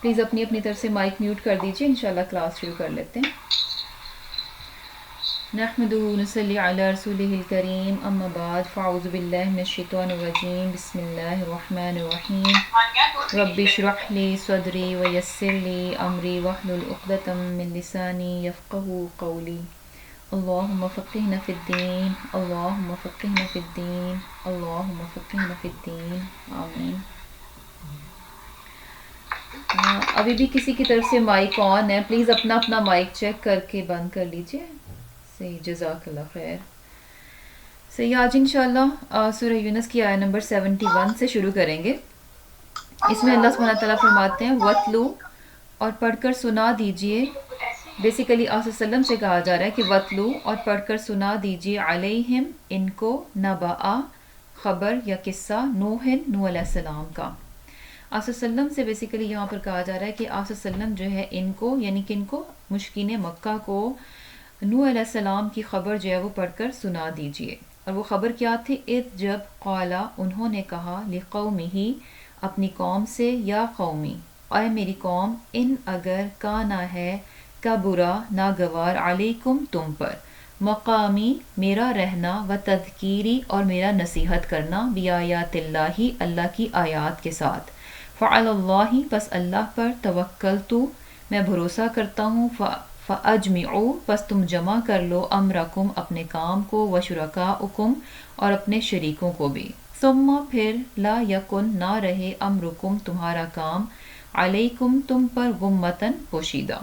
Please اپنی اپنی طرف سے مائک میوٹ کر دیجیے، انشاءاللہ کلاس شروع کر لیتے ہیں۔ نحمدہ ونصلی علی رسولہ الکریم، اما بعد، فاعوذ باللہ من الشیطان الرجیم، بسم اللہ الرحمن الرحیم، رب اشرح لی صدری ویسر لی امری واحلل عقدۃ من لسانی یفقہوا قولی، اللہم فقہنا فی الدین، اللہم فقہنا فی الدین، اللہم فقہنا فی الدین، آمین۔ ابھی بھی کسی کی طرف سے مائک آن ہے، پلیز اپنا اپنا مائک چیک کر کے بند کر لیجیے۔ صحیح، جزاک اللہ خیر۔ صحیح، آج انشاءاللہ سورہ یونس کی آیت نمبر 71 سے شروع کریں گے۔ اس میں اللہ سبحانہ تعالیٰ فرماتے ہیں وَاتْلُو، اور پڑھ کر سنا دیجئے۔ بیسیکلی آپ صلی اللہ علیہ وسلم سے کہا جا رہا ہے کہ وَاتْلُو، اور پڑھ کر سنا دیجئے، علیہم، ان کو، نبأ، خبر یا قصہ، نوح علیہ السلام کا۔ آپ صلی اللہ علیہ وسلم سے بیسیکلی یہاں پر کہا جا رہا ہے کہ آپ صلی اللہ علیہ وسلم جو ہے ان کو، یعنی کہ ان کو، مشرکین مکہ کو، نوح علیہ السلام کی خبر جو ہے وہ پڑھ کر سنا دیجئے۔ اور وہ خبر کیا تھی؟ اذ، جب، قالا، انہوں نے کہا، لقومہ، اپنی قوم سے، یا قومی، اے میری قوم، ان اگر، کانا ہے، کا برا، ناگوار، علیکم، تم پر، مقامی، میرا رہنا، و تذکیری، اور میرا نصیحت کرنا، بیایات اللہ، اللہ کی آیات کے ساتھ، فعلی اللہ، پس اللہ پر، توکلتو، میں بھروسہ کرتا ہوں، فاجمعوا، پس تم جمع کر لو، امرکم، اپنے کام کو، وشرکاءکم، اور اپنے شریکوں کو بھی، ثم، پھر، لا یکن، نہ رہے، امرکم، تمہارا کام، علیکم، تم پر، غمتن، پوشیدہ،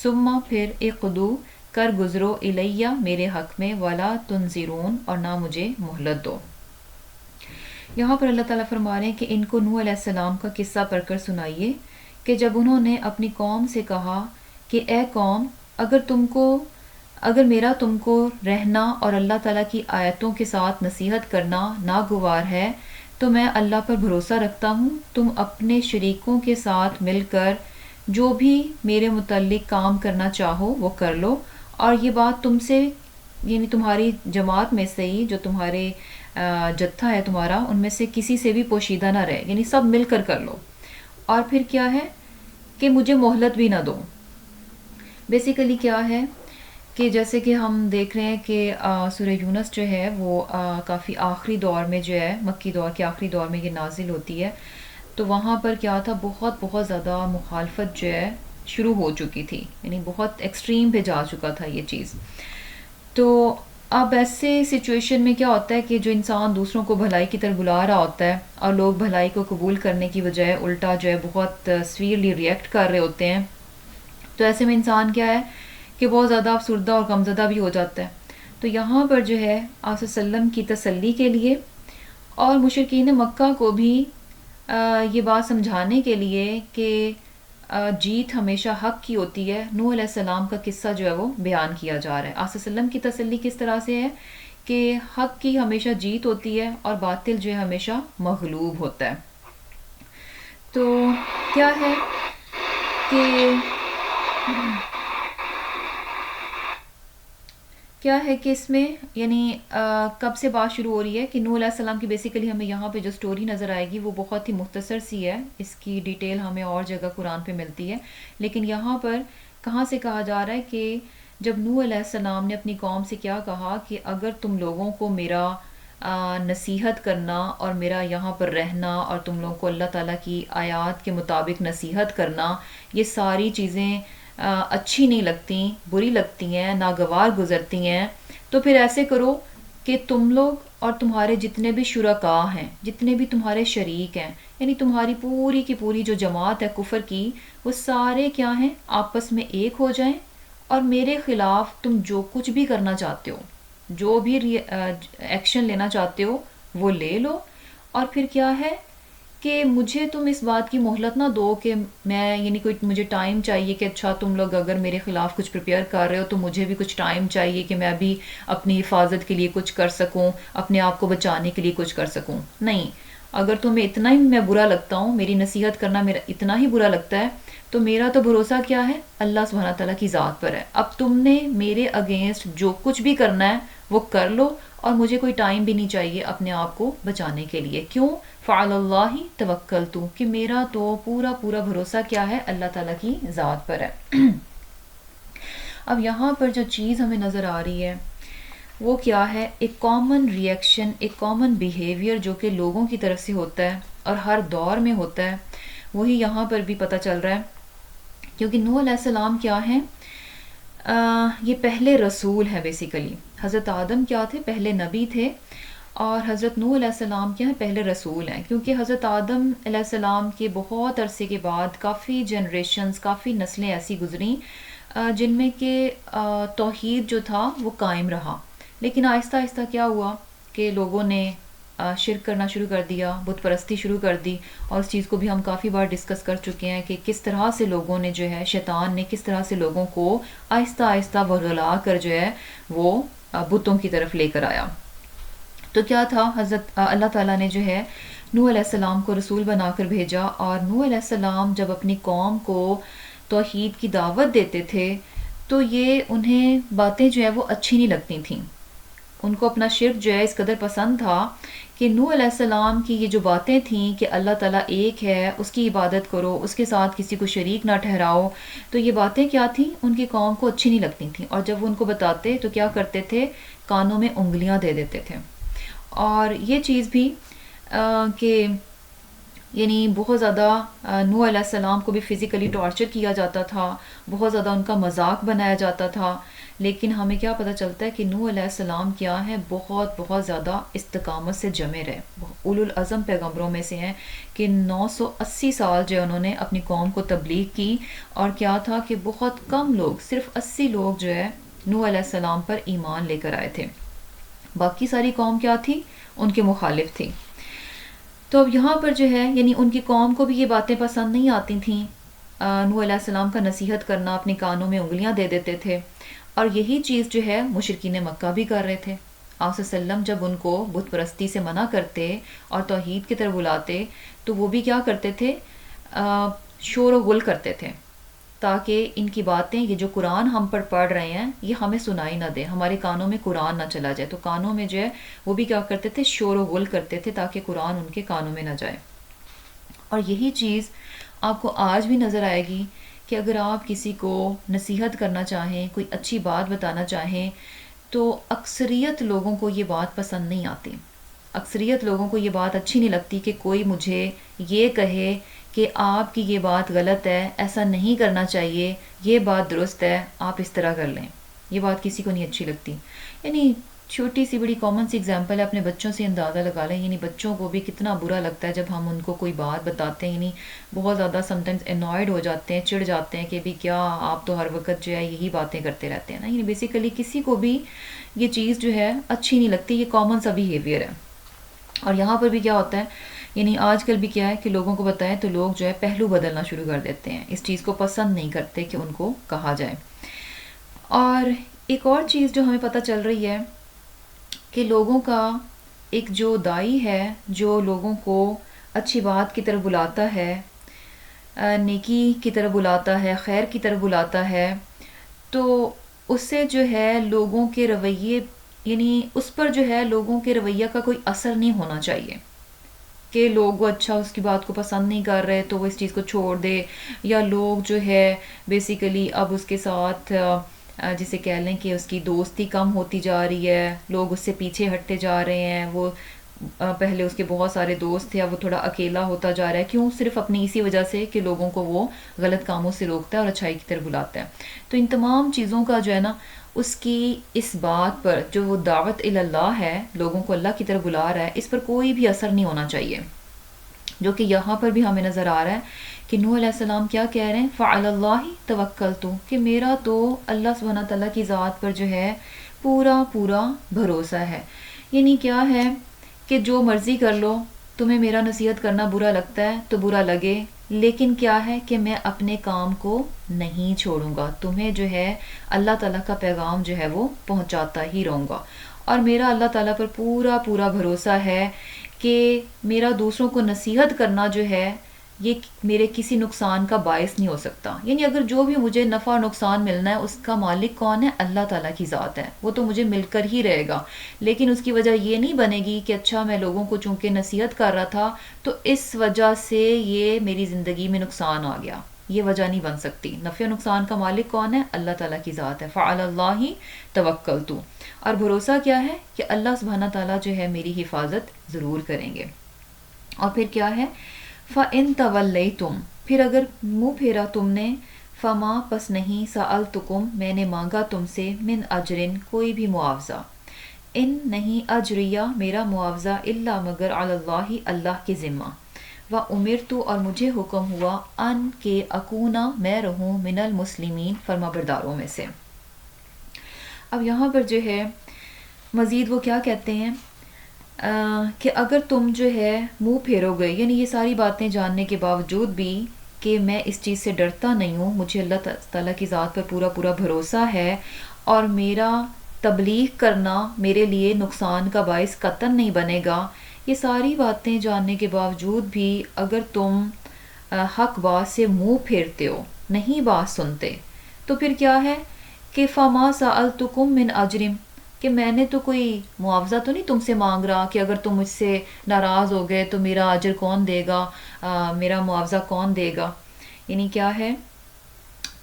ثم، پھر، اقدو، کر گزرو، الیہ، میرے حق میں، ولا تنظرون، اور نہ مجھے مہلت دو۔ یہاں پر اللہ تعالیٰ فرما رہے ہیں کہ ان کو نوح علیہ السلام کا قصہ پڑھ کر سنائیے کہ جب انہوں نے اپنی قوم سے کہا کہ اے قوم، اگر میرا تم کو رہنا اور اللہ تعالیٰ کی آیتوں کے ساتھ نصیحت کرنا ناگوار ہے تو میں اللہ پر بھروسہ رکھتا ہوں، تم اپنے شریکوں کے ساتھ مل کر جو بھی میرے متعلق کام کرنا چاہو وہ کر لو، اور یہ بات تم سے، یعنی تمہاری جماعت میں سے ہی، جو تمہارے جتھا ہے تمہارا، ان میں سے کسی سے بھی پوشیدہ نہ رہے، یعنی سب مل کر کر لو، اور پھر کیا ہے کہ مجھے مہلت بھی نہ دو۔ بیسیکلی کیا ہے کہ جیسے کہ ہم دیکھ رہے ہیں کہ سورہ یونس جو ہے وہ کافی آخری دور میں جو ہے، مکی دور کے آخری دور میں یہ نازل ہوتی ہے، تو وہاں پر کیا تھا، بہت زیادہ مخالفت جو ہے شروع ہو چکی تھی، یعنی بہت ایکسٹریم پہ جا چکا تھا یہ چیز۔ تو اب ایسے سچویشن میں کیا ہوتا ہے کہ جو انسان دوسروں کو بھلائی کی طرف بلا رہا ہوتا ہے اور لوگ بھلائی کو قبول کرنے کی بجائے الٹا جو ہے بہت سویئرلی ریئیکٹ کر رہے ہوتے ہیں، تو ایسے میں انسان کیا ہے کہ بہت زیادہ افسردہ اور غمزدہ بھی ہو جاتا ہے۔ تو یہاں پر جو ہے آپ صلی اللہ علیہ وسلم کی تسلی کے لیے اور مشرکین مکہ کو بھی یہ بات سمجھانے کے لیے کہ جیت ہمیشہ حق کی ہوتی ہے، نوح علیہ السلام کا قصہ جو ہے وہ بیان کیا جا رہا ہے۔ آپ صلی اللہ علیہ وسلم کی تسلی کس طرح سے ہے کہ حق کی ہمیشہ جیت ہوتی ہے اور باطل جو ہے ہمیشہ مغلوب ہوتا ہے۔ تو کیا ہے کہ اس میں یعنی کب سے بات شروع ہو رہی ہے کہ نوح علیہ السلام کی، بیسیکلی ہمیں یہاں پہ جو سٹوری نظر آئے گی وہ بہت ہی مختصر سی ہے، اس کی ڈیٹیل ہمیں اور جگہ قرآن پہ ملتی ہے، لیکن یہاں پر کہاں سے کہا جا رہا ہے کہ جب نوح علیہ السلام نے اپنی قوم سے کیا کہا کہ اگر تم لوگوں کو میرا نصیحت کرنا اور میرا یہاں پر رہنا اور تم لوگوں کو اللہ تعالیٰ کی آیات کے مطابق نصیحت کرنا، یہ ساری چیزیں اچھی نہیں لگتی، بری لگتی ہیں، ناگوار گزرتی ہیں، تو پھر ایسے کرو کہ تم لوگ اور تمہارے جتنے بھی شرکاء ہیں، جتنے بھی تمہارے شریک ہیں، یعنی تمہاری پوری کی پوری جو جماعت ہے کفر کی، وہ سارے کیا ہیں، آپس میں ایک ہو جائیں اور میرے خلاف تم جو کچھ بھی کرنا چاہتے ہو، جو بھی ایکشن لینا چاہتے ہو وہ لے لو، اور پھر کیا ہے کہ مجھے تم اس بات کی مہلت نہ دو کہ میں، یعنی کوئی مجھے ٹائم چاہیے کہ اچھا تم لوگ اگر میرے خلاف کچھ پریپیئر کر رہے ہو تو مجھے بھی کچھ ٹائم چاہیے کہ میں بھی اپنی حفاظت کے لیے کچھ کر سکوں، اپنے آپ کو بچانے کے لیے کچھ کر سکوں۔ نہیں، اگر تمہیں اتنا ہی میں برا لگتا ہوں، میری نصیحت کرنا میرا اتنا ہی برا لگتا ہے، تو میرا تو بھروسہ کیا ہے، اللہ سبحانہ تعالیٰ کی ذات پر ہے۔ اب تم نے میرے اگینسٹ جو کچھ بھی کرنا ہے وہ کر لو، اور مجھے کوئی ٹائم بھی نہیں چاہیے اپنے آپ کو بچانے کے لیے۔ کیوں؟ فعلی اللہ توکلت، کہ میرا تو پورا پورا بھروسہ کیا ہے، اللہ تعالیٰ کی ذات پر ہے۔ اب یہاں پر جو چیز ہمیں نظر آ رہی ہے وہ کیا ہے، ایک کامن ریئیکشن، ایک کامن بیہیویئر جو کہ لوگوں کی طرف سے ہوتا ہے اور ہر دور میں ہوتا ہے، وہی یہاں پر بھی پتہ چل رہا ہے۔ کیونکہ نوح علیہ السلام کیا ہیں، یہ پہلے رسول ہیں بیسیکلی۔ حضرت آدم کیا تھے، پہلے نبی تھے، اور حضرت نوح علیہ السلام کیا ہیں، پہلے رسول ہیں۔ کیونکہ حضرت آدم علیہ السلام کے بہت عرصے کے بعد کافی جنریشنز، کافی نسلیں ایسی گزریں جن میں کہ توحید جو تھا وہ قائم رہا، لیکن آہستہ آہستہ کیا ہوا کہ لوگوں نے شرک کرنا شروع کر دیا، بت پرستی شروع کر دی، اور اس چیز کو بھی ہم کافی بار ڈسکس کر چکے ہیں کہ کس طرح سے لوگوں نے جو ہے، شیطان نے کس طرح سے لوگوں کو آہستہ آہستہ ورگلا کر جو ہے وہ بتوں کی طرف لے کر آیا۔ تو کیا تھا، حضرت اللہ تعالیٰ نے جو ہے نوح علیہ السلام کو رسول بنا کر بھیجا، اور نوح علیہ السلام جب اپنی قوم کو توحید کی دعوت دیتے تھے تو یہ انہیں باتیں جو ہے وہ اچھی نہیں لگتی تھیں۔ ان کو اپنا شرک جو ہے اس قدر پسند تھا کہ نوح علیہ السلام کی یہ جو باتیں تھیں کہ اللہ تعالیٰ ایک ہے، اس کی عبادت کرو، اس کے ساتھ کسی کو شریک نہ ٹھہراؤ، تو یہ باتیں کیا تھیں، ان کی قوم کو اچھی نہیں لگتی تھیں، اور جب وہ ان کو بتاتے تو کیا کرتے تھے، کانوں میں انگلیاں دے دیتے تھے۔ اور یہ چیز بھی کہ یعنی بہت زیادہ نوح علیہ السلام کو بھی فزیکلی ٹارچر کیا جاتا تھا، بہت زیادہ ان کا مذاق بنایا جاتا تھا، لیکن ہمیں کیا پتہ چلتا ہے کہ نوح علیہ السلام کیا ہے، بہت بہت زیادہ استقامت سے جمے رہے، اولو العزم پیغمبروں میں سے ہیں کہ 980 سال جو انہوں نے اپنی قوم کو تبلیغ کی، اور کیا تھا کہ بہت کم لوگ، صرف 80 لوگ جو ہے نوح علیہ السلام پر ایمان لے کر آئے تھے، باقی ساری قوم کیا تھی، ان کے مخالف تھی۔ تو اب یہاں پر جو ہے یعنی ان کی قوم کو بھی یہ باتیں پسند نہیں آتی تھیں، نوح علیہ السلام کا نصیحت کرنا، اپنے کانوں میں انگلیاں دے دیتے تھے، اور یہی چیز جو ہے مشرکین مکہ بھی کر رہے تھے۔ آپ صلی اللہ علیہ وسلم جب ان کو بت پرستی سے منع کرتے اور توحید کی طرف بلاتے تو وہ بھی کیا کرتے تھے، شور و غل کرتے تھے، تاکہ ان کی باتیں، یہ جو قرآن ہم پر پڑھ رہے ہیں، یہ ہمیں سنائی نہ دے، ہمارے کانوں میں قرآن نہ چلا جائے، تو کانوں میں جو ہے وہ بھی کیا کرتے تھے، شور و غل کرتے تھے تاکہ قرآن ان کے کانوں میں نہ جائے۔ اور یہی چیز آپ کو آج بھی نظر آئے گی کہ اگر آپ کسی کو نصیحت کرنا چاہیں، کوئی اچھی بات بتانا چاہیں، تو اکثریت لوگوں کو یہ بات پسند نہیں آتی، اکثریت لوگوں کو یہ بات اچھی نہیں لگتی کہ کوئی مجھے یہ کہے کہ آپ کی یہ بات غلط ہے، ایسا نہیں کرنا چاہیے، یہ بات درست ہے، آپ اس طرح کر لیں، یہ بات کسی کو نہیں اچھی لگتی۔ یعنی چھوٹی سی بڑی کامن سی اگزامپل ہے، اپنے بچوں سے اندازہ لگا لیں، یعنی بچوں کو بھی کتنا برا لگتا ہے جب ہم ان کو کوئی بات بتاتے ہیں، یعنی بہت زیادہ سم ٹائمز انوائڈ ہو جاتے ہیں، چڑ جاتے ہیں کہ بھی کیا آپ تو ہر وقت جو ہے یہی باتیں کرتے رہتے ہیں نا، یعنی بیسیکلی کسی کو بھی یہ چیز جو ہے اچھی نہیں لگتی، یہ کامن سا بیہیویئر ہے۔ اور یہاں پر بھی کیا ہوتا ہے، یعنی آج کل بھی کیا ہے کہ لوگوں کو بتائیں تو لوگ جو ہے پہلو بدلنا شروع کر دیتے ہیں، اس چیز کو پسند نہیں کرتے کہ ان کو کہا جائے۔ اور ایک اور چیز جو ہمیں پتہ چل رہی ہے کہ لوگوں کا ایک جو دائی ہے، جو لوگوں کو اچھی بات کی طرف بلاتا ہے، نیکی کی طرف بلاتا ہے، خیر کی طرف بلاتا ہے، تو اس سے جو ہے لوگوں کے رویے، یعنی اس پر جو ہے لوگوں کے رویہ کا کوئی اثر نہیں ہونا چاہیے کہ لوگ اچھا اس کی بات کو پسند نہیں کر رہے تو وہ اس چیز کو چھوڑ دے، یا لوگ جو ہے بیسیکلی اب اس کے ساتھ جسے کہہ لیں کہ اس کی دوستی کم ہوتی جا رہی ہے، لوگ اس سے پیچھے ہٹتے جا رہے ہیں، وہ پہلے اس کے بہت سارے دوست تھے، اب وہ تھوڑا اکیلا ہوتا جا رہا ہے، کیوں؟ صرف اپنی اسی وجہ سے کہ لوگوں کو وہ غلط کاموں سے روکتا ہے اور اچھائی کی طرف بلاتا ہے۔ تو ان تمام چیزوں کا جو ہے نا، اس کی اس بات پر جو وہ دعوت اللہ ہے، لوگوں کو اللہ کی طرف بلا رہا ہے، اس پر کوئی بھی اثر نہیں ہونا چاہیے، جو کہ یہاں پر بھی ہمیں نظر آ رہا ہے کہ نوح علیہ السلام کیا کہہ رہے ہیں، فعلی اللہ توکلت، کہ میرا تو اللہ سبحانہ تعالیٰ کی ذات پر جو ہے پورا پورا بھروسہ ہے۔ یعنی کیا ہے کہ جو مرضی کر لو، تمہیں میرا نصیحت کرنا برا لگتا ہے تو برا لگے، لیکن کیا ہے کہ میں اپنے کام کو نہیں چھوڑوں گا، تمہیں جو ہے اللہ تعالیٰ کا پیغام جو ہے وہ پہنچاتا ہی رہوں گا، اور میرا اللہ تعالیٰ پر پورا پورا بھروسہ ہے کہ میرا دوسروں کو نصیحت کرنا جو ہے یہ میرے کسی نقصان کا باعث نہیں ہو سکتا. یعنی اگر جو بھی مجھے نفع اور نقصان ملنا ہے اس کا مالک کون ہے؟ اللہ تعالیٰ کی ذات ہے. وہ تو مجھے مل کر ہی رہے گا، لیکن اس کی وجہ یہ نہیں بنے گی کہ اچھا میں لوگوں کو چونکہ نصیحت کر رہا تھا تو اس وجہ سے یہ میری زندگی میں نقصان آ گیا. یہ وجہ نہیں بن سکتی. نفع و نقصان کا مالک کون ہے؟ اللہ تعالیٰ کی ذات ہے. فعلی اللہ توکلت. اور بھروسہ کیا ہے؟ کہ اللہ سبحانہ تعالیٰ جو ہے میری حفاظت ضرور کریں گے. اور پھر کیا ہے؟ فَإِن تَوَلَّيْتُمْ، پھر اگر منہ پھیرا تم نے، فما پس نہیں، سألتکم میں نے مانگا تم سے، من اجرن کوئی بھی معاوضہ، ان نہیں اجریہ میرا معاوضہ، الا مگر علی اللہ اللہ کے ذمہ، و امرتو اور مجھے حکم ہوا، ان کہ اکونا میں رہوں، من المسلمین فرما برداروں میں سے. اب یہاں پر جو ہے مزید وہ کیا کہتے ہیں کہ اگر تم جو ہے منہ پھیرو گے، یعنی یہ ساری باتیں جاننے کے باوجود بھی کہ میں اس چیز سے ڈرتا نہیں ہوں، مجھے اللہ تعالیٰ کی ذات پر پورا پورا بھروسہ ہے، اور میرا تبلیغ کرنا میرے لیے نقصان کا باعث قطعاً نہیں بنے گا، یہ ساری باتیں جاننے کے باوجود بھی اگر تم حق بات سے منہ پھیرتے ہو، نہیں بات سنتے، تو پھر کیا ہے کہ فما سألتکم من اجرم، کہ میں نے تو کوئی معاوضہ تو نہیں تم سے مانگ رہا کہ اگر تم مجھ سے ناراض ہو گئے تو میرا اجر کون دے گا، میرا معاوضہ کون دے گا. یعنی کیا ہے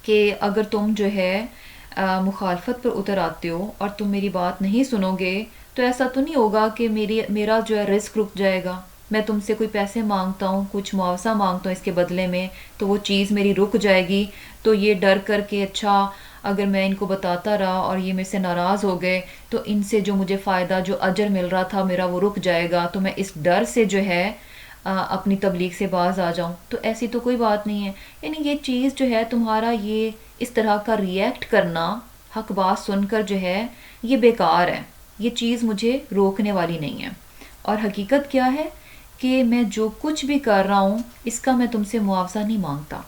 کہ اگر تم جو ہے مخالفت پر اتر آتے ہو اور تم میری بات نہیں سنو گے تو ایسا تو نہیں ہوگا کہ میرا جو ہے رزق رک جائے گا. میں تم سے کوئی پیسے مانگتا ہوں، کچھ معاوضہ مانگتا ہوں اس کے بدلے میں، تو وہ چیز میری رک جائے گی، تو یہ ڈر کر کے اچھا اگر میں ان کو بتاتا رہا اور یہ میرے سے ناراض ہو گئے تو ان سے جو مجھے فائدہ، جو اجر مل رہا تھا میرا، وہ رک جائے گا، تو میں اس ڈر سے جو ہے اپنی تبلیغ سے باز آ جاؤں. تو ایسی تو کوئی بات نہیں ہے. یعنی یہ چیز جو ہے تمہارا یہ اس طرح کا ریئیکٹ کرنا حق بات سن کر جو ہے یہ بیکار ہے، یہ چیز مجھے روکنے والی نہیں ہے. اور حقیقت کیا ہے کہ میں جو کچھ بھی کر رہا ہوں اس کا میں تم سے معاوضہ نہیں مانگتا،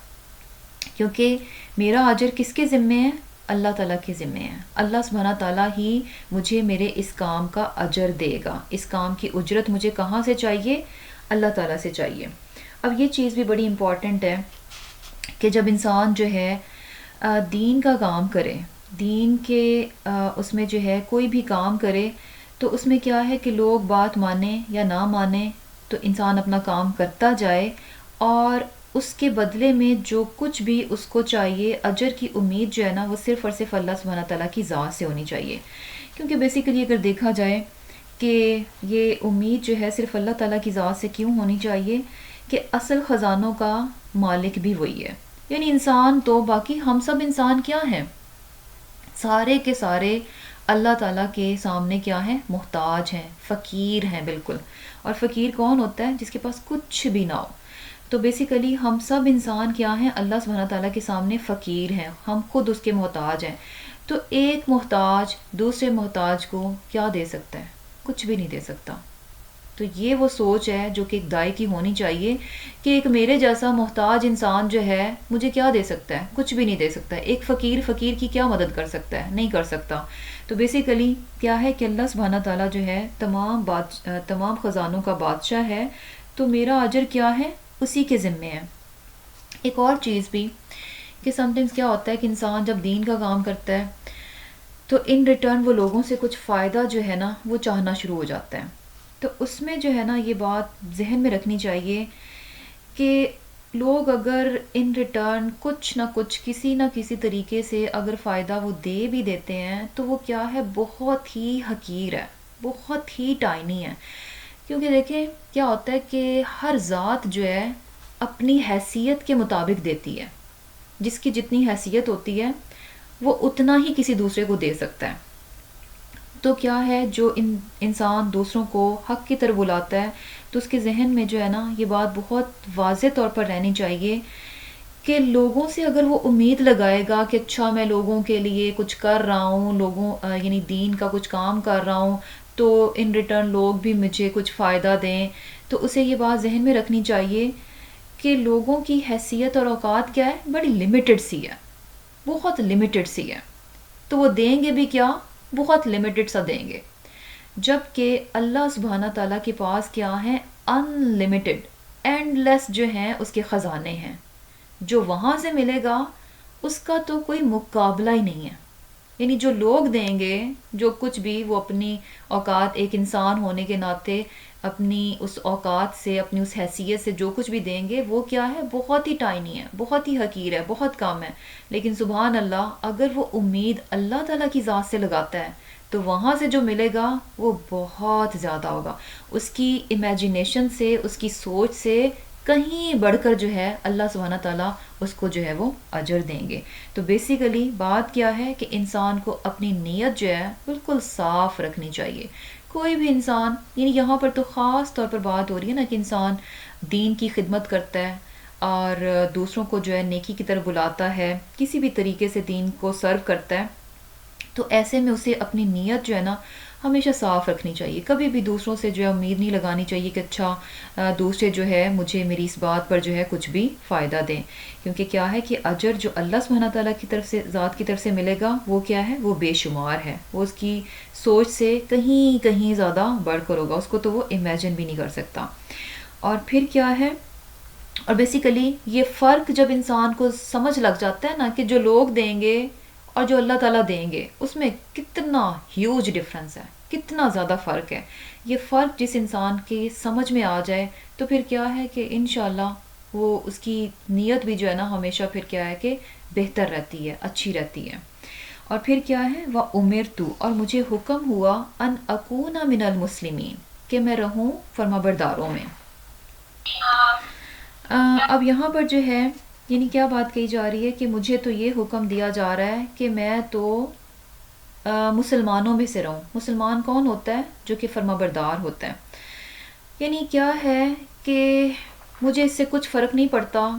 کیونکہ میرا اجر کس کے ذمے ہے؟ اللہ تعالیٰ کے ذمے ہے. اللہ سبحانہ تعالیٰ ہی مجھے میرے اس کام کا اجر دے گا. اس کام کی اجرت مجھے کہاں سے چاہیے؟ اللہ تعالیٰ سے چاہیے. اب یہ چیز بھی بڑی امپورٹنٹ ہے کہ جب انسان جو ہے دین کا کام کرے، دین کے اس میں جو ہے کوئی بھی کام کرے، تو اس میں کیا ہے کہ لوگ بات مانیں یا نہ مانیں، تو انسان اپنا کام کرتا جائے، اور اس کے بدلے میں جو کچھ بھی اس کو چاہیے، اجر کی امید جو ہے نا، وہ صرف اور صرف اللہ سبحانہ تعالیٰ کی ذات سے ہونی چاہیے. کیونکہ بیسیکلی اگر دیکھا جائے کہ یہ امید جو ہے صرف اللہ تعالیٰ کی ذات سے کیوں ہونی چاہیے کہ اصل خزانوں کا مالک بھی وہی ہے. یعنی انسان تو، باقی ہم سب انسان کیا ہیں؟ سارے کے سارے اللہ تعالیٰ کے سامنے کیا ہیں؟ محتاج ہیں، فقیر ہیں بالکل. اور فقیر کون ہوتا ہے؟ جس کے پاس کچھ بھی نہ ہو. تو بیسیکلی ہم سب انسان کیا ہیں؟ اللہ سبحانہ تعالیٰ کے سامنے فقیر ہیں، ہم خود اس کے محتاج ہیں. تو ایک محتاج دوسرے محتاج کو کیا دے سکتا ہے؟ کچھ بھی نہیں دے سکتا. تو یہ وہ سوچ ہے جو کہ ایک دائی کی ہونی چاہیے کہ ایک میرے جیسا محتاج انسان جو ہے مجھے کیا دے سکتا ہے؟ کچھ بھی نہیں دے سکتا. ایک فقیر کی کیا مدد کر سکتا ہے؟ نہیں کر سکتا. تو بیسیکلی کیا ہے کہ اللہ سبحانہ تعالیٰ جو ہے تمام خزانوں کا بادشاہ ہے، تو میرا اجر کیا ہے؟ اسی کے ذمے ہے. ایک اور چیز بھی کہ سم ٹائمز کیا ہوتا ہے کہ انسان جب دین کا کام کرتا ہے تو ان ریٹرن وہ لوگوں سے کچھ فائدہ جو ہے نا وہ چاہنا شروع ہو جاتا ہے. تو اس میں جو ہے نا یہ بات ذہن میں رکھنی چاہیے کہ لوگ اگر ان ریٹرن کچھ نہ کچھ کسی نہ کسی طریقے سے اگر فائدہ وہ دے بھی دیتے ہیں تو وہ کیا ہے؟ بہت ہی حقیر ہے، بہت ہی ٹائنی ہے. کیونکہ دیکھیں کیا ہوتا ہے کہ ہر ذات جو ہے اپنی حیثیت کے مطابق دیتی ہے. جس کی جتنی حیثیت ہوتی ہے وہ اتنا ہی کسی دوسرے کو دے سکتا ہے. تو کیا ہے، جو انسان دوسروں کو حق کی طرف بلاتا ہے تو اس کے ذہن میں جو ہے نا یہ بات بہت واضح طور پر رہنی چاہیے کہ لوگوں سے اگر وہ امید لگائے گا کہ اچھا میں لوگوں کے لیے کچھ کر رہا ہوں، یعنی دین کا کچھ کام کر رہا ہوں، تو ان ریٹرن لوگ بھی مجھے کچھ فائدہ دیں، تو اسے یہ بات ذہن میں رکھنی چاہیے کہ لوگوں کی حیثیت اور اوقات کیا ہے؟ بڑی لمیٹڈ سی ہے، بہت لمیٹڈ سی ہے. تو وہ دیں گے بھی کیا؟ بہت لمیٹڈ سا دیں گے. جبکہ اللہ سبحانہ تعالیٰ کے پاس کیا ہے؟ ان لمیٹڈ. اینڈ لیس جو ہیں اس کے خزانے ہیں. جو وہاں سے ملے گا اس کا تو کوئی مقابلہ ہی نہیں ہے. یعنی جو لوگ دیں گے جو کچھ بھی، وہ اپنی اوقات، ایک انسان ہونے کے ناطے اپنی اس اوقات سے، اپنی اس حیثیت سے جو کچھ بھی دیں گے وہ کیا ہے، بہت ہی ٹائنی ہے، بہت ہی حقیر ہے، بہت کم ہے. لیکن سبحان اللہ، اگر وہ امید اللہ تعالیٰ کی ذات سے لگاتا ہے تو وہاں سے جو ملے گا وہ بہت زیادہ ہوگا. اس کی امیجینیشن سے، اس کی سوچ سے کہیں بڑھ کر جو ہے اللہ سبحانہ تعالیٰ اس کو جو ہے وہ اجر دیں گے. تو بیسیکلی بات کیا ہے کہ انسان کو اپنی نیت جو ہے بالکل صاف رکھنی چاہیے. کوئی بھی انسان، یعنی یہاں پر تو خاص طور پر بات ہو رہی ہے نا کہ انسان دین کی خدمت کرتا ہے اور دوسروں کو جو ہے نیکی کی طرف بلاتا ہے، کسی بھی طریقے سے دین کو سرو کرتا ہے، تو ایسے میں اسے اپنی نیت جو ہے نا ہمیشہ صاف رکھنی چاہیے. کبھی بھی دوسروں سے جو ہے امید نہیں لگانی چاہیے کہ اچھا دوسرے جو ہے مجھے میری اس بات پر جو ہے کچھ بھی فائدہ دیں. کیونکہ کیا ہے کہ اجر جو اللہ سبحانہ تعالیٰ کی طرف سے، ذات کی طرف سے ملے گا، وہ کیا ہے، وہ بے شمار ہے. وہ اس کی سوچ سے کہیں کہیں زیادہ بڑھ کر ہوگا، اس کو تو وہ امیجن بھی نہیں کر سکتا. اور پھر کیا ہے، اور بیسیکلی یہ فرق جب انسان کو سمجھ لگ جاتا ہے نا کہ جو لوگ دیں گے اور جو اللہ تعالیٰ دیں گے اس میں کتنا ہیوج ڈفرنس ہے، کتنا زیادہ فرق ہے. یہ فرق جس انسان کی سمجھ میں آ جائے تو پھر کیا ہے کہ انشاءاللہ وہ اس کی نیت بھی جو ہے نا ہمیشہ پھر کیا ہے کہ بہتر رہتی ہے، اچھی رہتی ہے. اور پھر کیا ہے، وَأُمِرْتُ، اور مجھے حکم ہوا، ان اکون من المسلمین، کہ میں رہوں فرمانبرداروں میں. اب یہاں پر جو ہے یعنی کیا بات کہی جا رہی ہے کہ مجھے تو یہ حکم دیا جا رہا ہے کہ میں تو مسلمانوں میں سے رہوں. مسلمان کون ہوتا ہے؟ جو کہ فرمانبردار ہوتا ہے. یعنی کیا ہے کہ مجھے اس سے کچھ فرق نہیں پڑتا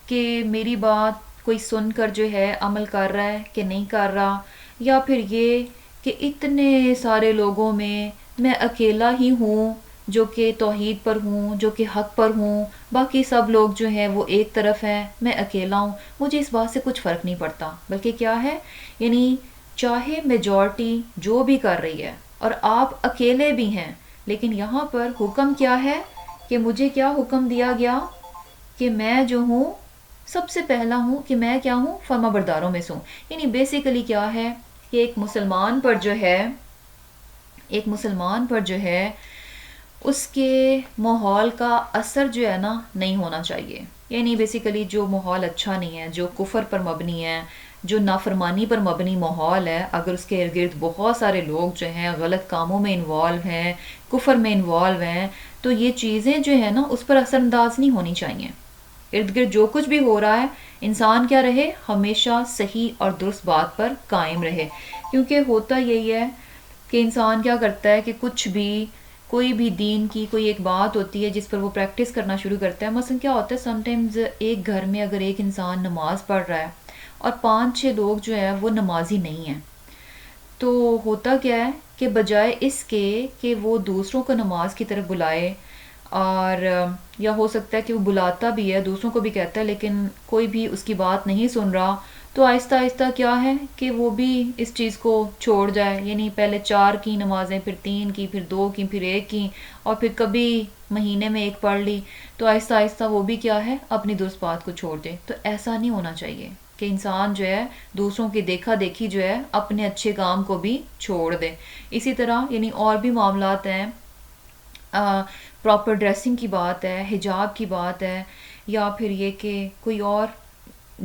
کہ میری بات کوئی سن کر جو ہے عمل کر رہا ہے کہ نہیں کر رہا، یا پھر یہ کہ اتنے سارے لوگوں میں اکیلا ہی ہوں جو کہ توحید پر ہوں، جو کہ حق پر ہوں، باقی سب لوگ جو ہیں وہ ایک طرف ہیں، میں اکیلا ہوں. مجھے اس بات سے کچھ فرق نہیں پڑتا، بلکہ کیا ہے، یعنی چاہے میجورٹی جو بھی کر رہی ہے اور آپ اکیلے بھی ہیں، لیکن یہاں پر حکم کیا ہے کہ مجھے کیا حکم دیا گیا کہ میں جو ہوں سب سے پہلا ہوں کہ میں کیا ہوں، فرمانبرداروں میں سے ہوں. یعنی بیسیکلی کیا ہے کہ ایک مسلمان پر جو ہے اس کے ماحول کا اثر جو ہے نا نہیں ہونا چاہیے. یعنی بیسیکلی جو ماحول اچھا نہیں ہے، جو کفر پر مبنی ہے، جو نافرمانی پر مبنی ماحول ہے، اگر اس کے ارد گرد بہت سارے لوگ جو ہیں غلط کاموں میں انوالو ہیں، کفر میں انوالو ہیں، تو یہ چیزیں جو ہیں نا اس پر اثر انداز نہیں ہونی چاہیے. ارد گرد جو کچھ بھی ہو رہا ہے، انسان کیا رہے، ہمیشہ صحیح اور درست بات پر قائم رہے. کیونکہ ہوتا یہی ہے کہ انسان کیا کرتا ہے کہ کچھ بھی، کوئی بھی دین کی کوئی ایک بات ہوتی ہے جس پر وہ پریکٹس کرنا شروع کرتا ہے. مثلا کیا ہوتا ہے، سم ٹائمز ایک گھر میں اگر ایک انسان نماز پڑھ رہا ہے اور 5-6 لوگ جو ہے وہ نمازی نہیں ہیں، تو ہوتا کیا ہے کہ بجائے اس کے کہ وہ دوسروں کو نماز کی طرف بلائے، اور یا ہو سکتا ہے کہ وہ بلاتا بھی ہے، دوسروں کو بھی کہتا ہے، لیکن کوئی بھی اس کی بات نہیں سن رہا، تو آہستہ آہستہ کیا ہے کہ وہ بھی اس چیز کو چھوڑ جائے. یعنی پہلے 4 کی نمازیں، پھر 3 کی، پھر 2 کی، پھر 1 کی، اور پھر کبھی مہینے میں 1 پڑھ لی، تو آہستہ آہستہ وہ بھی کیا ہے اپنی درست بات کو چھوڑ دے. تو ایسا نہیں ہونا چاہیے کہ انسان جو ہے دوسروں کی دیکھا دیکھی جو ہے اپنے اچھے کام کو بھی چھوڑ دے. اسی طرح یعنی اور بھی معاملات ہیں، پراپر ڈریسنگ کی بات ہے، حجاب کی بات ہے، یا پھر یہ کہ کوئی اور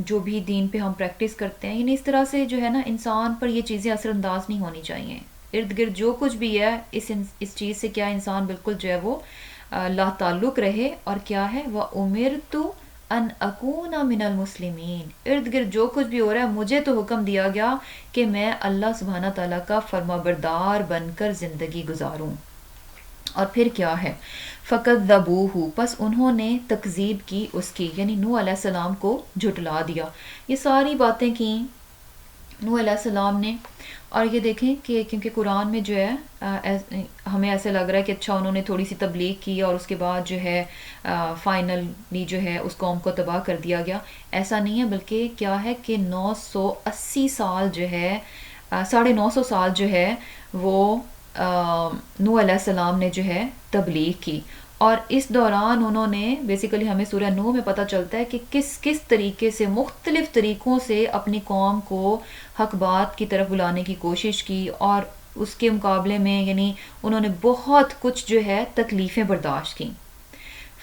جو بھی دین پہ ہم پریکٹس کرتے ہیں، یعنی اس طرح سے جو ہے نا انسان پر یہ چیزیں اثر انداز نہیں ہونی چاہیے. ارد گرد جو کچھ بھی ہے اس چیز سے کیا انسان بالکل جو ہے وہ لا تعلق رہے. اور کیا ہے، وَأُمِرْتُ ان اکون من المسلمین، ارد گرد جو کچھ بھی ہو رہا ہے مجھے تو حکم دیا گیا کہ میں اللہ سبحانہ تعالیٰ کا فرمانبردار بن کر زندگی گزاروں. اور پھر کیا ہے، فَكَذَّبُوهُ، پس انہوں نے تکذیب کی اس کی، یعنی نوح علیہ السلام کو جھٹلا دیا. یہ ساری باتیں کی نوح علیہ السلام نے. اور یہ دیکھیں کہ کیونکہ قرآن میں جو ہے ہمیں ایسے لگ رہا ہے کہ اچھا انہوں نے تھوڑی سی تبلیغ کی اور اس کے بعد جو ہے فائنلی جو ہے اس قوم کو تباہ کر دیا گیا. ایسا نہیں ہے، بلکہ کیا ہے کہ 980 سال جو ہے، 950 سال جو ہے وہ نوح علیہ السلام نے جو ہے تبلیغ کی. اور اس دوران انہوں نے بیسیکلی ہمیں سورہ نوح میں پتہ چلتا ہے کہ کس کس طریقے سے مختلف طریقوں سے اپنی قوم کو حق بات کی طرف بلانے کی کوشش کی، اور اس کے مقابلے میں یعنی انہوں نے بہت کچھ جو ہے تکلیفیں برداشت کیں۔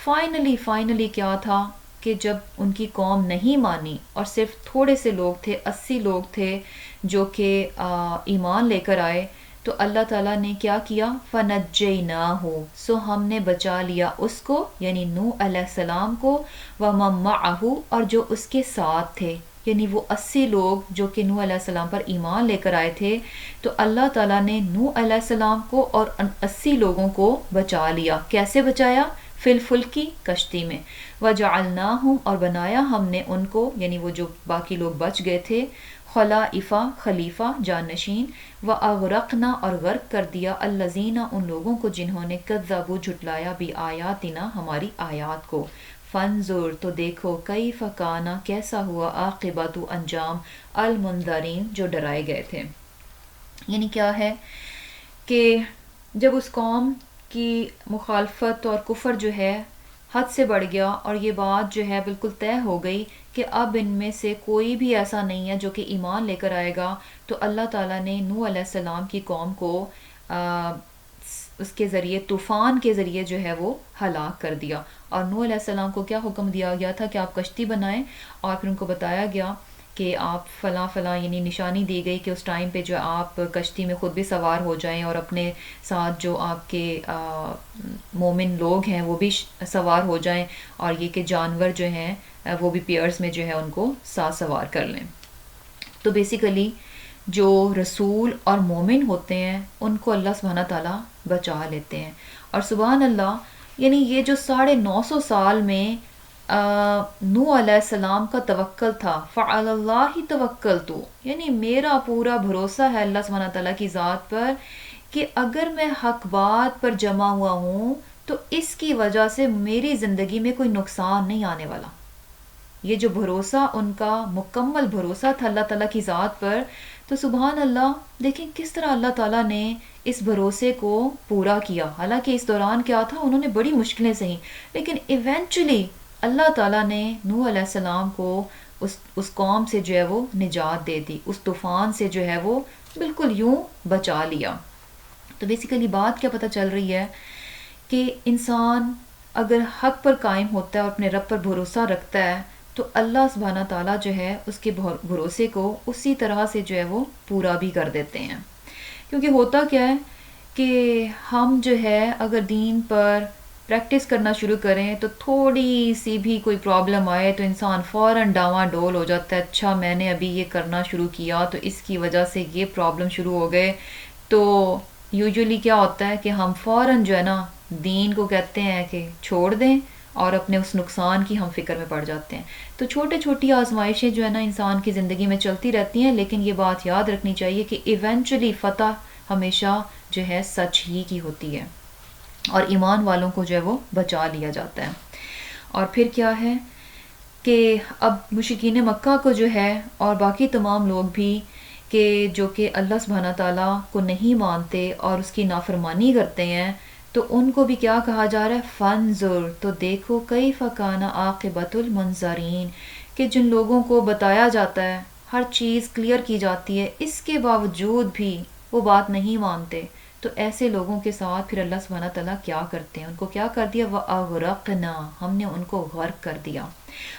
فائنلی کیا تھا کہ جب ان کی قوم نہیں مانی اور صرف تھوڑے سے لوگ تھے، 80 لوگ تھے جو کہ ایمان لے کر آئے، تو اللہ تعالیٰ نے کیا کیا؟ فَنَجَّيْنَاهُ، سو ہم نے بچا لیا اس کو یعنی نوح علیہ السلام کو، وَمَن مَّعَهُ، اور جو اس کے ساتھ تھے یعنی وہ 80 لوگ جو کہ نوح علیہ السلام پر ایمان لے کر آئے تھے، تو اللہ تعالیٰ نے نوح علیہ السلام کو اور ان 80 لوگوں کو بچا لیا۔ کیسے بچایا؟ فی الفلکی، کشتی میں، وجعلناہم، اور بنایا ہم نے ان کو یعنی وہ جو باقی لوگ بچ گئے تھے، خلائفہ، خلیفہ، جانشین، واغرقنا، اور غرق کر دیا الذین، ان لوگوں کو جنہوں نے کذبوا، جھٹلایا، بآیاتنا، ہماری آیات کو، فانظر، تو دیکھو، کیف کان، کیسا ہوا، عاقبت، انجام، المنذرین، جو ڈرائے گئے تھے۔ یعنی کیا ہے کہ جب اس قوم کی مخالفت اور کفر جو ہے حد سے بڑھ گیا، اور یہ بات جو ہے بالکل طے ہو گئی کہ اب ان میں سے کوئی بھی ایسا نہیں ہے جو کہ ایمان لے کر آئے گا، تو اللہ تعالیٰ نے نوح علیہ السلام کی قوم کو اس کے ذریعے، طوفان کے ذریعے جو ہے وہ ہلاک کر دیا۔ اور نوح علیہ السلام کو کیا حکم دیا گیا تھا کہ آپ کشتی بنائیں، اور پھر ان کو بتایا گیا کہ آپ فلاں فلاں یعنی نشانی دی گئی کہ اس ٹائم پہ جو آپ کشتی میں خود بھی سوار ہو جائیں اور اپنے ساتھ جو آپ کے مومن لوگ ہیں وہ بھی سوار ہو جائیں، اور یہ کہ جانور جو ہیں وہ بھی پیئرز میں جو ہے ان کو ساتھ سوار کر لیں۔ تو بیسیکلی جو رسول اور مومن ہوتے ہیں ان کو اللہ سبحانہ تعالیٰ بچا لیتے ہیں۔ اور سبحان اللہ، یعنی یہ جو 950 سال میں نوح علیہ السلام کا توکل تھا، فعلی اللہ توکلت، یعنی میرا پورا بھروسہ ہے اللہ سبحانہ تعالیٰ کی ذات پر کہ اگر میں حق بات پر جمع ہوا ہوں تو اس کی وجہ سے میری زندگی میں کوئی نقصان نہیں آنے والا۔ یہ جو بھروسہ ان کا مکمل بھروسہ تھا اللہ تعالیٰ کی ذات پر، تو سبحان اللہ دیکھیں کس طرح اللہ تعالیٰ نے اس بھروسے کو پورا کیا۔ حالانکہ اس دوران کیا تھا، انہوں نے بڑی مشکلیں سہیں، لیکن ایونچولی اللہ تعالیٰ نے نوح علیہ السلام کو اس قوم سے جو ہے وہ نجات دے دی، اس طوفان سے جو ہے وہ بالکل یوں بچا لیا۔ تو بیسیکلی بات کیا پتہ چل رہی ہے کہ انسان اگر حق پر قائم ہوتا ہے اور اپنے رب پر بھروسہ رکھتا ہے تو اللہ سبحانہ تعالیٰ جو ہے اس کے بھروسے کو اسی طرح سے جو ہے وہ پورا بھی کر دیتے ہیں۔ کیونکہ ہوتا کیا ہے کہ ہم جو ہے اگر دین پر پریکٹس کرنا شروع کریں تو تھوڑی سی بھی کوئی پرابلم آئے تو انسان فوراً ڈاواں ڈول ہو جاتا ہے، اچھا میں نے ابھی یہ کرنا شروع کیا تو اس کی وجہ سے یہ پرابلم شروع ہو گئے، تو یوجولی کیا ہوتا ہے کہ ہم فوراً جو ہے نا دین کو کہتے ہیں کہ چھوڑ دیں اور اپنے اس نقصان کی ہم فکر میں پڑ جاتے ہیں۔ تو چھوٹی آزمائشیں جو ہے نا انسان کی زندگی میں چلتی رہتی ہیں، لیکن یہ بات یاد رکھنی چاہیے کہ ایونچولی فتح ہمیشہ جو ہے سچ ہی کی ہوتی ہے، اور ایمان والوں کو جو ہے وہ بچا لیا جاتا ہے۔ اور پھر کیا ہے کہ اب مشرکین مکہ کو جو ہے اور باقی تمام لوگ بھی کہ جو کہ اللہ سبحانہ تعالیٰ کو نہیں مانتے اور اس کی نافرمانی کرتے ہیں، تو ان کو بھی کیا کہا جا رہا ہے؟ فانظر، تو دیکھو، کیف کان عاقبت المنظرین، کہ جن لوگوں کو بتایا جاتا ہے، ہر چیز کلیئر کی جاتی ہے، اس کے باوجود بھی وہ بات نہیں مانتے، تو ایسے لوگوں کے ساتھ پھر اللہ سبحانہ تعالیٰ کیا کرتے ہیں؟ ان کو کیا کر دیا؟ وَأَغْرَقْنَا، ہم نے ان کو غرق کر دیا۔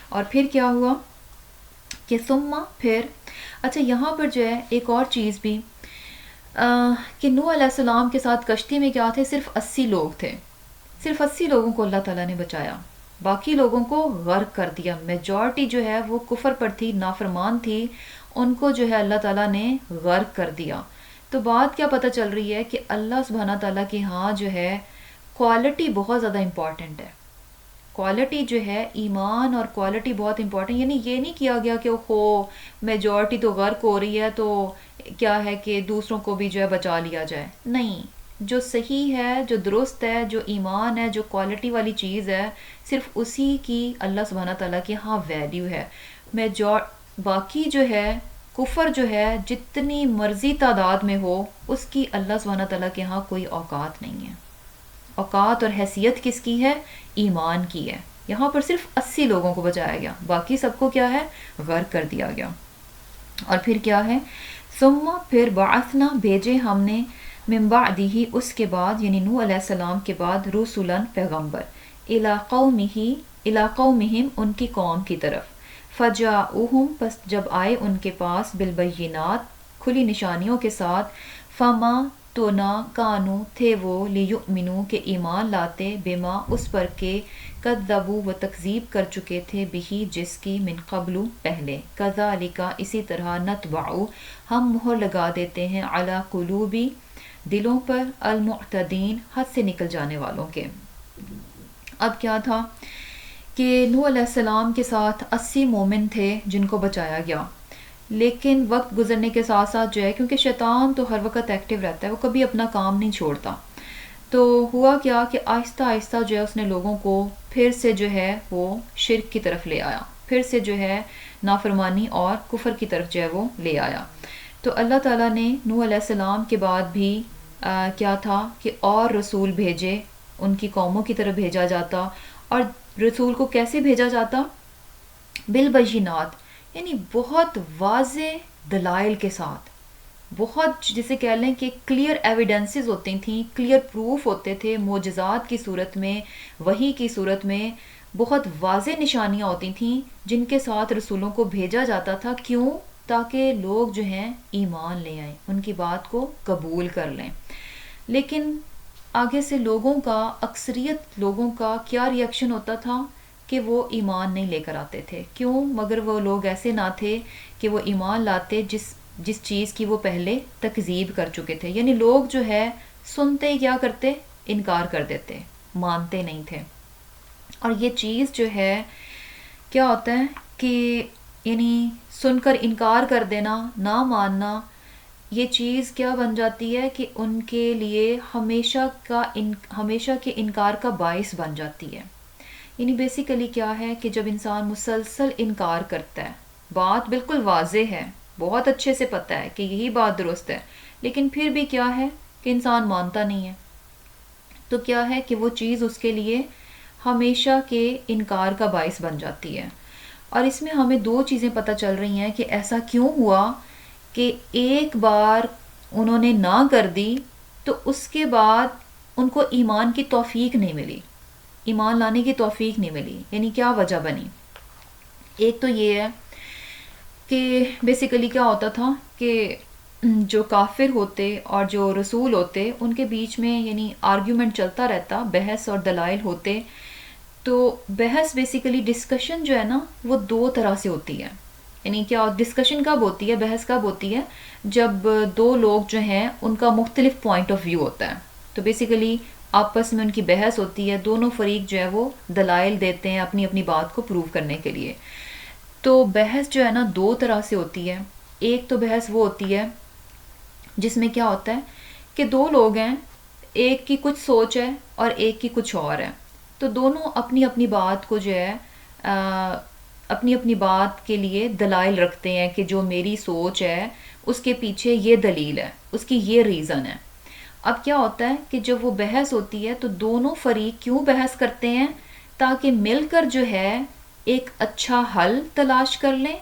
اور پھر کیا ہوا کہ ثم، پھر اچھا یہاں پر جو ہے ایک اور چیز بھی کہ نوح علیہ السلام کے ساتھ کشتی میں کیا تھے؟ صرف 80 لوگ تھے، صرف 80 لوگوں کو اللہ تعالیٰ نے بچایا، باقی لوگوں کو غرق کر دیا۔ میجورٹی جو ہے وہ کفر پر تھی، نافرمان تھی، ان کو جو ہے اللہ تعالیٰ نے غرق کر دیا۔ تو بات کیا پتہ چل رہی ہے کہ اللہ سبحانہ تعالیٰ کے ہاں جو ہے کوالٹی بہت زیادہ امپورٹنٹ ہے۔ کوالٹی جو ہے ایمان اور کوالٹی بہت امپورٹنٹ، یعنی یہ نہیں کیا گیا کہ ہو میجورٹی تو غرق ہو رہی ہے تو کیا ہے کہ دوسروں کو بھی جو ہے بچا لیا جائے، نہیں، جو صحیح ہے، جو درست ہے، جو ایمان ہے، جو کوالٹی والی چیز ہے، صرف اسی کی اللہ سبحانہ تعالیٰ کے ہاں ویلیو ہے۔ باقی جو ہے کفر جو ہے جتنی مرضی تعداد میں ہو، اس کی اللہ سبحانہ تعالیٰ کے ہاں کوئی اوقات نہیں ہے، اوقات اور حیثیت کس کی ہے؟ ایمان کی ہے. یہاں پر صرف 80 لوگوں کو بچایا گیا، باقی سب کو کیا ہے؟ غرق کر دیا گیا. اور پھر کیا ہے؟ ثم پھر بعثنا بھیجے ہم نے من بعدہ اس کے بعد یعنی نوح علیہ السلام کے بعد رسولاً پیغمبر الی قومہم ان کی قوم کی طرف. فجاؤہم پس جب آئے ان کے پاس بالبینات کھلی نشانیوں کے ساتھ. فما تو نہ کانو تھے وہ لیؤمنو کہ ایمان لاتے بما اس پر کے کذبوا و تکذیب کر چکے تھے بہی جس کی من قبل پہلے. کذالک اسی طرح نتبع ہم مہر لگا دیتے ہیں علی قلوبی دلوں پر المعتدین حد سے نکل جانے والوں کے. اب کیا تھا کہ نوح علیہ السلام کے ساتھ 80 مومن تھے جن کو بچایا گیا، لیکن وقت گزرنے کے ساتھ ساتھ جو ہے کیونکہ شیطان تو ہر وقت ایکٹیو رہتا ہے، وہ کبھی اپنا کام نہیں چھوڑتا، تو ہوا کیا کہ آہستہ آہستہ جو ہے اس نے لوگوں کو پھر سے جو ہے وہ شرک کی طرف لے آیا، پھر سے جو ہے نافرمانی اور کفر کی طرف جو ہے وہ لے آیا. تو اللہ تعالیٰ نے نوح علیہ السلام کے بعد بھی کیا تھا کہ اور رسول بھیجے، ان کی قوموں کی طرف بھیجا جاتا. اور رسول کو کیسے بھیجا جاتا؟ بالبینات یعنی بہت واضح دلائل کے ساتھ، بہت جسے کہہ لیں کہ کلیئر ایویڈنسز ہوتی تھیں، کلیئر پروف ہوتے تھے، معجزات کی صورت میں، وحی کی صورت میں بہت واضح نشانیاں ہوتی تھیں جن کے ساتھ رسولوں کو بھیجا جاتا تھا. کیوں؟ تاکہ لوگ جو ہیں ایمان لے آئیں، ان کی بات کو قبول کر لیں. لیکن آگے سے لوگوں کا، اکثریت لوگوں کا کیا ری ایکشن ہوتا تھا کہ وہ ایمان نہیں لے کر آتے تھے. کیوں؟ مگر وہ لوگ ایسے نہ تھے کہ وہ ایمان لاتے جس چیز کی وہ پہلے تکذیب کر چکے تھے. یعنی لوگ جو ہے سنتے ہی کیا کرتے؟ انکار کر دیتے، مانتے نہیں تھے. اور یہ چیز جو ہے کیا ہوتا ہے کہ یعنی سن کر انکار کر دینا، نہ ماننا، یہ چیز کیا بن جاتی ہے کہ ان کے لیے ہمیشہ کے انکار کا باعث بن جاتی ہے. یعنی بیسیکلی کیا ہے کہ جب انسان مسلسل انکار کرتا ہے، بات بالکل واضح ہے، بہت اچھے سے پتہ ہے کہ یہی بات درست ہے، لیکن پھر بھی کیا ہے کہ انسان مانتا نہیں ہے، تو کیا ہے کہ وہ چیز اس کے لیے ہمیشہ کے انکار کا باعث بن جاتی ہے. اور اس میں ہمیں 2 چیزیں پتہ چل رہی ہیں کہ ایسا کیوں ہوا کہ ایک بار انہوں نے نہ کر دی تو اس کے بعد ان کو ایمان کی توفیق نہیں ملی، ایمان لانے کی توفیق نہیں ملی. یعنی کیا وجہ بنی؟ ایک تو یہ ہے کہ بیسیکلی کیا ہوتا تھا کہ جو کافر ہوتے اور جو رسول ہوتے ان کے بیچ میں یعنی آرگیومنٹ چلتا رہتا، بحث اور دلائل ہوتے. تو بحث بیسیکلی ڈسکشن جو ہے نا وہ 2 طرح سے ہوتی ہے. یعنی کیا ڈسکشن کب ہوتی ہے، بحث کب ہوتی ہے؟ جب 2 لوگ جو ہیں ان کا مختلف پوائنٹ آف ویو ہوتا ہے. تو بیسیکلی آپس میں ان کی بحث ہوتی ہے، دونوں فریق جو ہے وہ دلائل دیتے ہیں اپنی اپنی بات کو پروو کرنے کے لیے. تو بحث جو ہے نا 2 طرح سے ہوتی ہے. ایک تو بحث وہ ہوتی ہے جس میں کیا ہوتا ہے کہ 2 لوگ ہیں، ایک کی کچھ سوچ ہے اور ایک کی کچھ اور ہے، تو دونوں اپنی اپنی بات کو جو ہے اپنی اپنی بات کے لیے دلائل رکھتے ہیں کہ جو میری سوچ ہے اس کے پیچھے یہ دلیل ہے، اس کی یہ ریزن ہے. اب کیا ہوتا ہے کہ جب وہ بحث ہوتی ہے تو دونوں فریق کیوں بحث کرتے ہیں؟ تاکہ مل کر جو ہے ایک اچھا حل تلاش کر لیں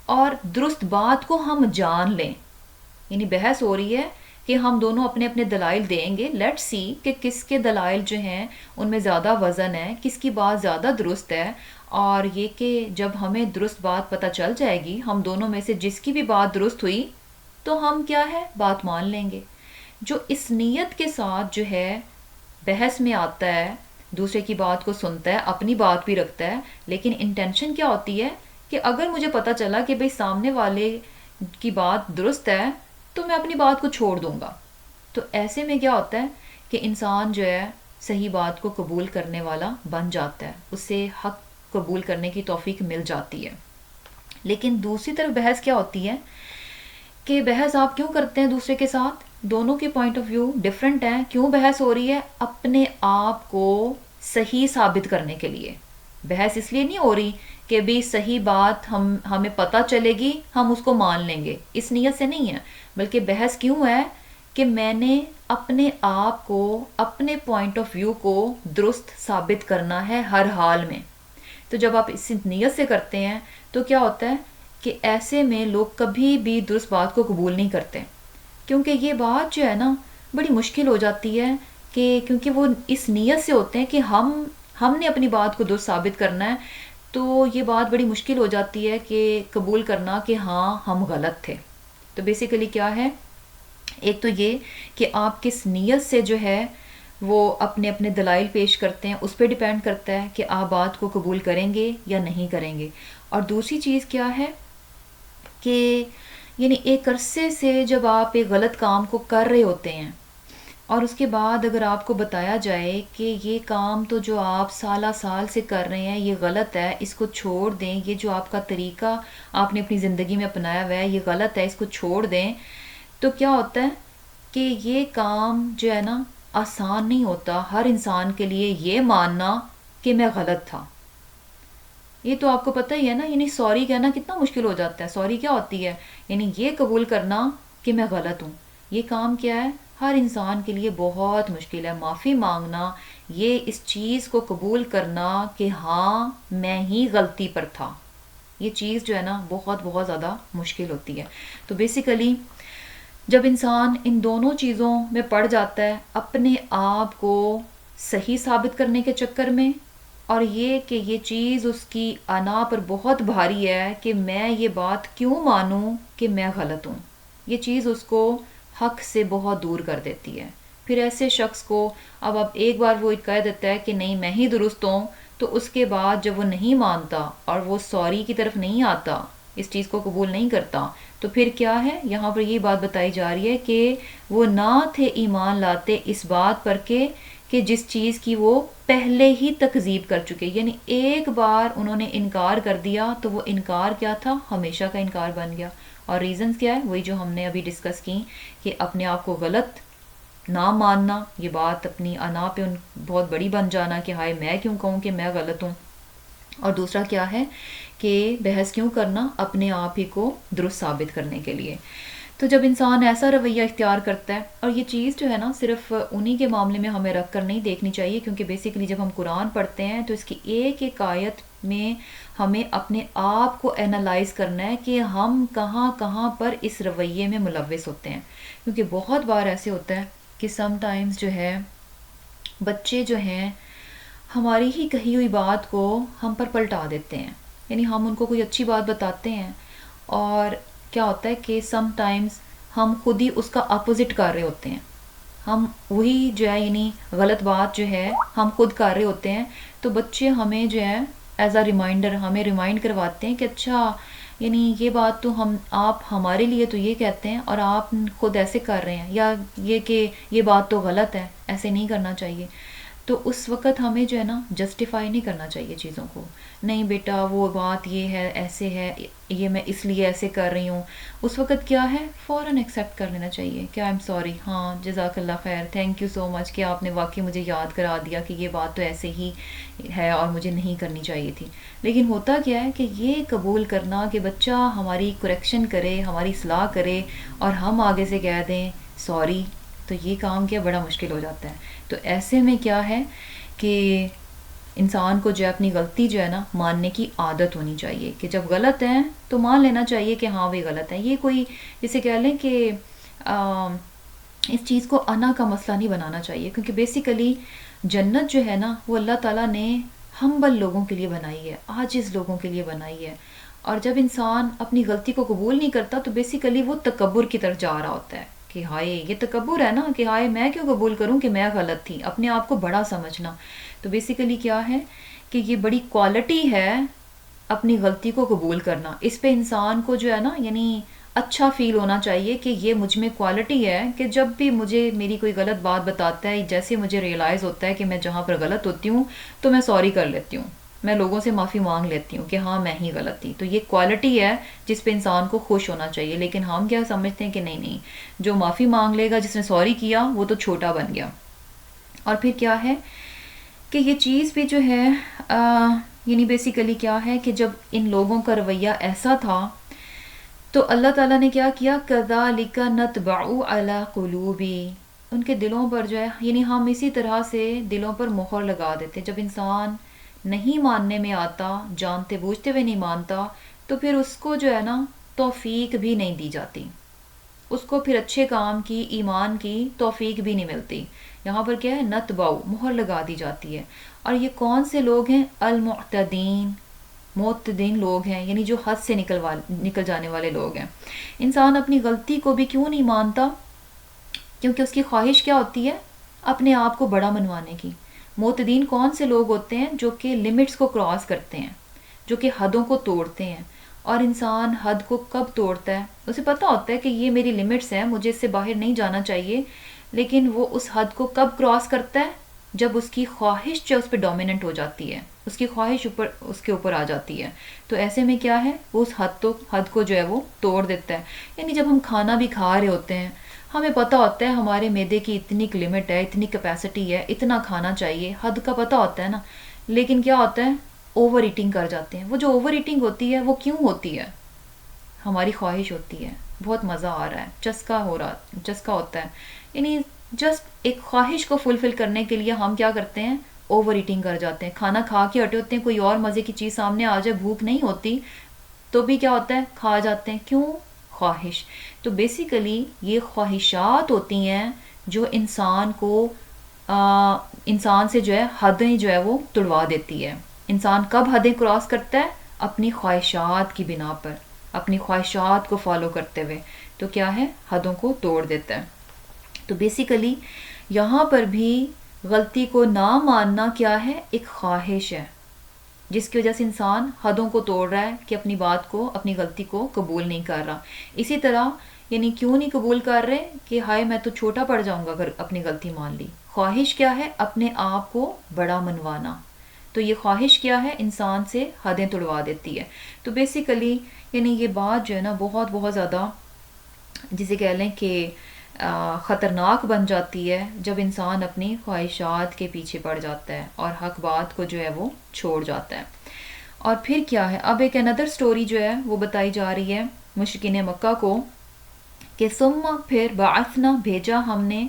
اور درست بات کو ہم جان لیں. یعنی بحث ہو رہی ہے کہ ہم دونوں اپنے اپنے دلائل دیں گے، لیٹ سی کہ کس کے دلائل جو ہیں ان میں زیادہ وزن ہے، کس کی بات زیادہ درست ہے. اور یہ کہ جب ہمیں درست بات پتہ چل جائے گی، ہم دونوں میں سے جس کی بھی بات درست ہوئی تو ہم کیا ہے بات مان لیں گے. جو اس نیت کے ساتھ جو ہے بحث میں آتا ہے، دوسرے کی بات کو سنتا ہے، اپنی بات بھی رکھتا ہے، لیکن انٹینشن کیا ہوتی ہے کہ اگر مجھے پتہ چلا کہ بھئی سامنے والے کی بات درست ہے تو میں اپنی بات کو چھوڑ دوں گا. تو ایسے میں کیا ہوتا ہے کہ انسان جو ہے صحیح بات کو قبول کرنے والا بن جاتا ہے، اسے حق قبول کرنے کی توفیق مل جاتی ہے. لیکن دوسری طرف بحث کیا ہوتی ہے کہ بحث آپ کیوں کرتے ہیں دوسرے کے ساتھ؟ دونوں کے پوائنٹ آف ویو ڈیفرنٹ ہیں. کیوں بحث ہو رہی ہے؟ اپنے آپ کو صحیح ثابت کرنے کے لیے. بحث اس لیے نہیں ہو رہی کہ بھی صحیح بات ہمیں پتہ چلے گی ہم اس کو مان لیں گے، اس نیت سے نہیں ہے. بلکہ بحث کیوں ہے کہ میں نے اپنے آپ کو، اپنے پوائنٹ آف ویو کو درست ثابت کرنا ہے ہر حال میں. تو جب آپ اس نیت سے کرتے ہیں تو کیا ہوتا ہے کہ ایسے میں لوگ کبھی بھی درست بات کو قبول نہیں کرتے، کیونکہ یہ بات جو ہے نا بڑی مشکل ہو جاتی ہے، کہ کیونکہ وہ اس نیت سے ہوتے ہیں کہ ہم نے اپنی بات کو درست ثابت کرنا ہے، تو یہ بات بڑی مشکل ہو جاتی ہے کہ قبول کرنا کہ ہاں ہم غلط تھے. تو بیسیکلی کیا ہے، ایک تو یہ کہ آپ کس نیت سے جو ہے وہ اپنے اپنے دلائل پیش کرتے ہیں، اس پہ ڈیپینڈ کرتا ہے کہ آپ بات کو قبول کریں گے یا نہیں کریں گے. اور دوسری چیز کیا ہے کہ یعنی ایک عرصے سے جب آپ ایک غلط کام کو کر رہے ہوتے ہیں اور اس کے بعد اگر آپ کو بتایا جائے کہ یہ کام تو جو آپ سالہ سال سے کر رہے ہیں یہ غلط ہے، اس کو چھوڑ دیں، یہ جو آپ کا طریقہ آپ نے اپنی زندگی میں اپنایا ہوا ہے یہ غلط ہے، اس کو چھوڑ دیں، تو کیا ہوتا ہے کہ یہ کام جو ہے نا آسان نہیں ہوتا ہر انسان کے لیے یہ ماننا کہ میں غلط تھا. یہ تو آپ کو پتہ ہی ہے نا، یعنی سوری کہنا کتنا مشکل ہو جاتا ہے. سوری کیا ہوتی ہے؟ یعنی یہ قبول کرنا کہ میں غلط ہوں. یہ کام کیا ہے؟ ہر انسان کے لیے بہت مشکل ہے. معافی مانگنا، یہ اس چیز کو قبول کرنا کہ ہاں میں ہی غلطی پر تھا، یہ چیز جو ہے نا بہت بہت زیادہ مشکل ہوتی ہے. تو بیسیکلی جب انسان ان دونوں چیزوں میں پڑ جاتا ہے، اپنے آپ کو صحیح ثابت کرنے کے چکر میں، اور یہ کہ یہ چیز اس کی انا پر بہت بھاری ہے کہ میں یہ بات کیوں مانوں کہ میں غلط ہوں، یہ چیز اس کو حق سے بہت دور کر دیتی ہے. پھر ایسے شخص کو اب ایک بار وہ کہہ دیتا ہے کہ نہیں میں ہی درست ہوں، تو اس کے بعد جب وہ نہیں مانتا اور وہ سوری کی طرف نہیں آتا، اس چیز کو قبول نہیں کرتا، تو پھر کیا ہے، یہاں پر یہ بات بتائی جا رہی ہے کہ وہ نہ تھے ایمان لاتے اس بات پر کہ جس چیز کی وہ پہلے ہی تکذیب کر چکے. یعنی ایک بار انہوں نے انکار کر دیا تو وہ انکار کیا تھا، ہمیشہ کا انکار بن گیا. اور ریزنز کیا ہے، وہی جو ہم نے ابھی ڈسکس کی کہ اپنے آپ کو غلط نہ ماننا، یہ بات اپنی انا پہ بہت بڑی بن جانا کہ ہائے میں کیوں کہوں کہ میں غلط ہوں. اور دوسرا کیا ہے کہ بحث کیوں کرنا اپنے آپ ہی کو درست ثابت کرنے کے لیے. تو جب انسان ایسا رویہ اختیار کرتا ہے، اور یہ چیز جو ہے نا صرف انہی کے معاملے میں ہمیں رکھ کر نہیں دیکھنی چاہیے، کیونکہ بیسیکلی جب ہم قرآن پڑھتے ہیں تو اس کی ایک ایک آیت میں ہمیں اپنے آپ کو اینالائز کرنا ہے کہ ہم کہاں کہاں پر اس رویے میں ملوث ہوتے ہیں. کیونکہ بہت بار ایسے ہوتا ہے کہ سم ٹائمز جو ہے بچے جو ہیں ہماری ہی کہی ہوئی بات کو ہم پر پلٹا دیتے ہیں. یعنی ہم ان کو کوئی اچھی بات بتاتے ہیں اور کیا ہوتا ہے کہ سم ٹائمز ہم خود ہی اس کا اپوزٹ کر رہے ہوتے ہیں. ہم وہی جو ہے یعنی غلط بات جو ہے ہم خود کر رہے ہوتے ہیں، تو بچے ہمیں جو ہے ایز اے ریمائنڈر ہمیں ریمائنڈ کرواتے ہیں کہ اچھا یعنی یہ بات تو آپ ہمارے لیے تو یہ کہتے ہیں اور آپ خود ایسے کر رہے ہیں، یا یہ کہ یہ بات تو غلط ہے، ایسے نہیں کرنا چاہیے. تو اس وقت ہمیں جو ہے نا جسٹیفائی نہیں کرنا چاہیے چیزوں کو. نہیں بیٹا وہ بات یہ ہے، ایسے ہے، یہ میں اس لیے ایسے کر رہی ہوں. اس وقت کیا ہے فوراً ایکسیپٹ کر لینا چاہیے کہ آئی ایم سوری، ہاں جزاک اللہ خیر، تھینک یو سو مچ کہ آپ نے واقعی مجھے یاد کرا دیا کہ یہ بات تو ایسے ہی ہے اور مجھے نہیں کرنی چاہیے تھی. لیکن ہوتا کیا ہے کہ یہ قبول کرنا کہ بچہ ہماری کریکشن کرے، ہماری اصلاح کرے اور ہم آگے سے کہہ دیں سوری، تو یہ کام کیا بڑا مشکل ہو جاتا ہے. تو ایسے میں کیا ہے کہ انسان کو جو ہے اپنی غلطی جو ہے نا ماننے کی عادت ہونی چاہیے کہ جب غلط ہیں تو مان لینا چاہیے کہ ہاں وہی غلط ہے. یہ کوئی جسے کہہ لیں کہ اس چیز کو انا کا مسئلہ نہیں بنانا چاہیے، کیونکہ بیسیکلی جنت جو ہے نا وہ اللہ تعالیٰ نے ہمبل لوگوں کے لیے بنائی ہے، عاجز لوگوں کے لیے بنائی ہے. اور جب انسان اپنی غلطی کو قبول نہیں کرتا تو بیسیکلی وہ تکبر کی طرف جا رہا ہوتا ہے کہ ہائے یہ تکبر ہے نا کہ ہائے میں کیوں قبول کروں کہ میں غلط تھی، اپنے آپ کو بڑا سمجھنا. تو بیسیکلی کیا ہے کہ یہ بڑی کوالٹی ہے اپنی غلطی کو قبول کرنا. اس پہ انسان کو جو ہے نا یعنی اچھا فیل ہونا چاہیے کہ یہ مجھ میں کوالٹی ہے کہ جب بھی مجھے میری کوئی غلط بات بتاتا ہے، جیسے مجھے ریئلائز ہوتا ہے کہ میں جہاں پر غلط ہوتی ہوں تو میں سوری کر لیتی ہوں، میں لوگوں سے معافی مانگ لیتی ہوں کہ ہاں میں ہی غلط تھی. تو یہ کوالٹی ہے جس پہ انسان کو خوش ہونا چاہیے. لیکن ہم کیا سمجھتے ہیں کہ نہیں جو معافی مانگ لے گا، جس نے سوری کیا وہ تو چھوٹا بن گیا. اور پھر کیا ہے کہ یہ چیز بھی جو ہے یعنی بیسیکلی کیا ہے کہ جب ان لوگوں کا رویہ ایسا تھا تو اللہ تعالیٰ نے کیا کیا، کذالک نطبع علی قلوبی، ان کے دلوں پر جو ہے، یعنی ہم اسی طرح سے دلوں پر مہر لگا دیتے ہیں۔ جب انسان نہیں ماننے میں آتا، جانتے بوجھتے ہوئے نہیں مانتا، تو پھر اس کو جو ہے نا توفیق بھی نہیں دی جاتی، اس کو پھر اچھے کام کی، ایمان کی توفیق بھی نہیں ملتی۔ یہاں پر کیا ہے، نتبع، مہر لگا دی جاتی ہے۔ اور یہ کون سے لوگ ہیں، المعتدین، معتدین لوگ ہیں، یعنی جو حد سے نکل جانے والے لوگ ہیں۔ انسان اپنی غلطی کو بھی کیوں نہیں مانتا؟ کیونکہ اس کی خواہش کیا ہوتی ہے، اپنے آپ کو بڑا منوانے کی۔ معتدین کون سے لوگ ہوتے ہیں؟ جو کہ لمٹس کو کراس کرتے ہیں، جو کہ حدوں کو توڑتے ہیں۔ اور انسان حد کو کب توڑتا ہے؟ اسے پتہ ہوتا ہے کہ یہ میری لمٹس ہیں، مجھے اس سے باہر نہیں جانا چاہیے، لیکن وہ اس حد کو کب کراس کرتا ہے؟ جب اس کی خواہش جو اس پہ ڈومیننٹ ہو جاتی ہے، اس کی خواہش اس کے اوپر آ جاتی ہے، تو ایسے میں کیا ہے، وہ اس حد کو جو ہے وہ توڑ دیتا ہے۔ یعنی جب ہم کھانا بھی کھا رہے ہوتے ہیں، ہمیں پتہ ہوتا ہے ہمارے معدے کی اتنی لمٹ ہے، اتنی کیپیسٹی ہے، اتنا کھانا چاہیے، حد کا پتہ ہوتا ہے نا، لیکن کیا ہوتا ہے، اوور ایٹنگ کر جاتے ہیں۔ وہ جو اوور ایٹنگ ہوتی ہے وہ کیوں ہوتی ہے؟ ہماری خواہش ہوتی ہے، بہت مزہ آ رہا ہے، چسکا ہوتا ہے، یعنی جسٹ ایک خواہش کو فلفل کرنے کے لیے ہم کیا کرتے ہیں، اوور ایٹنگ کر جاتے ہیں۔ کھانا کھا کے ہٹے ہوتے ہیں، کوئی اور مزے کی چیز سامنے آ جائے، بھوک نہیں ہوتی تو بھی کیا ہوتا ہے، کھا جاتے ہیں۔ کیوں؟ خواہش۔ تو بیسیکلی یہ خواہشات ہوتی ہیں جو انسان کو انسان سے جو ہے حدیں جو ہے وہ تڑوا دیتی ہے۔ انسان کب حدیں کراس کرتا ہے؟ اپنی خواہشات کی بنا پر، اپنی خواہشات کو فالو کرتے ہوئے، تو کیا ہے، حدوں کو توڑ دیتا ہے۔ تو بیسیکلی یہاں پر بھی غلطی کو نہ ماننا کیا ہے، ایک خواہش ہے، جس کی وجہ سے انسان حدوں کو توڑ رہا ہے کہ اپنی بات کو، اپنی غلطی کو قبول نہیں کر رہا۔ اسی طرح یعنی کیوں نہیں قبول کر رہے کہ ہائے میں تو چھوٹا پڑ جاؤں گا اگر اپنی غلطی مان لی۔ خواہش کیا ہے، اپنے آپ کو بڑا منوانا۔ تو یہ خواہش کیا ہے، انسان سے حدیں توڑوا دیتی ہے۔ تو بیسیکلی یعنی یہ بات جو ہے نا بہت بہت زیادہ، جسے کہہ لیں کہ خطرناک بن جاتی ہے جب انسان اپنی خواہشات کے پیچھے پڑ جاتا ہے اور حق بات کو جو ہے وہ چھوڑ جاتا ہے۔ اور پھر کیا ہے، اب ایک اندر سٹوری جو ہے وہ بتائی جا رہی ہے مشرکین مکہ کو، کہ ثم پھر بعثنا بھیجا ہم نے،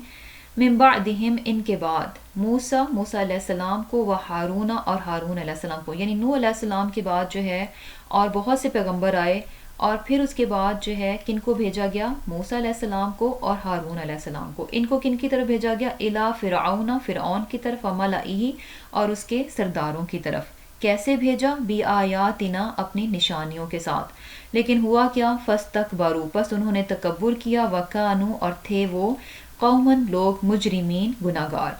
من بعدہم ان کے بعد، موسیٰ علیہ السلام کو، و ہارون اور ہارون علیہ السلام کو، یعنی نوح علیہ السلام کے بعد جو ہے اور بہت سے پیغمبر آئے، اور پھر اس کے بعد جو ہے کن کو بھیجا گیا، موسیٰ علیہ السلام کو اور ہارون علیہ السلام کو۔ ان کو کن کی طرف بھیجا گیا، الی فرعون، فرعون کی طرف، وملئہ اور اس کے سرداروں کی طرف۔ کیسے بھیجا، بی آیاتنا اپنی نشانیوں کے ساتھ۔ لیکن ہوا کیا، فاستکبروا، پس انہوں نے تکبر کیا، وکانوا اور تھے وہ، قومن لوگ، مجرمین گناہگار۔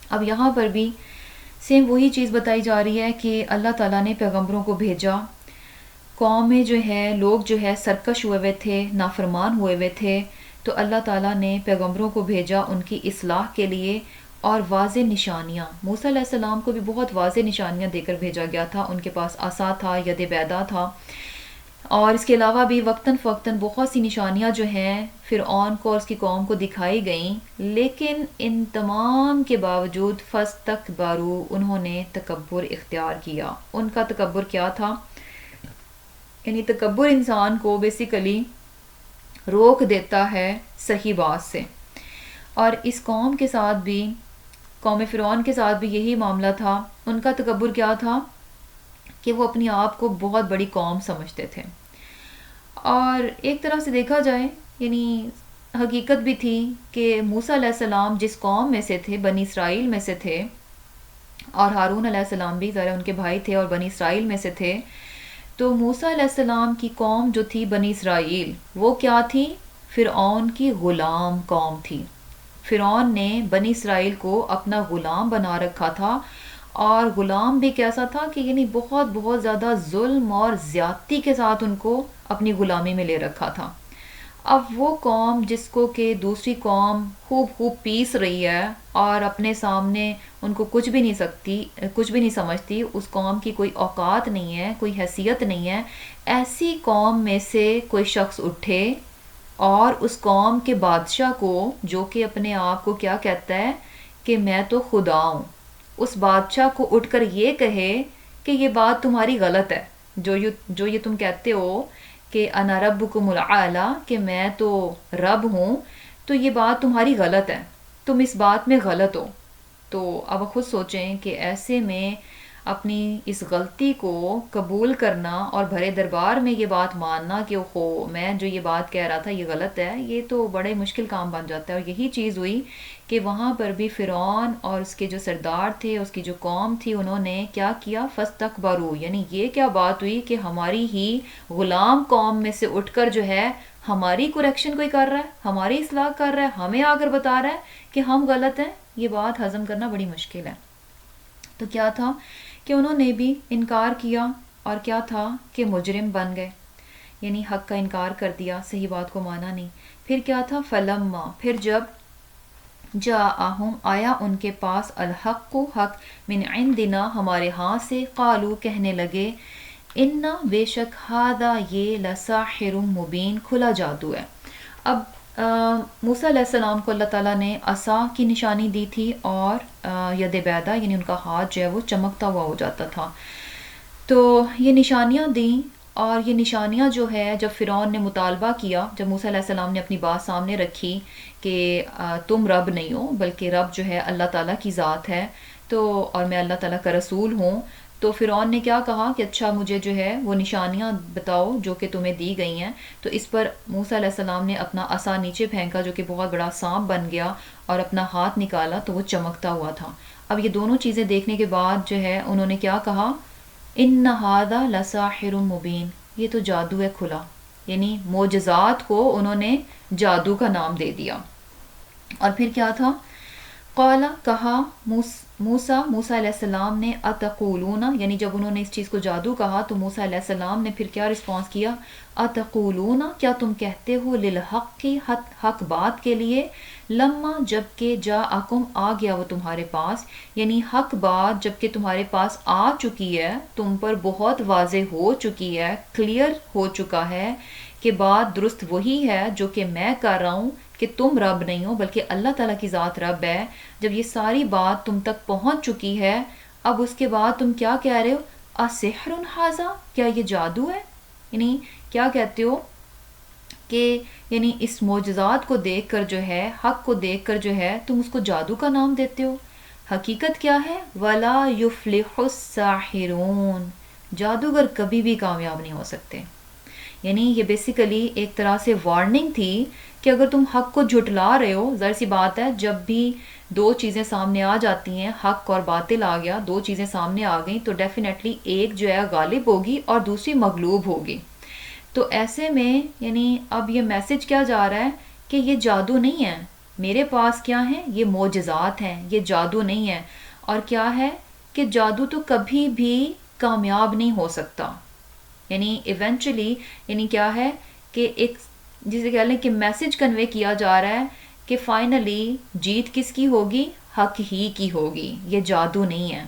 اب یہاں پر بھی سیم وہی چیز بتائی جا رہی ہے کہ اللہ تعالیٰ نے پیغمبروں کو بھیجا، قوم میں جو ہے لوگ جو ہے سرکش ہوئے ہوئے تھے، نافرمان ہوئے ہوئے تھے، تو اللہ تعالیٰ نے پیغمبروں کو بھیجا ان کی اصلاح کے لیے، اور واضح نشانیاں، موسیٰ علیہ السلام کو بھی بہت واضح نشانیاں دے کر بھیجا گیا تھا۔ ان کے پاس عصا تھا، ید بیضا تھا، اور اس کے علاوہ بھی وقتاً فوقتاً بہت سی نشانیاں جو ہیں فرعون کو اور اس کی قوم کو دکھائی گئیں، لیکن ان تمام کے باوجود فاستکبروا، انہوں نے تکبر اختیار کیا۔ ان کا تکبر کیا تھا، یعنی تکبر انسان کو بیسیکلی روک دیتا ہے صحیح بات سے۔ اور اس قوم کے ساتھ بھی، قوم فرعون کے ساتھ بھی یہی معاملہ تھا۔ ان کا تکبر کیا تھا کہ وہ اپنی آپ کو بہت بڑی قوم سمجھتے تھے، اور ایک طرح سے دیکھا جائے یعنی حقیقت بھی تھی کہ موسیٰ علیہ السلام جس قوم میں سے تھے، بنی اسرائیل میں سے تھے، اور ہارون علیہ السلام بھی ذرا ان کے بھائی تھے اور بنی اسرائیل میں سے تھے، تو موسیٰ علیہ السلام کی قوم جو تھی بنی اسرائیل، وہ کیا تھی، فرعون کی غلام قوم تھی۔ فرعون نے بنی اسرائیل کو اپنا غلام بنا رکھا تھا، اور غلام بھی کیسا تھا کہ یعنی بہت بہت زیادہ ظلم اور زیادتی کے ساتھ ان کو اپنی غلامی میں لے رکھا تھا۔ اب وہ قوم جس کو کہ دوسری قوم خوب خوب پیس رہی ہے اور اپنے سامنے ان کو کچھ بھی نہیں سمجھتی، اس قوم کی کوئی اوقات نہیں ہے، کوئی حیثیت نہیں ہے، ایسی قوم میں سے کوئی شخص اٹھے اور اس قوم کے بادشاہ کو، جو کہ اپنے آپ کو کیا کہتا ہے کہ میں تو خدا ہوں، اس بادشاہ کو اٹھ کر یہ کہے کہ یہ بات تمہاری غلط ہے، جو یہ تم کہتے ہو کہ انا ربکم الاعلی، کہ میں تو رب ہوں، تو یہ بات تمہاری غلط ہے، تم اس بات میں غلط ہو۔ تو اب خود سوچیں کہ ایسے میں اپنی اس غلطی کو قبول کرنا اور بھرے دربار میں یہ بات ماننا کہ اوہو میں جو یہ بات کہہ رہا تھا یہ غلط ہے، یہ تو بڑے مشکل کام بن جاتا ہے۔ اور یہی چیز ہوئی کہ وہاں پر بھی فرعون اور اس کے جو سردار تھے، اس کی جو قوم تھی، انہوں نے کیا کیا، فاستکبروا، یعنی یہ کیا بات ہوئی کہ ہماری ہی غلام قوم میں سے اٹھ کر جو ہے ہماری کریکشن کوئی کر رہا ہے، ہماری اصلاح کر رہا ہے، ہمیں آ کر بتا رہا ہے کہ ہم غلط ہیں۔ یہ بات ہضم کرنا بڑی مشکل ہے۔ تو کیا تھا کہ انہوں نے بھی انکار کیا، اور کیا تھا کہ مجرم بن گئے، یعنی حق کا انکار کر دیا، صحیح بات کو مانا نہیں۔ پھر کیا تھا، فلما، پھر جب جاءہم، آیا ان کے پاس، الحق کو حق، من عندنا، ہمارے ہاں سے، قالو، کہنے لگے، انا، بے شک، ہذا، یہ، لساحر مبین، کھلا جادو ہے۔ اب موسیٰ علیہ السلام کو اللہ تعالیٰ نے عصا کی نشانی دی تھی، اور ید بیضا، یعنی ان کا ہاتھ جو ہے وہ چمکتا ہوا ہو جاتا تھا۔ تو یہ نشانیاں دیں، اور یہ نشانیاں جو ہے جب فرعون نے مطالبہ کیا، جب موسیٰ علیہ السلام نے اپنی بات سامنے رکھی کہ تم رب نہیں ہو بلکہ رب جو ہے اللہ تعالیٰ کی ذات ہے، تو اور میں اللہ تعالیٰ کا رسول ہوں، تو فرعون نے کیا کہا کہ اچھا مجھے جو ہے وہ نشانیاں بتاؤ جو کہ تمہیں دی گئی ہیں۔ تو اس پر موسیٰ علیہ السلام نے اپنا عصا نیچے پھینکا جو کہ بہت بڑا سانپ بن گیا، اور اپنا ہاتھ نکالا تو وہ چمکتا ہوا تھا۔ اب یہ دونوں چیزیں دیکھنے کے بعد جو ہے انہوں نے کیا کہا، ان ھذا لساحر مبین، یہ تو جادو ہے کھلا، یعنی معجزات کو انہوں نے جادو کا نام دے دیا۔ اور پھر کیا تھا، قالا، کہا، موسیٰ علیہ السلام نے، اتقولون، یعنی جب انہوں نے اس چیز کو جادو کہا تو موسیٰ علیہ السلام نے پھر کیا رسپانس کیا، اتقولون، کیا تم کہتے ہو، للحق کی، حق بات کے لیے، لما، جب کہ جاءکم، آ گیا وہ تمہارے پاس، یعنی حق بات جب کہ تمہارے پاس آ چکی ہے، تم پر بہت واضح ہو چکی ہے، کلیئر ہو چکا ہے کہ بات درست وہی ہے جو کہ میں کر رہا ہوں، کہ تم رب نہیں ہو بلکہ اللہ تعالیٰ کی ذات رب ہے۔ جب یہ ساری بات تم تک پہنچ چکی ہے، اب اس کے بعد تم کیا کہہ رہے ہو، اسحر ھذا، کیا یہ جادو ہے، یعنی کیا کہتے ہو کہ یعنی اس معجزات کو دیکھ کر جو ہے، حق کو دیکھ کر جو ہے تم اس کو جادو کا نام دیتے ہو۔ حقیقت کیا ہے، ولا یفلح الساحرون، جادوگر کبھی بھی کامیاب نہیں ہو سکتے۔ یعنی یہ بیسیکلی ایک طرح سے وارننگ تھی کہ اگر تم حق کو جھٹلا رہے ہو، ظاہر سی بات ہے جب بھی دو چیزیں سامنے آ جاتی ہیں، حق اور باطل آ گیا، دو چیزیں سامنے آ گئیں تو ڈیفینیٹلی ایک جو ہے غالب ہوگی اور دوسری مغلوب ہوگی۔ تو ایسے میں یعنی اب یہ میسج کیا جا رہا ہے کہ یہ جادو نہیں ہے، میرے پاس کیا ہیں، یہ معجزات ہیں، یہ جادو نہیں ہے۔ اور کیا ہے کہ جادو تو کبھی بھی کامیاب نہیں ہو سکتا، یعنی ایونچولی، یعنی کیا ہے کہ ایک جسے کہہ لیں کہ میسج کنوے کیا جا رہا ہے کہ فائنلی جیت کس کی ہوگی، حق ہی کی ہوگی، یہ جادو نہیں ہے۔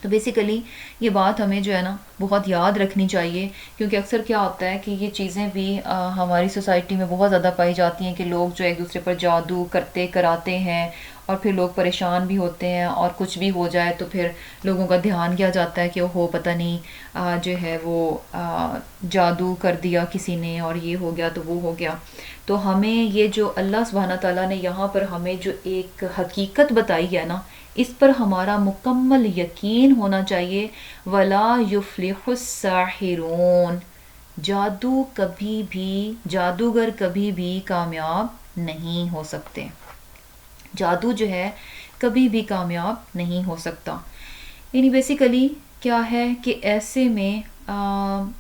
تو بیسیکلی یہ بات ہمیں جو ہے نا بہت یاد رکھنی چاہیے، کیونکہ اکثر کیا ہوتا ہے کہ یہ چیزیں بھی ہماری سوسائٹی میں بہت زیادہ پائی جاتی ہیں کہ لوگ جو ایک دوسرے پر جادو کرتے کراتے ہیں، اور پھر لوگ پریشان بھی ہوتے ہیں، اور کچھ بھی ہو جائے تو پھر لوگوں کا دھیان کیا جاتا ہے کہ ہو پتہ نہیں جو ہے وہ جادو کر دیا کسی نے اور یہ ہو گیا تو وہ ہو گیا۔ تو ہمیں یہ جو اللہ سبحانہ تعالیٰ نے یہاں پر ہمیں جو ایک حقیقت بتائی ہے نا، اس پر ہمارا مکمل یقین ہونا چاہیے، ولا یفلح الساحرون، جادو کبھی بھی، جادوگر کبھی بھی کامیاب نہیں ہو سکتے، جادو جو ہے کبھی بھی کامیاب نہیں ہو سکتا۔ یعنی بیسیکلی کیا ہے کہ ایسے میں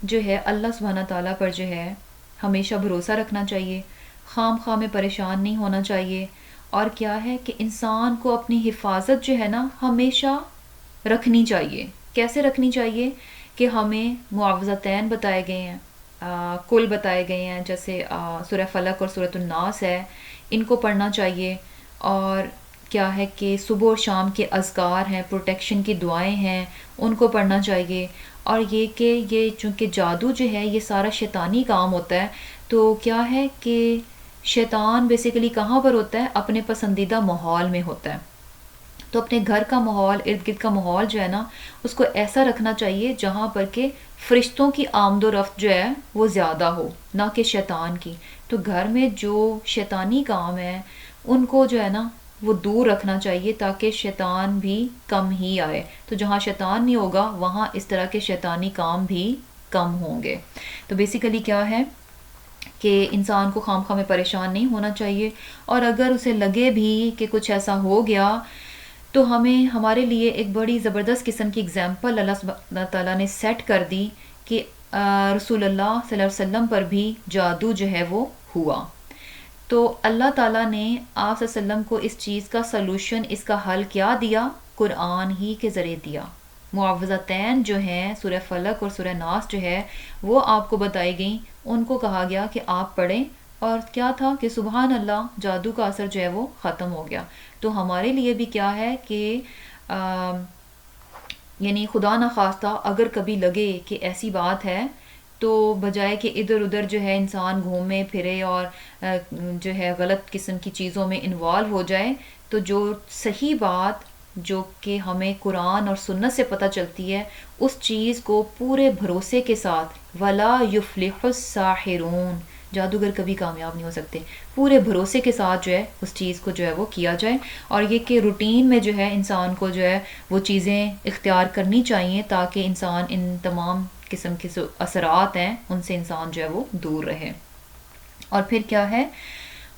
جو ہے اللہ سبحانہ تعالیٰ پر جو ہے ہمیشہ بھروسہ رکھنا چاہیے، خام خواہ میں پریشان نہیں ہونا چاہیے، اور کیا ہے کہ انسان کو اپنی حفاظت جو ہے نا ہمیشہ رکھنی چاہیے۔ کیسے رکھنی چاہیے کہ ہمیں معوذتین بتائے گئے ہیں، کل بتائے گئے ہیں، جیسے سورہ فلق اور سورۃ الناس ہے، ان کو پڑھنا چاہیے، اور کیا ہے کہ صبح اور شام کے اذکار ہیں، پروٹیکشن کی دعائیں ہیں، ان کو پڑھنا چاہیے۔ اور یہ کہ یہ چونکہ جادو جو ہے یہ سارا شیطانی کام ہوتا ہے، تو کیا ہے کہ شیطان بیسیکلی کہاں پر ہوتا ہے، اپنے پسندیدہ ماحول میں ہوتا ہے۔ تو اپنے گھر کا ماحول، ارد گرد کا ماحول جو ہے نا، اس کو ایسا رکھنا چاہیے جہاں پر کہ فرشتوں کی آمد و رفت جو ہے وہ زیادہ ہو، نہ کہ شیطان کی. تو گھر میں جو شیطانی کام ہے ان کو جو ہے نا وہ دور رکھنا چاہیے تاکہ شیطان بھی کم ہی آئے. تو جہاں شیطان نہیں ہوگا وہاں اس طرح کے شیطانی کام بھی کم ہوں گے. تو بیسیکلی کیا ہے کہ انسان کو خام خواہ میں پریشان نہیں ہونا چاہیے، اور اگر اسے لگے بھی کہ کچھ ایسا ہو گیا تو ہمیں ہمارے لیے ایک بڑی زبردست قسم کی اگزامپل اللہ سبحانہ تعالیٰ نے سیٹ کر دی کہ رسول اللہ صلی اللہ علیہ وسلم پر بھی جادو جو ہے وہ ہوا. تو اللہ تعالیٰ نے آپ صلی اللہ علیہ وسلم کو اس چیز کا سلوشن، اس کا حل کیا دیا؟ قرآن ہی کے ذریعے دیا. معوذتین جو ہیں سورہ فلق اور سورہ ناس جو ہے وہ آپ کو بتائی گئیں، ان کو کہا گیا کہ آپ پڑھیں، اور کیا تھا کہ سبحان اللہ جادو کا اثر جو ہے وہ ختم ہو گیا. تو ہمارے لیے بھی کیا ہے کہ یعنی خدا نخواستہ اگر کبھی لگے کہ ایسی بات ہے تو بجائے کہ ادھر ادھر جو ہے انسان گھومے پھرے اور جو ہے غلط قسم کی چیزوں میں انوالو ہو جائے، تو جو صحیح بات جو کہ ہمیں قرآن اور سنت سے پتہ چلتی ہے اس چیز کو پورے بھروسے کے ساتھ، ولا یفلح الساحرون، جادوگر کبھی کامیاب نہیں ہو سکتے، پورے بھروسے کے ساتھ جو ہے اس چیز کو جو ہے وہ کیا جائے. اور یہ کہ روٹین میں جو ہے انسان کو جو ہے وہ چیزیں اختیار کرنی چاہیے تاکہ انسان ان تمام قسم کے اثرات ہیں ان سے انسان جو ہے وہ دور رہے. اور پھر کیا ہے،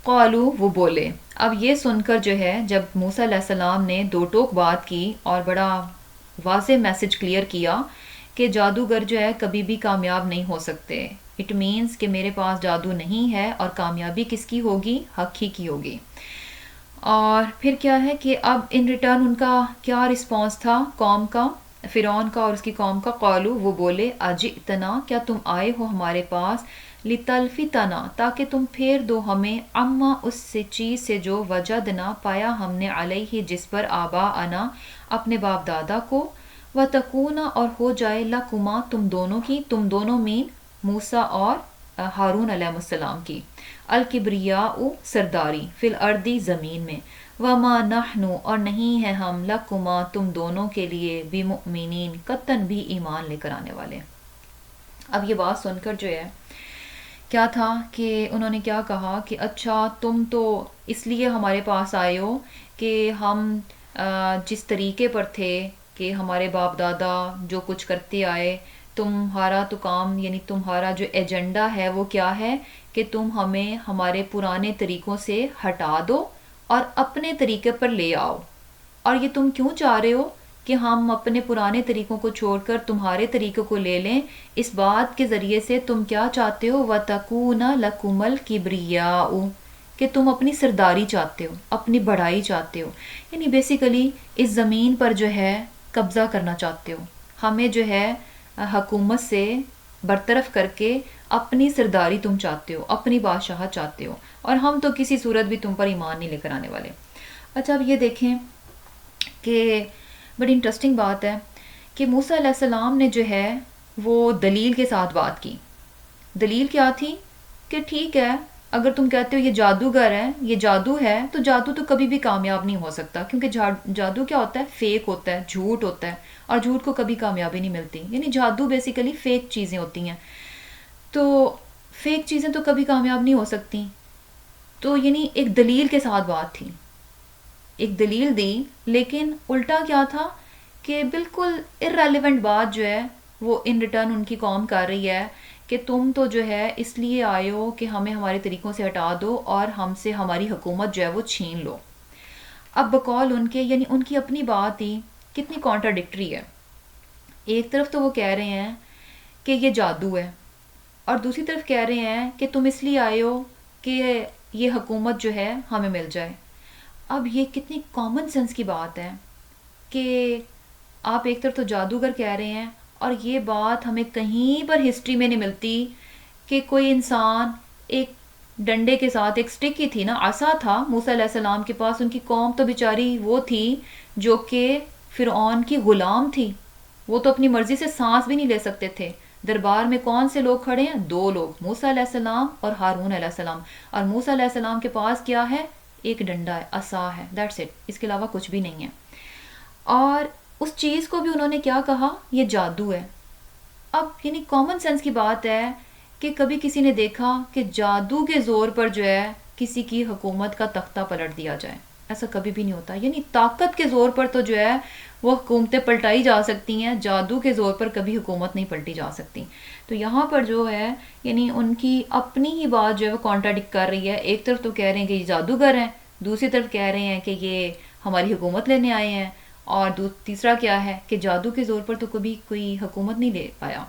قالو وہ بولے. اب یہ سن کر جو ہے جب موسیٰ علیہ السلام نے دو ٹوک بات کی اور بڑا واضح میسج کلیئر کیا کہ جادوگر جو ہے کبھی بھی کامیاب نہیں ہو سکتے، اٹ مینس کہ میرے پاس جادو نہیں ہے، اور کامیابی کس کی ہوگی؟ حق ہی کی ہوگی. اور پھر کیا ہے کہ اب ان ریٹرن ان کا کیا رسپانس تھا قوم کا، فرعون کا اور اس کی قوم کا؟ قالو وہ بولے، اجئتنا کیا تم آئے ہو ہمارے پاس، لتلفتنا تاکہ تم پھیر دو ہمیں، اما اس سے چیز سے جو وجدنا پایا ہم نے علیہ جس پر آباءنا اپنے باپ دادا کو، وتکونا اور ہو جائے لکما تم دونوں کی، تم دونوں مین موسیٰ اور ہارون علیہ السلام کی، الکبریاء سرداری، فی الارض زمین میں، وما نحن اور نہیں ہے ہم، لکما تم دونوں کے لیے، بمؤمنین قطعاً بھی ایمان لے کر آنے والے. اب یہ بات سن کر جو ہے کیا تھا کہ انہوں نے کیا کہا کہ اچھا تم تو اس لیے ہمارے پاس آئے ہو کہ ہم جس طریقے پر تھے کہ ہمارے باپ دادا جو کچھ کرتے آئے، تمہارا تو کام یعنی تمہارا جو ایجنڈا ہے وہ کیا ہے کہ تم ہمیں ہمارے پرانے طریقوں سے ہٹا دو اور اپنے طریقے پر لے آؤ. اور یہ تم کیوں چاہ رہے ہو کہ ہم اپنے پرانے طریقوں کو چھوڑ کر تمہارے طریقوں کو لے لیں؟ اس بات کے ذریعے سے تم کیا چاہتے ہو؟ وَتَكُونَ لَكُمَ الْكِبْرِيَاءُ کہ تم اپنی سرداری چاہتے ہو، اپنی بڑائی چاہتے ہو، یعنی بیسیکلی اس زمین پر جو ہے قبضہ کرنا چاہتے ہو، ہمیں جو ہے حکومت سے برطرف کر کے اپنی سرداری تم چاہتے ہو، اپنی بادشاہت چاہتے ہو، اور ہم تو کسی صورت بھی تم پر ایمان نہیں لے کر آنے والے. اچھا اب یہ دیکھیں کہ بڑی انٹرسٹنگ بات ہے کہ موسیٰ علیہ السلام نے جو ہے وہ دلیل کے ساتھ بات کی. دلیل کیا تھی کہ ٹھیک ہے اگر تم کہتے ہو یہ جادوگر ہے، یہ جادو ہے، تو جادو تو کبھی بھی کامیاب نہیں ہو سکتا، کیونکہ جادو کیا ہوتا ہے؟ فیک ہوتا ہے، جھوٹ ہوتا ہے، اور جھوٹ کو کبھی کامیابی نہیں ملتی، یعنی جادو بیسیکلی فیک چیزیں ہوتی ہیں، تو فیک چیزیں تو کبھی کامیاب نہیں ہو سکتی. تو یعنی ایک دلیل کے ساتھ بات تھی، ایک دلیل دی، لیکن الٹا کیا تھا کہ بالکل irrelevant بات جو ہے وہ ان ریٹرن ان کی قوم کر رہی ہے کہ تم تو جو ہے اس لیے آئے ہو کہ ہمیں ہمارے طریقوں سے ہٹا دو اور ہم سے ہماری حکومت جو ہے وہ چھین لو. اب بقول ان کے یعنی ان کی اپنی بات ہی کتنی کانٹراڈکٹری ہے. ایک طرف تو وہ کہہ رہے ہیں کہ یہ جادو ہے، اور دوسری طرف کہہ رہے ہیں کہ تم اس لیے آئے ہو کہ یہ حکومت جو ہے ہمیں مل جائے. اب یہ کتنی کامن سینس کی بات ہے کہ آپ ایک طرف تو جادوگر کہہ رہے ہیں، اور یہ بات ہمیں کہیں پر ہسٹری میں نہیں ملتی کہ کوئی انسان ایک ڈنڈے کے ساتھ، ایک سٹک ہی تھی نا، عصا تھا موسیٰ علیہ السلام کے پاس، ان کی قوم تو بیچاری وہ تھی جو کہ فرعون کی غلام تھی، وہ تو اپنی مرضی سے سانس بھی نہیں لے سکتے تھے. دربار میں کون سے لوگ کھڑے ہیں؟ دو لوگ، موسیٰ علیہ السلام اور ہارون علیہ السلام، اور موسیٰ علیہ السلام کے پاس کیا ہے؟ ایک ڈنڈا ہے، عصا ہے، دیٹس اٹ، اس کے علاوہ کچھ بھی نہیں ہے. اور اس چیز کو بھی انہوں نے کیا کہا، یہ جادو ہے۔ اب یعنی کامن سینس کی بات ہے کہ کبھی کسی نے دیکھا کہ جادو کے زور پر جو ہے کسی کی حکومت کا تختہ پلٹ دیا جائے؟ ایسا کبھی بھی نہیں ہوتا۔ یعنی طاقت کے زور پر تو جو ہے وہ حکومتیں پلٹائی جا سکتی ہیں، جادو کے زور پر کبھی حکومت نہیں پلٹی جا سکتی۔ تو یہاں پر جو ہے یعنی ان کی اپنی ہی بات جو ہے وہ کانٹراڈکٹ کر رہی ہے۔ ایک طرف تو کہہ رہے ہیں کہ یہ جادوگر ہیں، دوسری طرف کہہ رہے ہیں کہ یہ ہماری حکومت لینے آئے ہیں، اور تیسرا کیا ہے کہ جادو کے زور پر تو کبھی کوئی حکومت نہیں لے پایا۔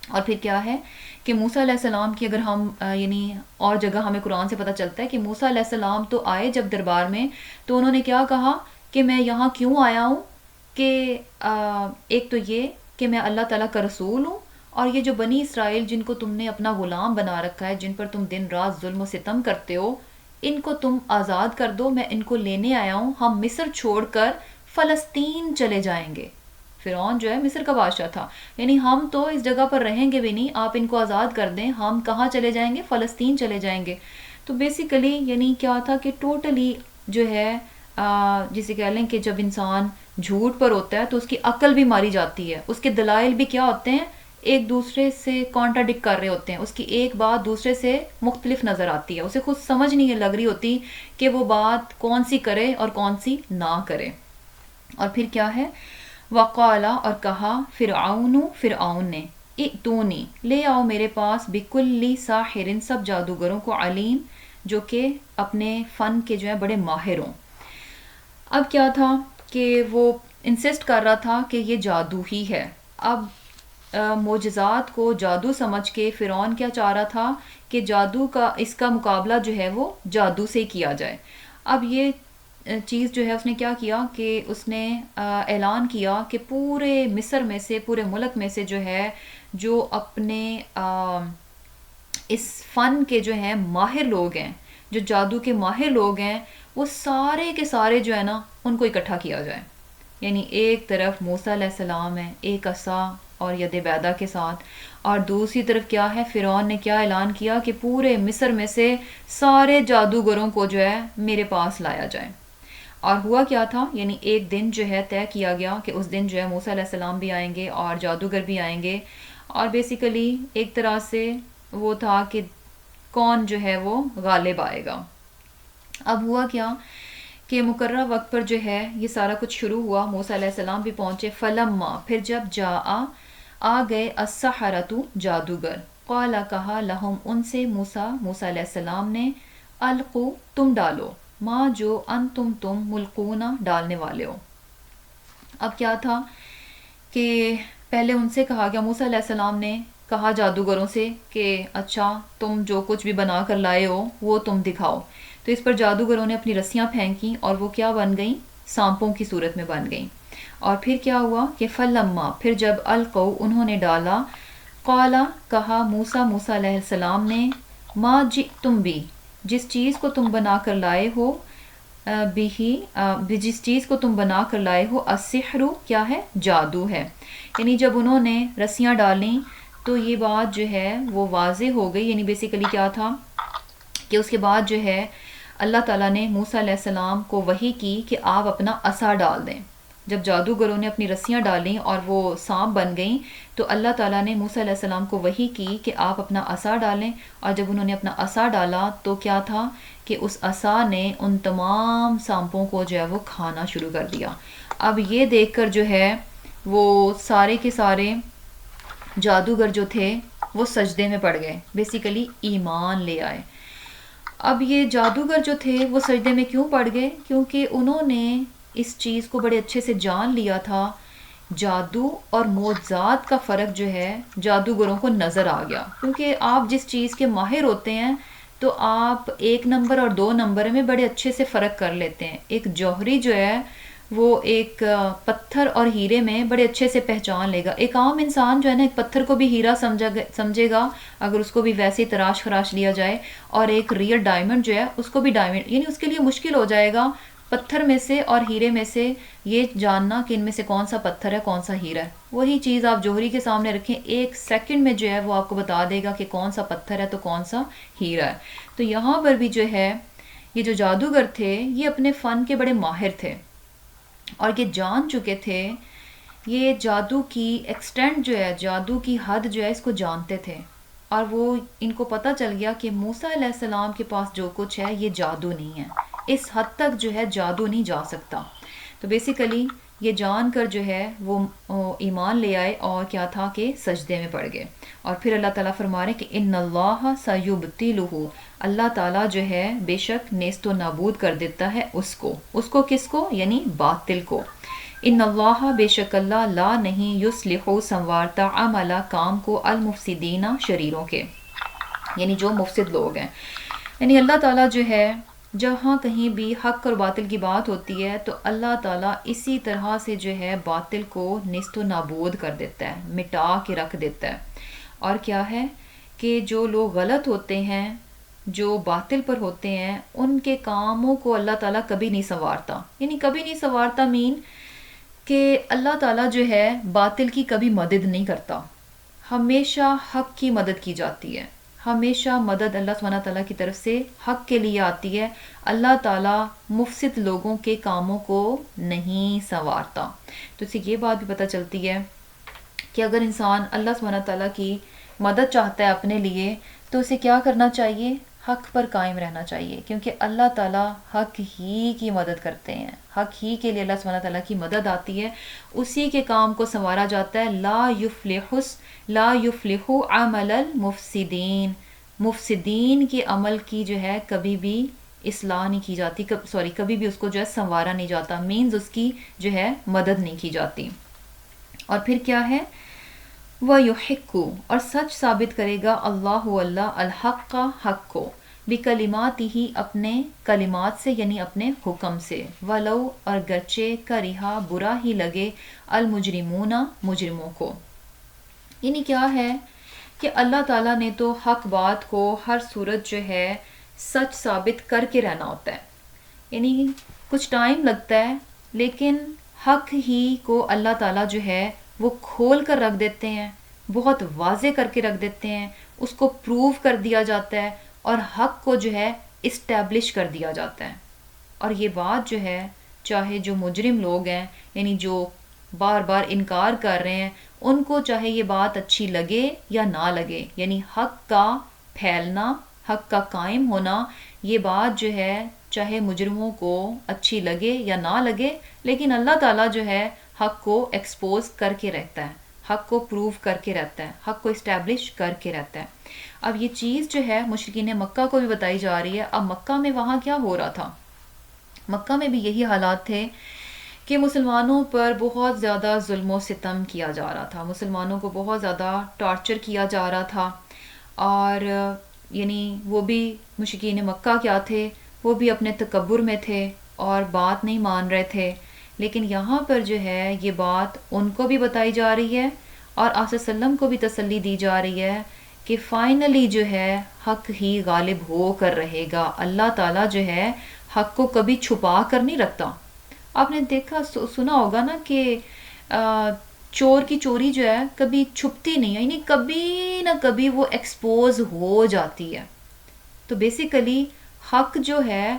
اور پھر کیا ہے کہ موسیٰ علیہ السلام کی اگر ہم یعنی اور جگہ ہمیں قرآن سے پتہ چلتا ہے کہ موسیٰ علیہ السلام تو آئے جب دربار میں، تو انہوں نے کیا کہا کہ میں یہاں کیوں آیا ہوں، کہ ایک تو یہ کہ میں اللہ تعالیٰ کا رسول ہوں، اور یہ جو بنی اسرائیل جن کو تم نے اپنا غلام بنا رکھا ہے، جن پر تم دن رات ظلم و ستم کرتے ہو، ان کو تم آزاد کر دو، میں ان کو لینے آیا ہوں، ہم مصر چھوڑ کر فلسطین چلے جائیں گے۔ فرعون جو ہے مصر کا بادشاہ تھا، یعنی ہم تو اس جگہ پر رہیں گے بھی نہیں، آپ ان کو آزاد کر دیں، ہم کہاں چلے جائیں گے؟ فلسطین چلے جائیں گے۔ تو بیسیکلی یعنی کیا تھا کہ ٹوٹلی جو ہے جسے کہہ لیں کہ جب انسان جھوٹ پر ہوتا ہے تو اس کی عقل بھی ماری جاتی ہے، اس کے دلائل بھی کیا ہوتے ہیں؟ ایک دوسرے سے کانٹراڈکٹ کر رہے ہوتے ہیں، اس کی ایک بات دوسرے سے مختلف نظر آتی ہے، اسے خود سمجھ نہیں لگ رہی ہوتی کہ وہ بات کون سی کرے اور کون سی نہ کرے۔ اور پھر کیا ہے، وقالا اور کہا فرعون نے، ائتونی لے آؤ میرے پاس، بکلی ساحر سب جادوگروں کو، علیم جو کہ اپنے فن کے جو ہے بڑے ماہر ہوں۔ اب کیا تھا کہ وہ انسسٹ کر رہا تھا کہ یہ جادو ہی ہے۔ اب معجزات کو جادو سمجھ کے فرعون کیا چاہ رہا تھا کہ جادو کا اس کا مقابلہ جو ہے وہ جادو سے کیا جائے۔ اب یہ چیز جو ہے اس نے کیا کیا کہ اس نے اعلان کیا کہ پورے مصر میں سے، پورے ملک میں سے جو ہے جو اپنے اس فن کے جو ہیں ماہر لوگ ہیں، جو جادو کے ماہر لوگ ہیں، وہ سارے کے سارے جو ہے نا ان کو اکٹھا کیا جائے۔ یعنی ایک طرف موسیٰ علیہ السلام ہے ایک عصا اور ید بیضا کے ساتھ، اور دوسری طرف کیا ہے، فرعون نے کیا اعلان کیا کہ پورے مصر میں سے سارے جادوگروں کو جو ہے میرے پاس لایا جائے۔ اور ہوا کیا تھا، یعنی ایک دن جو ہے طے کیا گیا کہ اس دن جو ہے موسیٰ علیہ السلام بھی آئیں گے اور جادوگر بھی آئیں گے، اور بیسیکلی ایک طرح سے وہ تھا کہ کون جو ہے وہ غالب آئے گا۔ اب ہوا کیا کہ مقررہ وقت پر جو ہے یہ سارا کچھ شروع ہوا، موسیٰ علیہ السلام بھی پہنچے، فلما پھر جب آ گئے السحرۃ جادوگر، قال کہا لہم ان سے موسیٰ علیہ السلام نے، القو تم ڈالو، ما جو تم ملقونا ڈالنے والے ہو۔ اب کیا تھا کہ پہلے ان سے کہا گیا، موسیٰ علیہ السلام نے کہا جادوگروں سے کہ اچھا تم جو کچھ بھی بنا کر لائے ہو وہ تم دکھاؤ۔ تو اس پر جادوگروں نے اپنی رسیاں پھینکیں اور وہ کیا بن گئیں؟ سانپوں کی صورت میں بن گئیں۔ اور پھر کیا ہوا کہ فلما پھر جب القو انہوں نے ڈالا، قالا کہا موسیٰ علیہ السلام نے، ما جئتم بھی جس چیز کو تم بنا کر لائے ہو، جس چیز کو تم بنا کر لائے ہو، السحر کیا ہے؟ جادو ہے۔ یعنی جب انہوں نے رسیاں ڈالیں تو یہ بات جو ہے وہ واضح ہو گئی، یعنی بیسیکلی کیا تھا کہ اس کے بعد جو ہے اللہ تعالیٰ نے موسیٰ علیہ السلام کو وحی کی کہ آپ اپنا عصا ڈال دیں۔ جب جادوگروں نے اپنی رسیاں ڈالیں اور وہ سانپ بن گئیں تو اللہ تعالیٰ نے موسیٰ علیہ السلام کو وحی کی کہ آپ اپنا عصا ڈالیں، اور جب انہوں نے اپنا عصا ڈالا تو کیا تھا کہ اس عصا نے ان تمام سانپوں کو جو ہے وہ کھانا شروع کر دیا۔ اب یہ دیکھ کر جو ہے وہ سارے کے سارے جادوگر جو تھے وہ سجدے میں پڑ گئے، بیسیکلی ایمان لے آئے۔ اب یہ جادوگر جو تھے وہ سجدے میں کیوں پڑ گئے؟ کیونکہ انہوں نے اس چیز کو بڑے اچھے سے جان لیا تھا، جادو اور معجزات کا فرق جو ہے جادوگروں کو نظر آ گیا۔ کیونکہ آپ جس چیز کے ماہر ہوتے ہیں تو آپ 1 نمبر اور 2 نمبر میں بڑے اچھے سے فرق کر لیتے ہیں۔ ایک جوہری جو ہے وہ ایک پتھر اور ہیرے میں بڑے اچھے سے پہچان لے گا۔ ایک عام انسان جو ہے نا ایک پتھر کو بھی ہیرا سمجھے گا اگر اس کو بھی ویسے ہی تراش خراش لیا جائے، اور ایک ریئل ڈائمنڈ جو ہے اس کو بھی ڈائمنڈ، یعنی اس کے لیے مشکل ہو جائے گا پتھر میں سے اور ہیرے میں سے یہ جاننا کہ ان میں سے کون سا پتھر ہے کون سا ہیرا ہے۔ وہی چیز آپ جوہری کے سامنے رکھیں، 1 سیکنڈ میں جو ہے وہ آپ کو بتا دے گا کہ کون سا پتھر ہے تو کون سا ہیرا ہے۔ تو یہاں پر بھی جو ہے یہ جو جادوگر تھے یہ اپنے فن کے بڑے ماہر تھے، اور یہ جان چکے تھے، یہ جادو کی ایکسٹینٹ جو ہے، جادو کی حد جو ہے اس کو جانتے تھے، اور وہ ان کو پتہ چل گیا کہ موسیٰ علیہ السلام کے پاس جو کچھ ہے یہ جادو نہیں ہے، اس حد تک جو ہے جادو نہیں جا سکتا۔ تو بیسیکلی یہ جان کر جو ہے وہ ایمان لے آئے، اور کیا تھا کہ سجدے میں پڑ گئے۔ اور پھر اللہ تعالیٰ فرما رہے کہ ان اللہ سیبطلہ، اللہ تعالیٰ جو ہے بے شک نیست و نابود کر دیتا ہے اس کو کس کو؟ یعنی باطل کو۔ ان اللہ بے شک اللہ لا نہیں یصلح سنوارتا عملا کام کو المفسدین شریروں کے، یعنی جو مفسد لوگ ہیں۔ یعنی اللہ تعالیٰ جو ہے جہاں کہیں بھی حق اور باطل کی بات ہوتی ہے تو اللہ تعالیٰ اسی طرح سے جو ہے باطل کو نیست و نابود کر دیتا ہے، مٹا کے رکھ دیتا ہے۔ اور کیا ہے کہ جو لوگ غلط ہوتے ہیں، جو باطل پر ہوتے ہیں، ان کے کاموں کو اللہ تعالیٰ کبھی نہیں سنوارتا، یعنی کبھی نہیں سنوارتا کہ اللہ تعالیٰ جو ہے باطل کی کبھی مدد نہیں کرتا، ہمیشہ حق کی مدد کی جاتی ہے، ہمیشہ مدد اللہ سبحانہ تعالیٰ کی طرف سے حق کے لیے آتی ہے۔ اللہ تعالیٰ مفسد لوگوں کے کاموں کو نہیں سنوارتا۔ تو اس سے یہ بات بھی پتہ چلتی ہے کہ اگر انسان اللہ سبحانہ تعالیٰ کی مدد چاہتا ہے اپنے لیے تو اسے کیا کرنا چاہیے؟ حق پر قائم رہنا چاہیے، کیونکہ اللہ تعالیٰ حق ہی کی مدد کرتے ہیں، حق ہی کے لیے اللہ سبحانہ تعالیٰ کی مدد آتی ہے، اسی کے کام کو سنوارا جاتا ہے۔ لا یفلح عمل المفسدین، مفسدین کے عمل کی جو ہے کبھی بھی اصلاح نہیں کی جاتی، کبھی بھی اس کو جو ہے سنوارا نہیں جاتا، مینز اس کی جو ہے مدد نہیں کی جاتی۔ اور پھر کیا ہے؟ وَيُحِقُّ، اور سچ ثابت کرے گا اللہ الحق کا حق کو، بِکلماتِہ اپنے کلمات سے، یعنی اپنے حکم سے، وَلَوْ اور گرچہ کَرِہا برا ہی لگے المجرمون مجرموں کو۔ یعنی کیا ہے کہ اللہ تعالیٰ نے تو حق بات کو ہر صورت جو ہے سچ ثابت کر کے رہنا ہوتا ہے، یعنی کچھ ٹائم لگتا ہے لیکن حق ہی کو اللہ تعالیٰ جو ہے وہ کھول کر رکھ دیتے ہیں، بہت واضح کر کے رکھ دیتے ہیں، اس کو پروو کر دیا جاتا ہے، اور حق کو جو ہے اسٹیبلش کر دیا جاتا ہے۔ اور یہ بات جو ہے چاہے جو مجرم لوگ ہیں، یعنی جو بار بار انکار کر رہے ہیں، ان کو چاہے یہ بات اچھی لگے یا نہ لگے، یعنی حق کا پھیلنا، حق کا قائم ہونا، یہ بات جو ہے چاہے مجرموں کو اچھی لگے یا نہ لگے، لیکن اللہ تعالیٰ جو ہے حق کو ایکسپوز کر کے رہتا ہے، حق کو پروو کر کے رہتا ہے، حق کو اسٹیبلش کر کے رہتا ہے۔ اب یہ چیز جو ہے مشرکین مکہ کو بھی بتائی جا رہی ہے۔ اب مکہ میں وہاں کیا ہو رہا تھا؟ مکہ میں بھی یہی حالات تھے کہ مسلمانوں پر بہت زیادہ ظلم و ستم کیا جا رہا تھا، مسلمانوں کو بہت زیادہ ٹارچر کیا جا رہا تھا، اور یعنی وہ بھی مشرکین مکہ کیا تھے، وہ بھی اپنے تکبر میں تھے اور بات نہیں مان رہے تھے۔ لیکن یہاں پر جو ہے یہ بات ان کو بھی بتائی جا رہی ہے، اور آپ صلی اللہ علیہ وسلم کو بھی تسلی دی جا رہی ہے کہ فائنلی جو ہے حق ہی غالب ہو کر رہے گا۔ اللہ تعالیٰ جو ہے حق کو کبھی چھپا کر نہیں رکھتا۔ آپ نے دیکھا سنا ہوگا نا کہ چور کی چوری جو ہے کبھی چھپتی نہیں ہے، یعنی کبھی نہ کبھی وہ ایکسپوز ہو جاتی ہے۔ تو بیسیکلی حق جو ہے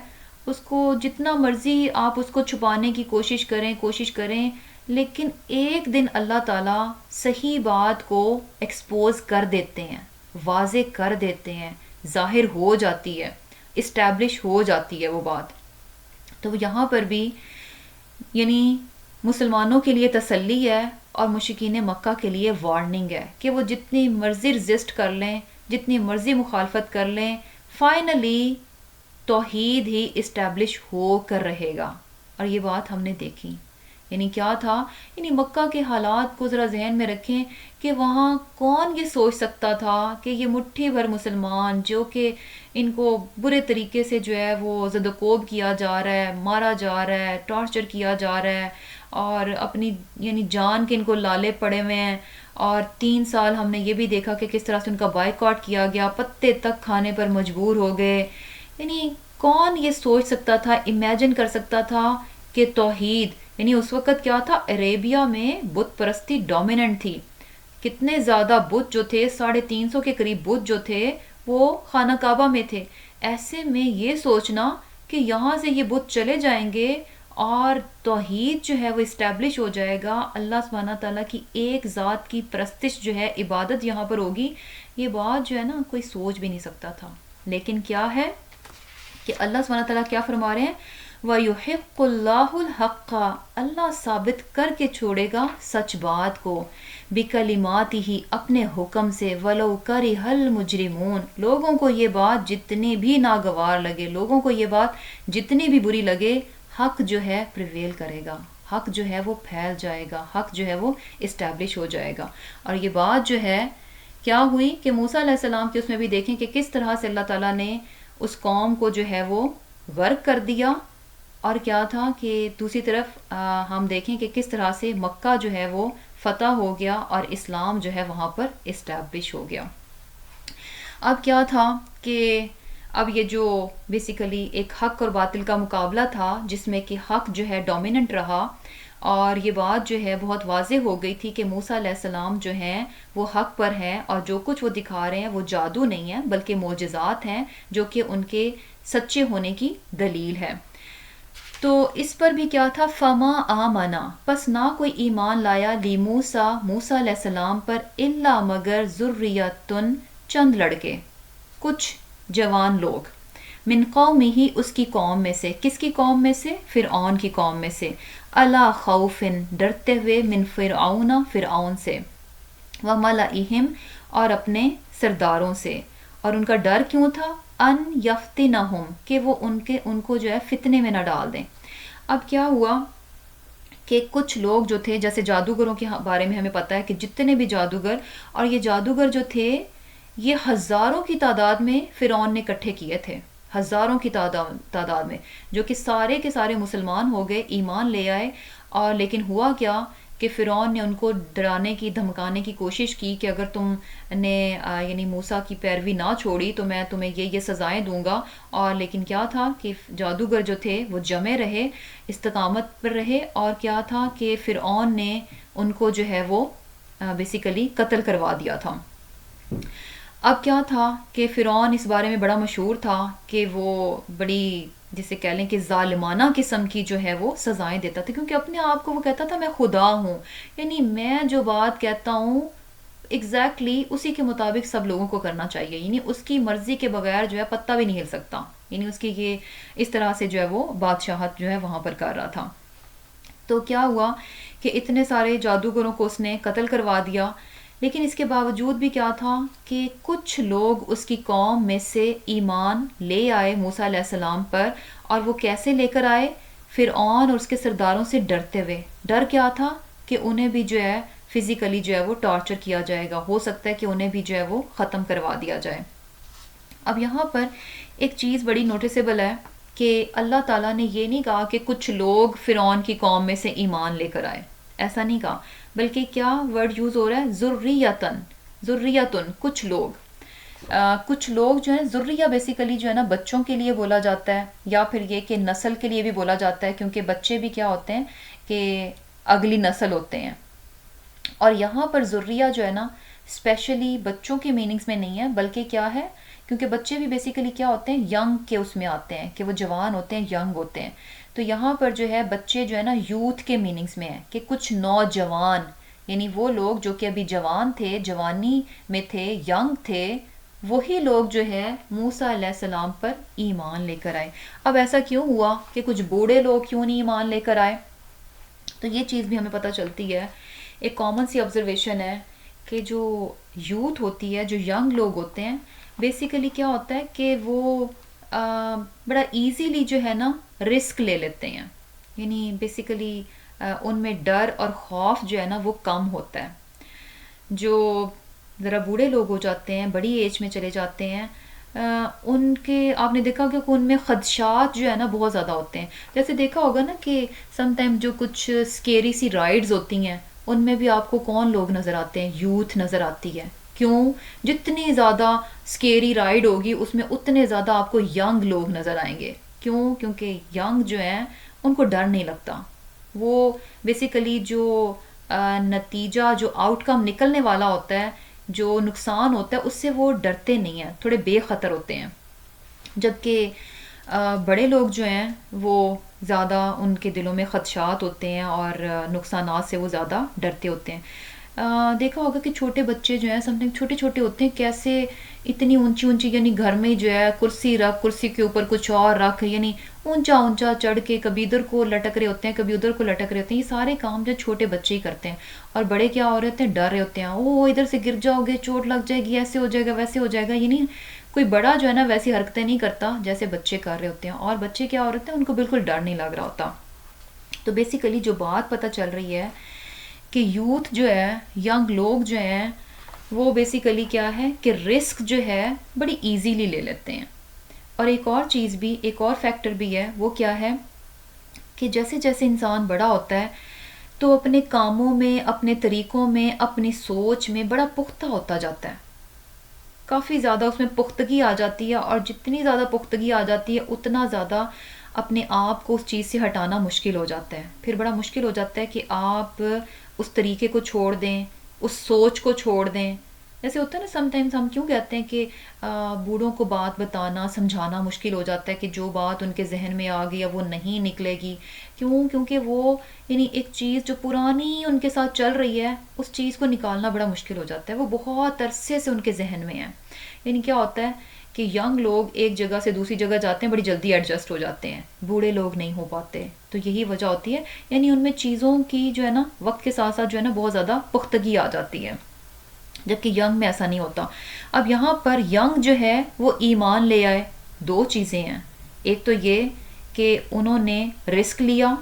اس کو جتنا مرضی آپ اس کو چھپانے کی کوشش کریں، لیکن ایک دن اللہ تعالیٰ صحیح بات کو ایکسپوز کر دیتے ہیں، واضح کر دیتے ہیں، ظاہر ہو جاتی ہے، اسٹیبلش ہو جاتی ہے وہ بات۔ تو یہاں پر بھی یعنی مسلمانوں کے لیے تسلی ہے اور مشرکین مکہ کے لیے وارننگ ہے کہ وہ جتنی مرضی رزسٹ کر لیں، جتنی مرضی مخالفت کر لیں، فائنلی توحید ہی اسٹیبلش ہو کر رہے گا۔ اور یہ بات ہم نے دیکھی، یعنی کیا تھا؟ یعنی مکہ کے حالات کو ذرا ذہن میں رکھیں کہ وہاں کون یہ سوچ سکتا تھا کہ یہ مٹھی بھر مسلمان جو کہ ان کو برے طریقے سے جو ہے وہ زد و کوب کیا جا رہا ہے، مارا جا رہا ہے، ٹارچر کیا جا رہا ہے، اور اپنی یعنی جان کے ان کو لالے پڑے ہوئے ہیں، اور 3 سال ہم نے یہ بھی دیکھا کہ کس طرح سے ان کا بائیکاٹ کیا گیا، پتے تک کھانے پر مجبور ہو گئے۔ یعنی کون یہ سوچ سکتا تھا، امیجن کر سکتا تھا کہ توحید، یعنی اس وقت کیا تھا، عربیہ میں بت پرستی ڈومیننٹ تھی، کتنے زیادہ بت جو تھے، 350 کے قریب بت جو تھے وہ خانہ کعبہ میں تھے۔ ایسے میں یہ سوچنا کہ یہاں سے یہ بت چلے جائیں گے اور توحید جو ہے وہ اسٹیبلش ہو جائے گا، اللہ سبحانہ تعالیٰ کی ایک ذات کی پرستش جو ہے، عبادت یہاں پر ہوگی. یہ بات جو ہے نا کوئی سوچ بھی نہیں سکتا تھا. لیکن کیا ہے کہ اللہ سبحانہ تعالیٰ کیا فرما رہے ہیں، وَيُحِقُّ اللَّهُ الْحَقَّ، اللہ ثابت کر کے چھوڑے گا سچ بات کو، بِكَلِمَاتِهِ اپنے حکم سے، وَلَوْ كَرِهَ الْمُجْرِمُونَ لوگوں کو یہ بات جتنی بھی ناگوار لگے، لوگوں کو یہ بات جتنی بھی بری لگے، حق جو ہے پریویل کرے گا، حق جو ہے وہ پھیل جائے گا، حق جو ہے وہ اسٹیبلش ہو جائے گا. اور یہ بات جو ہے کیا ہوئی کہ موسیٰ علیہ السلام کے اس میں بھی دیکھیں کہ کس طرح سے اللہ تعالیٰ نے اس قوم کو جو ہے وہ غرق کر دیا. اور کیا تھا کہ دوسری طرف ہم دیکھیں کہ کس طرح سے مکہ جو ہے وہ فتح ہو گیا اور اسلام جو ہے وہاں پر اسٹیبلش ہو گیا. اب کیا تھا کہ اب یہ جو بیسیکلی ایک حق اور باطل کا مقابلہ تھا جس میں کہ حق جو ہے ڈومیننٹ رہا، اور یہ بات جو ہے بہت واضح ہو گئی تھی کہ موسیٰ علیہ السلام جو ہیں وہ حق پر ہیں، اور جو کچھ وہ دکھا رہے ہیں وہ جادو نہیں ہے بلکہ معجزات ہیں جو کہ ان کے سچے ہونے کی دلیل ہے. تو اس پر بھی کیا تھا، فما آمنا پس نہ کوئی ایمان لایا، لی موسیٰ موسیٰ علیہ السلام پر، الا مگر ذریتن چند لڑکے، کچھ جوان لوگ، من قوم ہی اس کی قوم میں سے. کس کی قوم میں سے؟ فرعون کی قوم میں سے. الا خوفن ڈرتے ہوئے، من فرعون فرعون سے، وملئہم اور اپنے سرداروں سے. اور ان کا ڈر کیوں تھا؟ ان یفتنہم کہ وہ ان کو جو ہے فتنے میں نہ ڈال دیں. اب کیا ہوا کہ کچھ لوگ جو تھے، جیسے جادوگروں کے بارے میں ہمیں پتہ ہے کہ جتنے بھی جادوگر، اور یہ جادوگر جو تھے یہ ہزاروں کی تعداد میں فرعون نے اکٹھے کیے تھے، ہزاروں کی تعداد میں، جو کہ سارے کے سارے مسلمان ہو گئے، ایمان لے آئے. اور لیکن ہوا کیا کہ فرعون نے ان کو ڈرانے کی دھمکانے کی کوشش کی کہ اگر تم نے یعنی موسیٰ کی پیروی نہ چھوڑی تو میں تمہیں یہ سزائیں دوں گا. اور لیکن کیا تھا کہ جادوگر جو تھے وہ جمے رہے، استقامت پر رہے، اور کیا تھا کہ فرعون نے ان کو جو ہے وہ بیسیکلی قتل کروا دیا تھا. اب کیا تھا کہ فرعون اس بارے میں بڑا مشہور تھا کہ وہ بڑی جسے کہہ لیں کہ ظالمانہ قسم کی جو ہے وہ سزائیں دیتا تھا، کیونکہ اپنے آپ کو وہ کہتا تھا میں خدا ہوں، یعنی میں جو بات کہتا ہوں ایگزیکٹلی اسی کے مطابق سب لوگوں کو کرنا چاہیے، یعنی اس کی مرضی کے بغیر جو ہے پتہ بھی نہیں ہل سکتا، یعنی اس کی یہ اس طرح سے جو ہے وہ بادشاہت جو ہے وہاں پر کر رہا تھا. تو کیا ہوا کہ اتنے سارے جادوگروں کو اس نے قتل کروا دیا. لیکن اس کے باوجود بھی کیا تھا کہ کچھ لوگ اس کی قوم میں سے ایمان لے آئے موسیٰ علیہ السلام پر. اور وہ کیسے لے کر آئے؟ فرعون اور اس کے سرداروں سے ڈرتے ہوئے. ڈر کیا تھا کہ انہیں بھی جو ہے فزیکلی جو ہے وہ ٹارچر کیا جائے گا، ہو سکتا ہے کہ انہیں بھی جو ہے وہ ختم کروا دیا جائے. اب یہاں پر ایک چیز بڑی نوٹیسیبل ہے کہ اللہ تعالیٰ نے یہ نہیں کہا کہ کچھ لوگ فرعون کی قوم میں سے ایمان لے کر آئے، ایسا نہیں کہا، بلکہ کیا ورڈ یوز ہو رہا ہے؟ ذریتن، ذریتن کچھ لوگ. کچھ لوگ جو ہیں، ذریہ بیسیکلی جو ہے نا بچوں کے لیے بولا جاتا ہے، یا پھر یہ کہ نسل کے لیے بھی بولا جاتا ہے، کیونکہ بچے بھی کیا ہوتے ہیں کہ اگلی نسل ہوتے ہیں. اور یہاں پر ذریہ جو ہے نا اسپیشلی بچوں کے میننگز میں نہیں ہے، بلکہ کیا ہے، کیونکہ بچے بھی بیسیکلی کیا ہوتے ہیں، ینگ کے اس میں آتے ہیں کہ وہ جوان ہوتے ہیں، ینگ ہوتے ہیں. تو یہاں پر جو ہے بچے جو ہے نا یوتھ کے میننگز میں ہیں کہ کچھ نوجوان، یعنی وہ لوگ جو کہ ابھی جوان تھے، جوانی میں تھے، ینگ تھے، وہی لوگ جو ہے موسیٰ علیہ السلام پر ایمان لے کر آئے. اب ایسا کیوں ہوا کہ کچھ بوڑھے لوگ کیوں نہیں ایمان لے کر آئے؟ تو یہ چیز بھی ہمیں پتہ چلتی ہے. ایک کامن سی آبزرویشن ہے کہ جو یوتھ ہوتی ہے، جو ینگ لوگ ہوتے ہیں، بیسیکلی کیا ہوتا ہے کہ وہ بڑا ایزیلی جو ہے نا رسک لے لیتے ہیں، یعنی بیسیکلی ان میں ڈر اور خوف جو ہے نا وہ کم ہوتا ہے. جو ذرا بوڑھے لوگ ہو جاتے ہیں، بڑی ایج میں چلے جاتے ہیں، ان کے آپ نے دیکھا کہ ان میں خدشات جو ہے نا بہت زیادہ ہوتے ہیں. جیسے دیکھا ہوگا نا کہ سم ٹائم جو کچھ اسکیری سی رائڈز ہوتی ہیں ان میں بھی آپ کو کون لوگ نظر آتے ہیں؟ یوتھ نظر آتی ہے. کیوں؟ جتنی زیادہ اسکیری رائڈ ہوگی اس میں اتنے زیادہ آپ کو ینگ لوگ نظر آئیں گے. کیوں؟ کیونکہ ینگ جو ہیں ان کو ڈر نہیں لگتا. وہ بیسیکلی جو نتیجہ، جو آؤٹ کم نکلنے والا ہوتا ہے، جو نقصان ہوتا ہے، اس سے وہ ڈرتے نہیں ہیں، تھوڑے بے خطر ہوتے ہیں. جبکہ بڑے لوگ جو ہیں وہ زیادہ ان کے دلوں میں خدشات ہوتے ہیں اور نقصانات سے وہ زیادہ ڈرتے ہوتے ہیں. دیکھا ہوگا کہ چھوٹے بچے جو ہیں سم ٹائم چھوٹے چھوٹے ہوتے ہیں، کیسے اتنی اونچی اونچی، یعنی گھر میں جو ہے کرسی رکھ، کرسی کے اوپر کچھ اور رکھ، یعنی اونچا اونچا چڑھ کے کبھی ادھر کو لٹک رہے ہوتے ہیں، کبھی ادھر کو لٹک رہے ہوتے ہیں. یہ سارے کام جو چھوٹے بچے ہی کرتے ہیں. اور بڑے کیا ہو رہے ہوتے ہیں، ڈر رہے ہوتے ہیں، او ادھر سے گر جاؤ گے، چوٹ لگ جائے گی، ایسے ہو جائے گا، ویسے ہو جائے گا. یعنی کوئی بڑا جو ہے نا ویسی حرکتیں نہیں کرتا جیسے بچے کر رہے ہوتے ہیں. اور بچے کیا ہو رہے ہوتے ہیں، ان کو بالکل ڈر نہیں لگ رہا ہوتا. تو بیسیکلی جو بات پتہ چل رہی ہے کہ یوتھ جو ہے، ینگ لوگ جو ہیں، وہ بیسیکلی کیا ہے کہ رسک جو ہے بڑی ایزیلی لے لیتے ہیں. اور ایک اور چیز بھی، ایک اور فیکٹر بھی ہے، وہ کیا ہے کہ جیسے جیسے انسان بڑا ہوتا ہے تو اپنے کاموں میں، اپنے طریقوں میں، اپنی سوچ میں بڑا پختہ ہوتا جاتا ہے. کافی زیادہ اس میں پختگی آ جاتی ہے، اور جتنی زیادہ پختگی آ جاتی ہے اتنا زیادہ اپنے آپ کو اس چیز سے ہٹانا مشکل ہو جاتا ہے. پھر بڑا مشکل ہو جاتا ہے کہ آپ اس طریقے کو چھوڑ دیں، اس سوچ کو چھوڑ دیں. جیسے ہوتا ہے نا سم ٹائمز ہم کیوں کہتے ہیں کہ بوڑھوں کو بات بتانا، سمجھانا مشکل ہو جاتا ہے کہ جو بات ان کے ذہن میں آ گئی اب وہ نہیں نکلے گی. کیوں؟ کیونکہ وہ یعنی ایک چیز جو پرانی ان کے ساتھ چل رہی ہے اس چیز کو نکالنا بڑا مشکل ہو جاتا ہے. وہ بہت عرصے سے ان کے ذہن میں ہے. یعنی کیا ہوتا ہے کہ ینگ لوگ ایک جگہ سے دوسری جگہ جاتے ہیں، بڑی جلدی ایڈجسٹ ہو جاتے ہیں، بوڑھے لوگ نہیں ہو پاتے. تو یہی وجہ ہوتی ہے، یعنی ان میں چیزوں کی جو ہے نا وقت کے ساتھ ساتھ جو ہے نا بہت زیادہ پختگی آ جاتی ہے، جبکہ ینگ میں ایسا نہیں ہوتا. اب یہاں پر ینگ جو ہے وہ ایمان لے آئے. دو چیزیں ہیں، ایک تو یہ کہ انہوں نے رسک لیا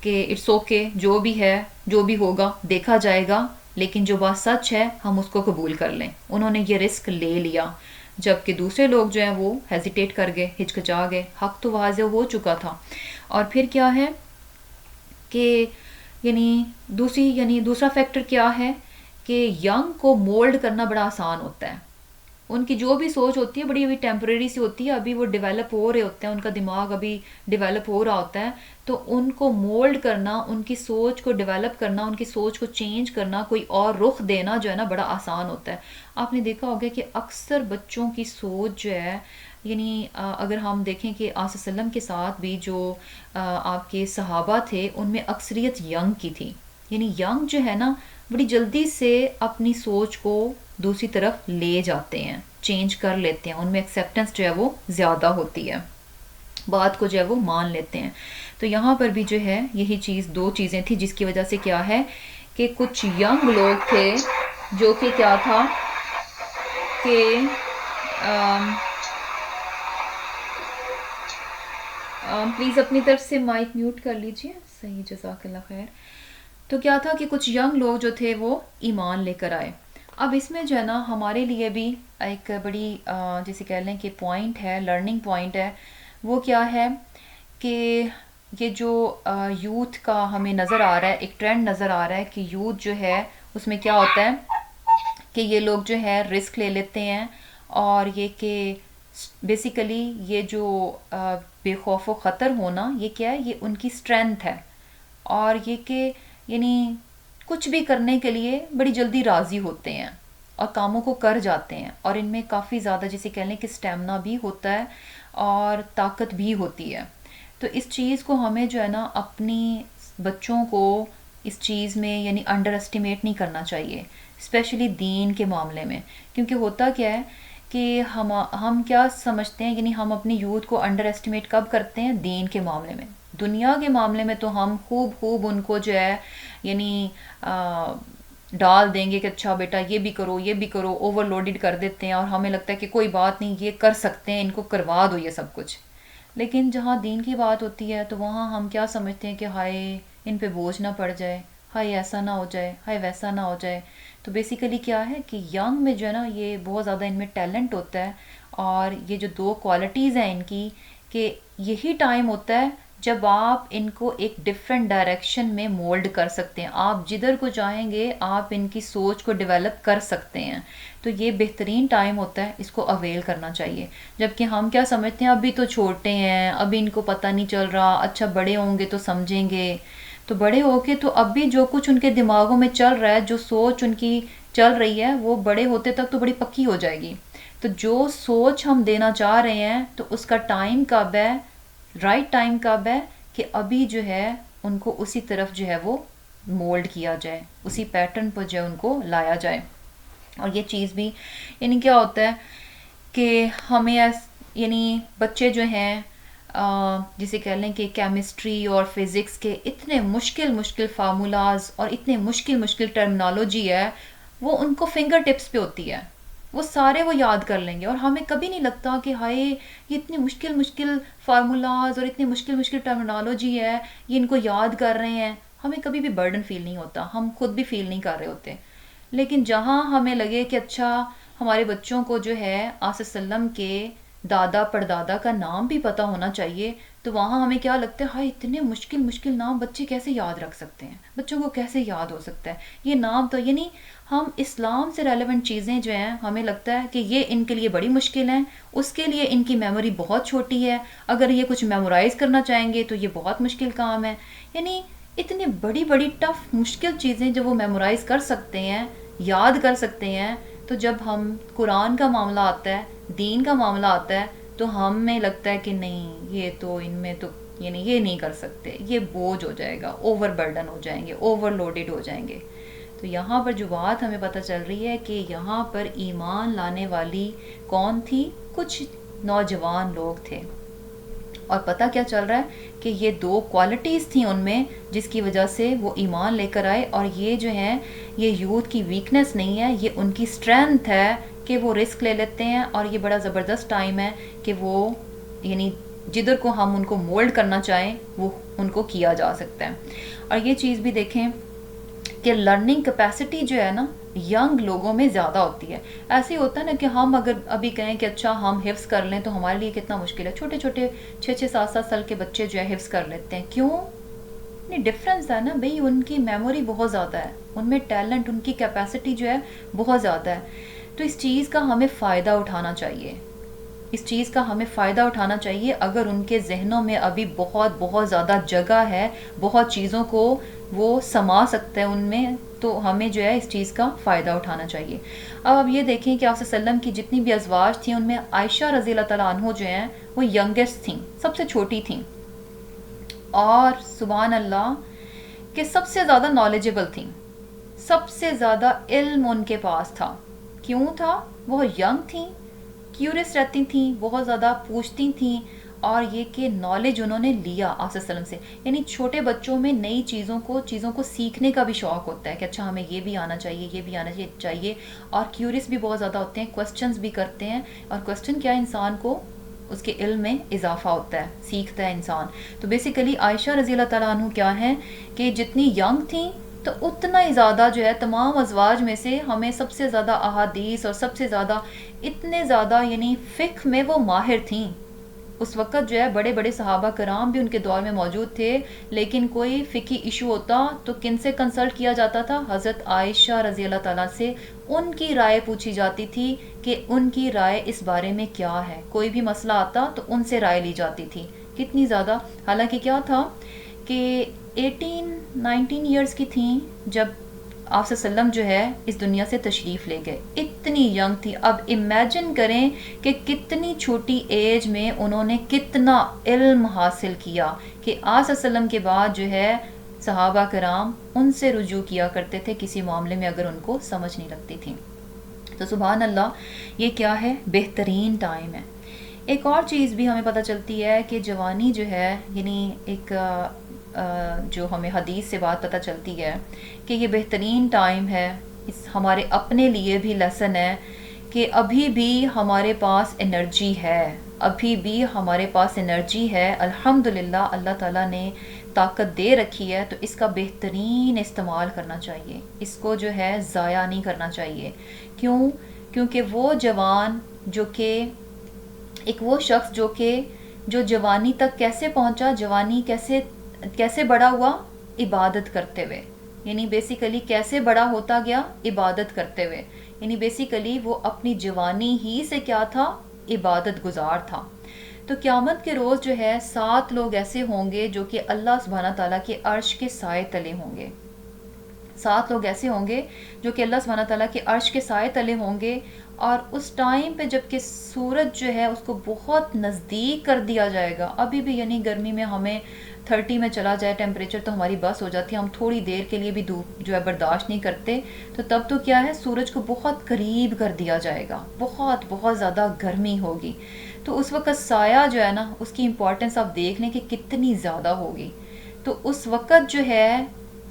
کہ اٹس اوکے، جو بھی ہے جو بھی ہوگا دیکھا جائے گا، لیکن جو بات سچ ہے ہم اس کو قبول کر لیں. انہوں نے یہ رسک لے لیا. جبکہ دوسرے لوگ جو ہیں وہ ہیزیٹیٹ کر گئے، ہچکچا گئے. حق تو واضح ہو چکا تھا. اور پھر کیا ہے کہ یعنی دوسرا فیکٹر کیا ہے کہ ینگ کو مولڈ کرنا بڑا آسان ہوتا ہے. ان کی جو بھی سوچ ہوتی ہے بڑی ابھی ٹیمپریری سی ہوتی ہے، ابھی وہ ڈیولپ ہو رہے ہوتے ہیں، ان کا دماغ ابھی ڈیولپ ہو رہا ہوتا ہے. تو ان کو مولڈ کرنا، ان کی سوچ کو ڈیولپ کرنا، ان کی سوچ کو چینج کرنا، کوئی اور رخ دینا جو ہے نا بڑا آسان ہوتا ہے. آپ نے دیکھا ہوگا کہ اکثر بچوں کی سوچ جو ہے، یعنی اگر ہم دیکھیں کہ آصلی وسلم کے ساتھ بھی جو آپ کے صحابہ تھے ان میں اکثریت ینگ کی تھی. یعنی ینگ جو ہے نا بڑی جلدی سے اپنی سوچ کو دوسری طرف لے جاتے ہیں، چینج کر لیتے ہیں، ان میں ایکسیپٹنس جو ہے وہ زیادہ ہوتی ہے، بات کو جو ہے وہ مان لیتے ہیں. تو یہاں پر بھی جو ہے یہی چیز، دو چیزیں تھیں جس کی وجہ سے کیا ہے کہ کچھ ینگ لوگ تھے جو کہ کیا تھا کہ پلیز اپنی طرف سے مائک میوٹ کر لیجئے. صحیح، جزاک اللہ خیر. تو کیا تھا کہ کچھ ینگ لوگ جو تھے وہ ایمان لے کر آئے. اب اس میں جو ہے نا ہمارے لیے بھی ایک بڑی جسے کہہ لیں کہ پوائنٹ ہے، لرننگ پوائنٹ ہے. وہ کیا ہے کہ یہ جو یوتھ کا ہمیں نظر آ رہا ہے، ایک ٹرینڈ نظر آ رہا ہے کہ یوتھ جو ہے اس میں کیا ہوتا ہے کہ یہ لوگ جو ہے رسک لے لیتے ہیں، اور یہ کہ بیسیکلی یہ جو بے خوف و خطر ہونا، یہ کیا ہے، یہ ان کی اسٹرینتھ ہے. اور یہ کہ یعنی کچھ بھی کرنے کے لیے بڑی جلدی راضی ہوتے ہیں اور کاموں کو کر جاتے ہیں، اور ان میں کافی زیادہ جسے کہہ لیں کہ اسٹیمنا بھی ہوتا ہے اور طاقت بھی ہوتی ہے. تو اس چیز کو ہمیں جو ہے نا اپنی بچوں کو اس چیز میں یعنی انڈر اسٹیمیٹ نہیں کرنا چاہیے، اسپیشلی دین کے معاملے میں. کیونکہ ہوتا کیا ہے کہ ہم کیا سمجھتے ہیں، یعنی ہم اپنی یوتھ کو انڈر اسٹیمیٹ کب کرتے ہیں؟ دین کے معاملے میں. دنیا کے معاملے میں تو ہم خوب ان کو جو ہے یعنی ڈال دیں گے کہ اچھا بیٹا یہ بھی کرو یہ بھی کرو، اوور لوڈڈ کر دیتے ہیں، اور ہمیں لگتا ہے کہ کوئی بات نہیں، یہ کر سکتے ہیں، ان کو کروا دو یہ سب کچھ. لیکن جہاں دین کی بات ہوتی ہے تو وہاں ہم کیا سمجھتے ہیں کہ ہائے ان پہ بوجھ نہ پڑ جائے، ہائے ایسا نہ ہو جائے، ہائے ویسا نہ ہو جائے. تو بیسیکلی کیا ہے کہ ینگ میں جو ہے نا یہ بہت زیادہ ان میں ٹیلنٹ ہوتا ہے. اور یہ جو دو کوالٹیز ہیں ان کی، کہ یہی ٹائم ہوتا ہے جب آپ ان کو ایک ڈفرینٹ ڈائریکشن میں مولڈ کر سکتے ہیں. آپ جدھر کو چاہیں گے آپ ان کی سوچ کو ڈیولپ کر سکتے ہیں. تو یہ بہترین ٹائم ہوتا ہے، اس کو اویل کرنا چاہیے. جبکہ ہم کیا سمجھتے ہیں ابھی تو چھوٹے ہیں، ابھی ان کو پتہ نہیں چل رہا، اچھا بڑے ہوں گے تو سمجھیں گے. تو بڑے ہو کے تو اب بھی جو کچھ ان کے دماغوں میں چل رہا ہے، جو سوچ ان کی چل رہی ہے، وہ بڑے ہوتے تک تو بڑی پکی ہو جائے گی. تو جو سوچ ہم دینا چاہ رہے ہیں تو اس کا ٹائم کب ہے، رائٹ ٹائم کب ہے کہ ابھی جو ہے ان کو اسی طرف جو ہے وہ مولڈ کیا جائے، اسی پیٹرن پر جو ہے ان کو لایا جائے. اور یہ چیز بھی یعنی کیا ہوتا ہے کہ ہمیں یعنی بچے جو ہیں جسے کہہ لیں کہ کیمسٹری اور فزکس کے اتنے مشکل مشکل فارمولاز اور اتنے مشکل مشکل ٹرمنالوجی ہے، وہ ان کو فنگر ٹپس پہ ہوتی ہے، وہ سارے وہ یاد کر لیں گے. اور ہمیں کبھی نہیں لگتا کہ ہائے یہ اتنے مشکل مشکل فارمولاز اور اتنی مشکل مشکل ٹرمنالوجی ہے، یہ ان کو یاد کر رہے ہیں. ہمیں کبھی بھی برڈن فیل نہیں ہوتا، ہم خود بھی فیل نہیں کر رہے ہوتے. لیکن جہاں ہمیں لگے کہ اچھا ہمارے بچوں کو جو ہے آصف وسلم کے دادا پردادا کا نام بھی پتہ ہونا چاہیے، تو وہاں ہمیں کیا لگتا ہے ہائے اتنے مشکل مشکل نام بچے کیسے یاد رکھ سکتے ہیں، بچوں کو کیسے یاد ہو سکتا ہے یہ نام. تو یعنی ہم اسلام سے ریلیونٹ چیزیں جو ہیں ہمیں لگتا ہے کہ یہ ان کے لیے بڑی مشکل ہیں، اس کے لیے ان کی میموری بہت چھوٹی ہے، اگر یہ کچھ میمورائز کرنا چاہیں گے تو یہ بہت مشکل کام ہے. یعنی اتنی بڑی بڑی ٹف مشکل چیزیں جو وہ میمورائز کر سکتے ہیں، یاد کر سکتے ہیں، تو جب ہم قرآن کا معاملہ آتا ہے، دین کا معاملہ آتا ہے، تو ہمیں لگتا ہے کہ نہیں یہ تو ان میں تو یعنی یہ نہیں کر سکتے، یہ بوجھ ہو جائے گا، اوور برڈن ہو جائیں گے، اوور لوڈڈ ہو جائیں گے. تو یہاں پر جو بات ہمیں پتہ چل رہی ہے کہ یہاں پر ایمان لانے والی کون تھی؟ کچھ نوجوان لوگ تھے. اور پتہ کیا چل رہا ہے کہ یہ دو کوالٹیز تھیں ان میں جس کی وجہ سے وہ ایمان لے کر آئے. اور یہ جو ہیں یہ یوتھ کی ویکنس نہیں ہے، یہ ان کی اسٹرینتھ ہے کہ وہ رسک لے لیتے ہیں. اور یہ بڑا زبردست ٹائم ہے کہ وہ یعنی جدھر کو ہم ان کو مولڈ کرنا چاہیں وہ ان کو کیا جا سکتا ہے. اور یہ چیز بھی دیکھیں کہ لرننگ کیپیسٹی جو ہے نا ینگ لوگوں میں زیادہ ہوتی ہے. ایسے ہی ہوتا ہے نا کہ ہم اگر ابھی کہیں کہ اچھا ہم حفظ کر لیں تو ہمارے لیے کتنا مشکل ہے. چھوٹے چھوٹے 6-7 سال کے بچے جو ہے حفظ کر لیتے ہیں. کیوں؟ نہیں ڈفرینس ہے نا بھئی، ان کی میموری بہت زیادہ ہے، ان میں ٹیلنٹ، ان کی کیپیسٹی جو ہے بہت زیادہ ہے. تو اس چیز کا ہمیں فائدہ اٹھانا چاہیے، اس چیز کا ہمیں فائدہ اٹھانا چاہیے. اگر ان کے ذہنوں میں ابھی بہت بہت زیادہ جگہ ہے، بہت چیزوں کو وہ سما سکتا ہے ان میں، تو ہمیں جو ہے اس چیز کا فائدہ اٹھانا چاہیے. اب یہ دیکھیں کہ آپ صلی اللہ علیہ وسلم کی جتنی بھی ازواج تھیں ان میں عائشہ رضی اللہ تعالیٰ عنہ جو ہیں وہ ینگسٹ تھیں، سب سے چھوٹی تھیں. اور سبحان اللہ کہ سب سے زیادہ نالجبل تھیں، سب سے زیادہ علم ان کے پاس تھا. کیوں تھا؟ وہ ینگ تھیں، کیورس رہتی تھیں، بہت زیادہ پوچھتی تھیں. اور یہ کہ نالج انہوں نے لیا آپ صلی اللہ علیہ وسلم سے. یعنی چھوٹے بچوں میں نئی چیزوں کو سیکھنے کا بھی شوق ہوتا ہے کہ اچھا ہمیں یہ بھی آنا چاہیے، یہ بھی آنا چاہیے. اور کیورس بھی بہت زیادہ ہوتے ہیں، کوسچنز بھی کرتے ہیں. اور کوسچن کیا انسان کو اس کے علم میں اضافہ ہوتا ہے، سیکھتا ہے انسان. تو بیسیکلی عائشہ رضی اللہ تعالیٰ عنہ کیا ہیں کہ جتنی ینگ تھیں تو اتنا ہی زیادہ جو ہے تمام ازواج میں سے ہمیں سب سے زیادہ احادیث اور سب سے زیادہ اتنے زیادہ یعنی فقہ میں وہ ماہر تھیں. اس وقت جو ہے بڑے بڑے صحابہ کرام بھی ان کے دور میں موجود تھے، لیکن کوئی فقہی ایشو ہوتا تو کن سے کنسلٹ کیا جاتا تھا؟ حضرت عائشہ رضی اللہ تعالیٰ سے ان کی رائے پوچھی جاتی تھی کہ ان کی رائے اس بارے میں کیا ہے. کوئی بھی مسئلہ آتا تو ان سے رائے لی جاتی تھی. کتنی زیادہ، حالانکہ کیا تھا کہ 18-19 ایئرس کی تھیں جب آپ صلی اللہ علیہ وسلم جو ہے اس دنیا سے تشریف لے گئے. اتنی ینگ تھی. اب امیجن کریں کہ کتنی چھوٹی ایج میں انہوں نے کتنا علم حاصل کیا کہ آپ صلی اللہ علیہ وسلم کے بعد جو ہے صحابہ کرام ان سے رجوع کیا کرتے تھے کسی معاملے میں اگر ان کو سمجھ نہیں لگتی تھی. تو سبحان اللہ یہ کیا ہے؟ بہترین ٹائم ہے. ایک اور چیز بھی ہمیں پتہ چلتی ہے کہ جوانی جو ہے یعنی ایک جو ہمیں حدیث سے بات پتہ چلتی ہے کہ یہ بہترین ٹائم ہے. اس ہمارے اپنے لیے بھی لیسن ہے کہ ابھی بھی ہمارے پاس انرجی ہے، ابھی بھی ہمارے پاس انرجی ہے. الحمدللہ اللہ تعالیٰ نے طاقت دے رکھی ہے، تو اس کا بہترین استعمال کرنا چاہیے، اس کو جو ہے ضائع نہیں کرنا چاہیے. کیوں؟ کیونکہ وہ جوان جو کہ ایک وہ شخص جو جوانی تک کیسے پہنچا، جوانی کیسے بڑا ہوا؟ عبادت کرتے ہوئے. یعنی بیسیکلی کیسے بڑا ہوتا گیا؟ عبادت کرتے ہوئے. یعنی بیسیکلی وہ اپنی جوانی ہی سے کیا تھا؟ عبادت گزار تھا. تو قیامت کے روز جو ہے 7 لوگ ایسے ہوں گے جو کہ اللہ سبحانہ تعالیٰ کے عرش کے سائے تلے ہوں گے. 7 لوگ ایسے ہوں گے جو کہ اللہ سبحانہ تعالیٰ کے عرش کے سائے تلے ہوں گے. اور اس ٹائم پہ جب کہ سورج جو ہے اس کو بہت نزدیک کر دیا جائے گا، ابھی بھی یعنی گرمی میں ہمیں 30 میں چلا جائے ٹیمپریچر تو ہماری بس ہو جاتی ہے، ہم تھوڑی دیر کے لیے بھی دھوپ جو ہے برداشت نہیں کرتے، تو تب تو کیا ہے سورج کو بہت قریب کر دیا جائے گا، بہت بہت زیادہ گرمی ہوگی، تو اس وقت سایہ جو ہے نا اس کی امپورٹنس آپ دیکھ لیں کہ کتنی زیادہ ہوگی۔ تو اس وقت جو ہے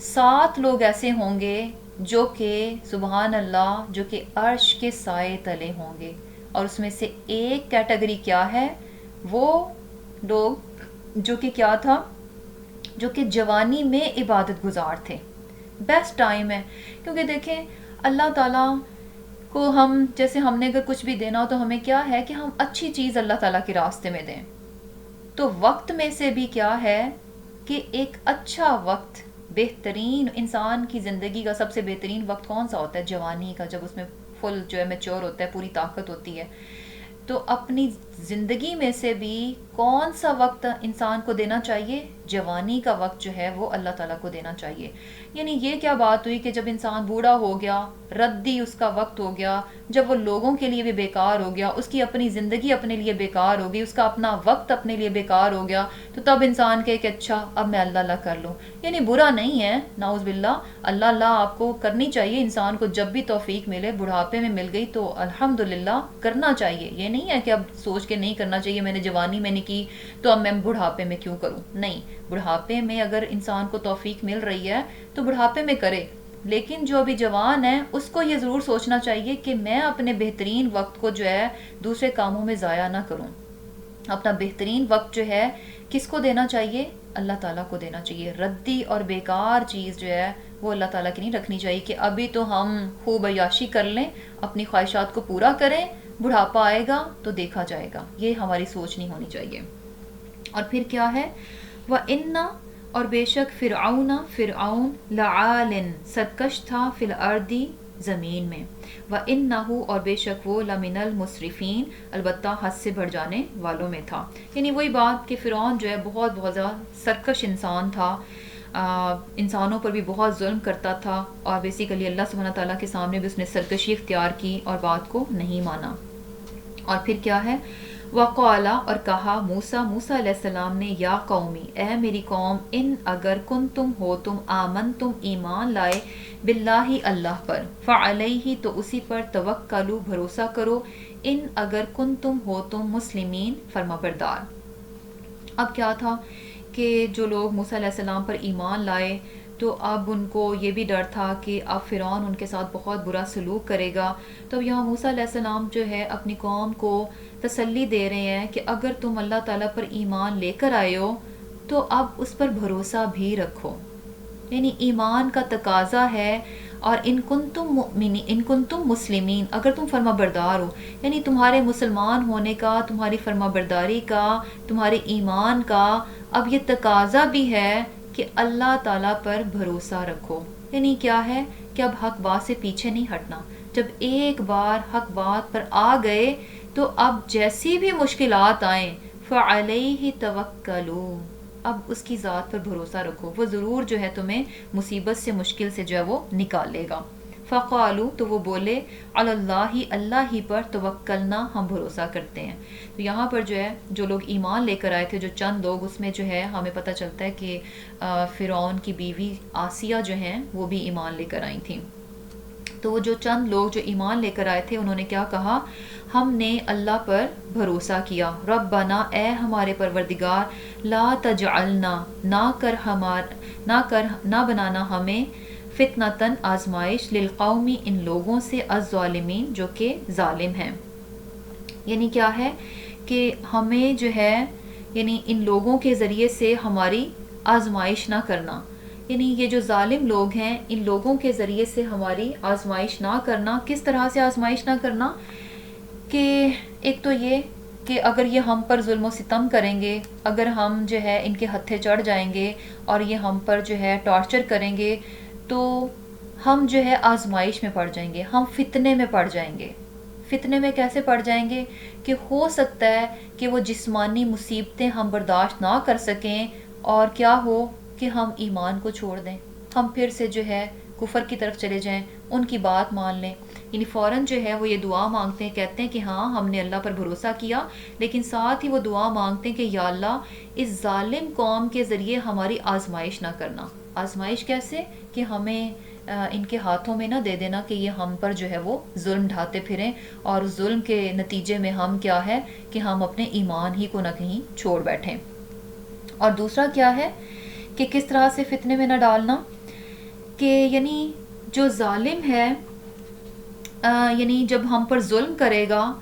7 لوگ ایسے ہوں گے جو کہ سبحان اللہ جو کہ عرش کے سائے تلے ہوں گے، اور اس میں سے ایک کیٹیگری کیا ہے، وہ لوگ جو کہ کیا تھا، جو کہ جوانی میں عبادت گزار تھے۔ بیسٹ ٹائم ہے، کیونکہ دیکھیں اللہ تعالیٰ کو ہم جیسے ہم نے اگر کچھ بھی دینا ہو تو ہمیں کیا ہے کہ ہم اچھی چیز اللہ تعالیٰ کے راستے میں دیں، تو وقت میں سے بھی کیا ہے کہ ایک اچھا وقت، بہترین انسان کی زندگی کا سب سے بہترین وقت کون سا ہوتا ہے، جوانی کا، جب اس میں فل جو ہے میچور ہوتا ہے، پوری طاقت ہوتی ہے۔ تو اپنی زندگی میں سے بھی کون سا وقت انسان کو دینا چاہیے، جوانی کا وقت جو ہے وہ اللہ تعالیٰ کو دینا چاہیے۔ یعنی یہ کیا بات ہوئی کہ جب انسان بوڑھا ہو گیا، ردی اس کا وقت ہو گیا، جب وہ لوگوں کے لیے بھی بیکار ہو گیا، اس کی اپنی زندگی اپنے لیے بیکار ہو گئی، اس کا اپنا وقت اپنے لیے بیکار ہو گیا، تو تب انسان کہے کہ اچھا اب میں اللہ اللہ کر لوں۔ یعنی برا نہیں ہے، نعوذ باللہ، اللہ اللہ آپ کو کرنی چاہیے، انسان کو جب بھی توفیق ملے، بڑھاپے میں مل گئی تو الحمدللہ کرنا چاہیے۔ یہ نہیں ہے کہ اب سوچ کے نہیں کرنا چاہیے، میں نے جوانی میں نہیں کی تو اب میں بڑھاپے میں کیوں کروں، نہیں، بڑھاپے میں اگر انسان کو توفیق مل رہی ہے تو بڑھاپے میں کرے، لیکن جو ابھی جوان ہے اس کو یہ ضرور سوچنا چاہیے کہ میں اپنے بہترین وقت کو جو ہے دوسرے کاموں میں ضائع نہ کروں۔ اپنا بہترین وقت جو ہے کس کو دینا چاہیے، اللہ تعالیٰ کو دینا چاہیے۔ ردی اور بیکار چیز جو ہے وہ اللہ تعالیٰ کی نہیں رکھنی چاہیے کہ ابھی تو ہم خوب عیاشی کر لیں، اپنی خواہشات کو پورا کریں، بڑھاپا آئے گا تو دیکھا جائے گا، یہ ہماری سوچ نہیں ہونی چاہیے۔ اور پھر کیا ہے، وَإِنَّ اور بے شک فرعون لعال سرکش تھا فی الارض زمین میں، وَإِنَّهُ اور بے شک وہ لمن المسرفین البتہ حد سے بڑھ جانے والوں میں تھا۔ یعنی وہی بات کہ فرعون جو ہے بہت بہت زیادہ سرکش انسان تھا، انسانوں پر بھی بہت ظلم کرتا تھا، اور بیسیکلی اللہ سبحانہ تعالیٰ کے سامنے بھی اس نے سرکشی اختیار کی اور بات کو نہیں مانا۔ اور پھر کیا ہے، وقالا اور کہا موسیٰ علیہ السلام نے، یا قومی اے میری قوم، ان اگر کن تم ہو تم آمن تم ایمان لائے، باللہ اللہ پر، فعلیہ تو اسی پر، توکلو بھروسہ کرو، ان اگر کن تم ہو تم مسلمین فرما بردار۔ اب کیا تھا کہ جو لوگ موسیٰ علیہ السلام پر ایمان لائے تو اب ان کو یہ بھی ڈر تھا کہ اب فرعون ان کے ساتھ بہت برا سلوک کرے گا، تو یہاں موسیٰ علیہ السلام جو ہے اپنی قوم کو تسلی دے رہے ہیں کہ اگر تم اللہ تعالیٰ پر ایمان لے کر آئے ہو تو اب اس پر بھروسہ بھی رکھو، یعنی ایمان کا تقاضا ہے، اور ان کنتم مسلمین اگر تم فرما بردار ہو، یعنی تمہارے مسلمان ہونے کا، تمہاری فرما برداری کا، تمہارے ایمان کا اب یہ تقاضا بھی ہے کہ اللہ تعالیٰ پر بھروسہ رکھو۔ یعنی کیا ہے کہ اب حق بات سے پیچھے نہیں ہٹنا، جب ایک بار حق بات پر آ گئے تو اب جیسی بھی مشکلات آئیں فعلیہ توکلو، اب اس کی ذات پر بھروسہ رکھو، وہ ضرور جو ہے تمہیں مصیبت سے، مشکل سے جو ہے وہ نکالے گا۔ فقالو تو وہ بولے، علی اللہ اللہ ہی پر توکلنا ہم بھروسہ کرتے ہیں۔ تو یہاں پر جو ہے جو لوگ ایمان لے کر آئے تھے، جو چند لوگ، اس میں جو ہے ہمیں پتہ چلتا ہے کہ فرعون کی بیوی آسیہ جو ہیں وہ بھی ایمان لے کر آئی تھیں۔ تو وہ جو چند لوگ جو ایمان لے کر آئے تھے انہوں نے کیا کہا، ہم نے اللہ پر بھروسہ کیا، ربنا اے ہمارے پروردگار، لا تجعلنا نہ بنانا ہمیں، فتنتن آزمائش، للقومی ان لوگوں سے، الظالمین جو کہ ظالم ہیں۔ یعنی کیا ہے کہ ہمیں جو ہے یعنی ان لوگوں کے ذریعے سے ہماری آزمائش نہ کرنا، یعنی یہ جو ظالم لوگ ہیں ان لوگوں کے ذریعے سے ہماری آزمائش نہ کرنا۔ کس طرح سے آزمائش نہ کرنا، کہ ایک تو یہ کہ اگر یہ ہم پر ظلم و ستم کریں گے، اگر ہم جو ہے ان کے ہتھے چڑھ جائیں گے اور یہ ہم پر جو ہے ٹارچر کریں گے تو ہم جو ہے آزمائش میں پڑ جائیں گے، ہم فتنے میں پڑ جائیں گے۔ فتنے میں کیسے پڑ جائیں گے کہ ہو سکتا ہے کہ وہ جسمانی مصیبتیں ہم برداشت نہ کر سکیں اور کیا ہو کہ ہم ایمان کو چھوڑ دیں، ہم پھر سے جو ہے کفر کی طرف چلے جائیں، ان کی بات مان لیں۔ یعنی فوراً جو ہے وہ یہ دعا مانگتے ہیں، کہتے ہیں کہ ہاں ہم نے اللہ پر بھروسہ کیا، لیکن ساتھ ہی وہ دعا مانگتے ہیں کہ یا اللہ اس ظالم قوم کے ذریعے ہماری آزمائش نہ کرنا۔ آزمائش کیسے؟ کہ ہمیں ان کے ہاتھوں میں نہ دے دینا کہ یہ ہم پر جو ہے وہ ظلم ڈھاتے پھریں، اور اس ظلم کے نتیجے میں ہم کیا ہے کہ ہم اپنے ایمان ہی کو نہ کہیں چھوڑ بیٹھیں۔ اور دوسرا کیا ہے کہ کس طرح سے فتنے میں نہ ڈالنا، کہ یعنی جو ظالم ہے یعنی جب ہم پر ظلم کرے گا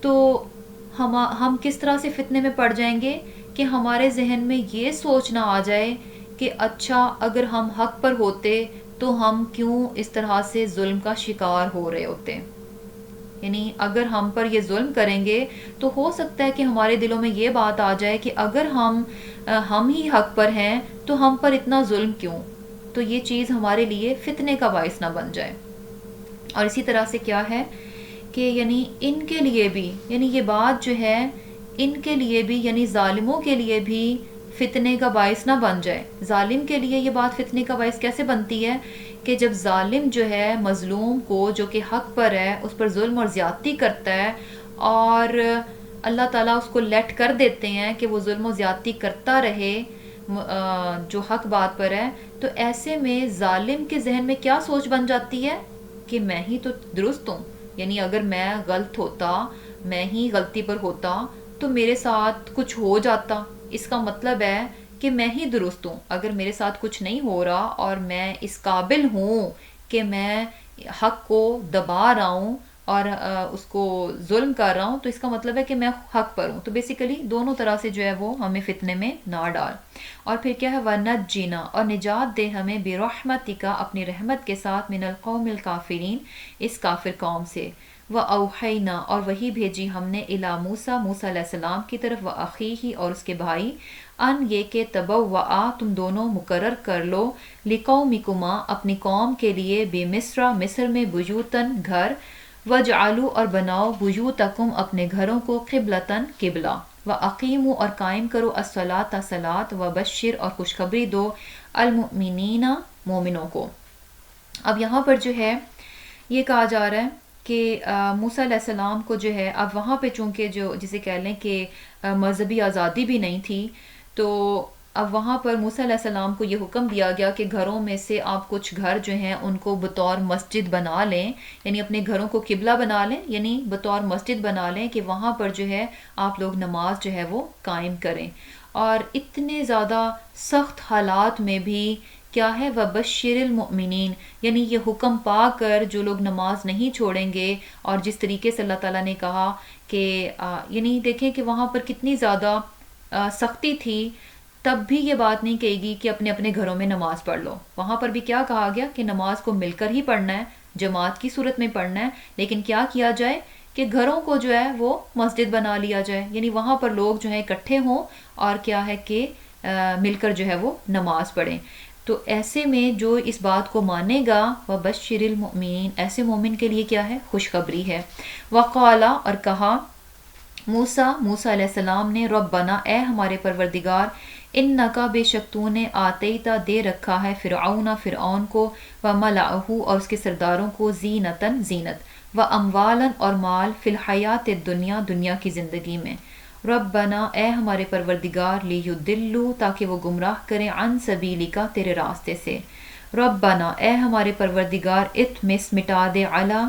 تو ہم کس طرح سے فتنے میں پڑ جائیں گے کہ ہمارے ذہن میں یہ سوچنا آ جائے کہ اچھا اگر ہم حق پر ہوتے تو ہم کیوں اس طرح سے ظلم کا شکار ہو رہے ہوتے۔ یعنی اگر ہم پر یہ ظلم کریں گے تو ہو سکتا ہے کہ ہمارے دلوں میں یہ بات آ جائے کہ اگر ہم ہی حق پر ہیں تو ہم پر اتنا ظلم کیوں، تو یہ چیز ہمارے لیے فتنے کا باعث نہ بن جائے۔ اور اسی طرح سے کیا ہے کہ یعنی ان کے لیے بھی، یعنی یہ بات جو ہے ان کے لیے بھی، یعنی ظالموں کے لیے بھی فتنے کا باعث نہ بن جائے۔ ظالم کے لیے یہ بات فتنے کا باعث کیسے بنتی ہے کہ جب ظالم جو ہے مظلوم کو جو کہ حق پر ہے اس پر ظلم اور زیادتی کرتا ہے، اور اللہ تعالیٰ اس کو لیٹ کر دیتے ہیں کہ وہ ظلم و زیادتی کرتا رہے جو حق بات پر ہے، تو ایسے میں ظالم کے ذہن میں کیا سوچ بن جاتی ہے کہ میں ہی تو درست ہوں، یعنی اگر میں غلط ہوتا، میں ہی غلطی پر ہوتا تو میرے ساتھ کچھ ہو جاتا، اس کا مطلب ہے کہ میں ہی درست ہوں۔ اگر میرے ساتھ کچھ نہیں ہو رہا اور میں اس قابل ہوں کہ میں حق کو دبا رہا ہوں اور اس کو ظلم کر رہا ہوں، تو اس کا مطلب ہے کہ میں حق پر ہوں۔ تو بیسیکلی دونوں طرح سے جو ہے وہ ہمیں فتنے میں نہ ڈال۔ اور پھر کیا ہے وَنَجِّنَا، اور نجات دے ہمیں بِرَحْمَتِکَ، اپنی رحمت کے ساتھ، مِنَ الْقَوْمِ الْكَافِرِينَ، اس کافر قوم سے۔ وَأَوْحَيْنَا، اور وہی بھیجی ہم نے إِلَى موسیٰ، موسیٰ علیہ السلام کی طرف، وَأَخِيهِ، اور اس کے بھائی، ان یہ کہ تبوّعا، تم دونوں مقرر کر لو، لِقَوْمِكُمَا، اپنی قوم کے لیے، بِمِصْرَ، مصر میں، بیوتاً گھر، وَاجْعَلُوا، اور بناؤ، بیوتکم، اپنے گھروں کو، قبلتاً قبلہ، وَأَقِیمُوا، اور قائم کرو، الصَّلَاةَ صلاۃ، وَبَشِّرْ، اور خوشخبری دو، المؤمنین، مومنوں کو۔ اب یہاں پر جو ہے یہ کہا جا رہا ہے کہ موسیٰ علیہ السلام کو جو ہے اب وہاں پہ چونکہ جو جسے کہہ لیں کہ مذہبی آزادی بھی نہیں تھی، تو اب وہاں پر موسیٰ علیہ السلام کو یہ حکم دیا گیا کہ گھروں میں سے آپ کچھ گھر جو ہیں ان کو بطور مسجد بنا لیں، یعنی اپنے گھروں کو قبلہ بنا لیں، یعنی بطور مسجد بنا لیں کہ وہاں پر جو ہے آپ لوگ نماز جو ہے وہ قائم کریں۔ اور اتنے زیادہ سخت حالات میں بھی کیا ہے وَبَشِّرِ الْمُؤْمِنِينَ، یعنی یہ حکم پا کر جو لوگ نماز نہیں چھوڑیں گے، اور جس طریقے سے اللہ تعالیٰ نے کہا کہ یعنی دیکھیں کہ وہاں پر کتنی زیادہ سختی تھی، تب بھی یہ بات نہیں کہے گی کہ اپنے اپنے گھروں میں نماز پڑھ لو۔ وہاں پر بھی کیا کہا گیا کہ نماز کو مل کر ہی پڑھنا ہے، جماعت کی صورت میں پڑھنا ہے، لیکن کیا کیا جائے کہ گھروں کو جو ہے وہ مسجد بنا لیا جائے، یعنی وہاں پر لوگ جو ہیں اکٹھے ہوں اور کیا ہے کہ مل کر جو ہے وہ نماز پڑھیں۔ تو ایسے میں جو اس بات کو مانے گا وَبَشِّرِ الْمُؤْمِنِينَ، ایسے مومن کے لیے کیا ہے خوشخبری ہے۔ وَقَالَ، اور کہا موسیٰ علیہ السلام نے، ربنا، اے ہمارے پروردگار، انکا، بے شک تو نے، آتیتا، دے رکھا ہے، فرعون کو، وملأہ، اور اس کے سرداروں کو، زینتاً، زینت، واموالاً، اور مال، فی الحیات الدنیا، دنیا کی زندگی میں۔ ربنا، اے ہمارے پروردگار، لیضلوا، تاکہ وہ گمراہ کریں، عن سبیلک، تیرے راستے سے۔ ربنا، اے ہمارے پروردگار، اطمس، مٹا دے، علی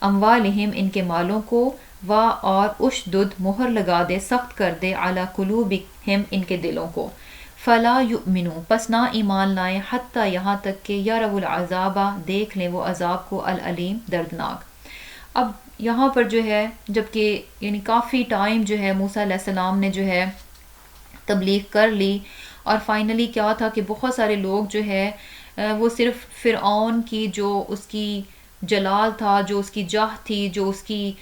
اموالہم، ان کے مالوں کو، اور اشدد، مہر لگا دے، سخت کر دے، علی قلوبہم، ان کے دلوں کو، فلا یؤمنوا، پس نہ ایمان لائیں، حتی، یہاں تک کہ یروا العذاب، دیکھ لیں وہ عذاب کو، العلیم، دردناک۔ اب یہاں پر جو ہے جبکہ یعنی کافی ٹائم جو ہے موسیٰ علیہ السلام نے جو ہے تبلیغ کر لی، اور فائنلی کیا تھا کہ بہت سارے لوگ جو ہے وہ صرف فرعون کی جو اس کی جلال تھا، جو اس کی جاہ تھی، جو اس کی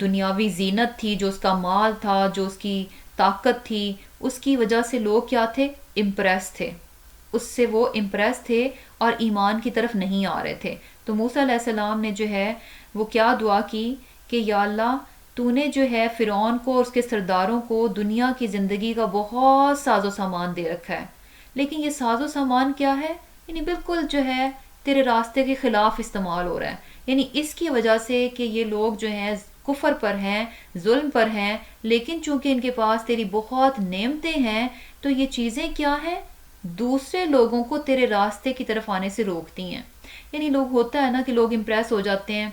دنیاوی زینت تھی، جو اس کا مال تھا، جو اس کی طاقت تھی، اس کی وجہ سے لوگ کیا تھے، امپریس تھے، اس سے وہ امپریس تھے اور ایمان کی طرف نہیں آ رہے تھے۔ تو موسیٰ علیہ السلام نے جو ہے وہ کیا دعا کی کہ یا اللہ، تو نے جو ہے فرعون کو اور اس کے سرداروں کو دنیا کی زندگی کا بہت ساز و سامان دے رکھا ہے، لیکن یہ ساز و سامان کیا ہے، یعنی بالکل جو ہے تیرے راستے کے خلاف استعمال ہو رہا ہے، یعنی اس کی وجہ سے کہ یہ لوگ جو ہیں کفر پر ہیں، ظلم پر ہیں، لیکن چونکہ ان کے پاس تیری بہت نعمتیں ہیں تو یہ چیزیں کیا ہیں، دوسرے لوگوں کو تیرے راستے کی طرف آنے سے روکتی ہیں۔ یعنی لوگ ہوتا ہے نا کہ لوگ امپریس ہو جاتے ہیں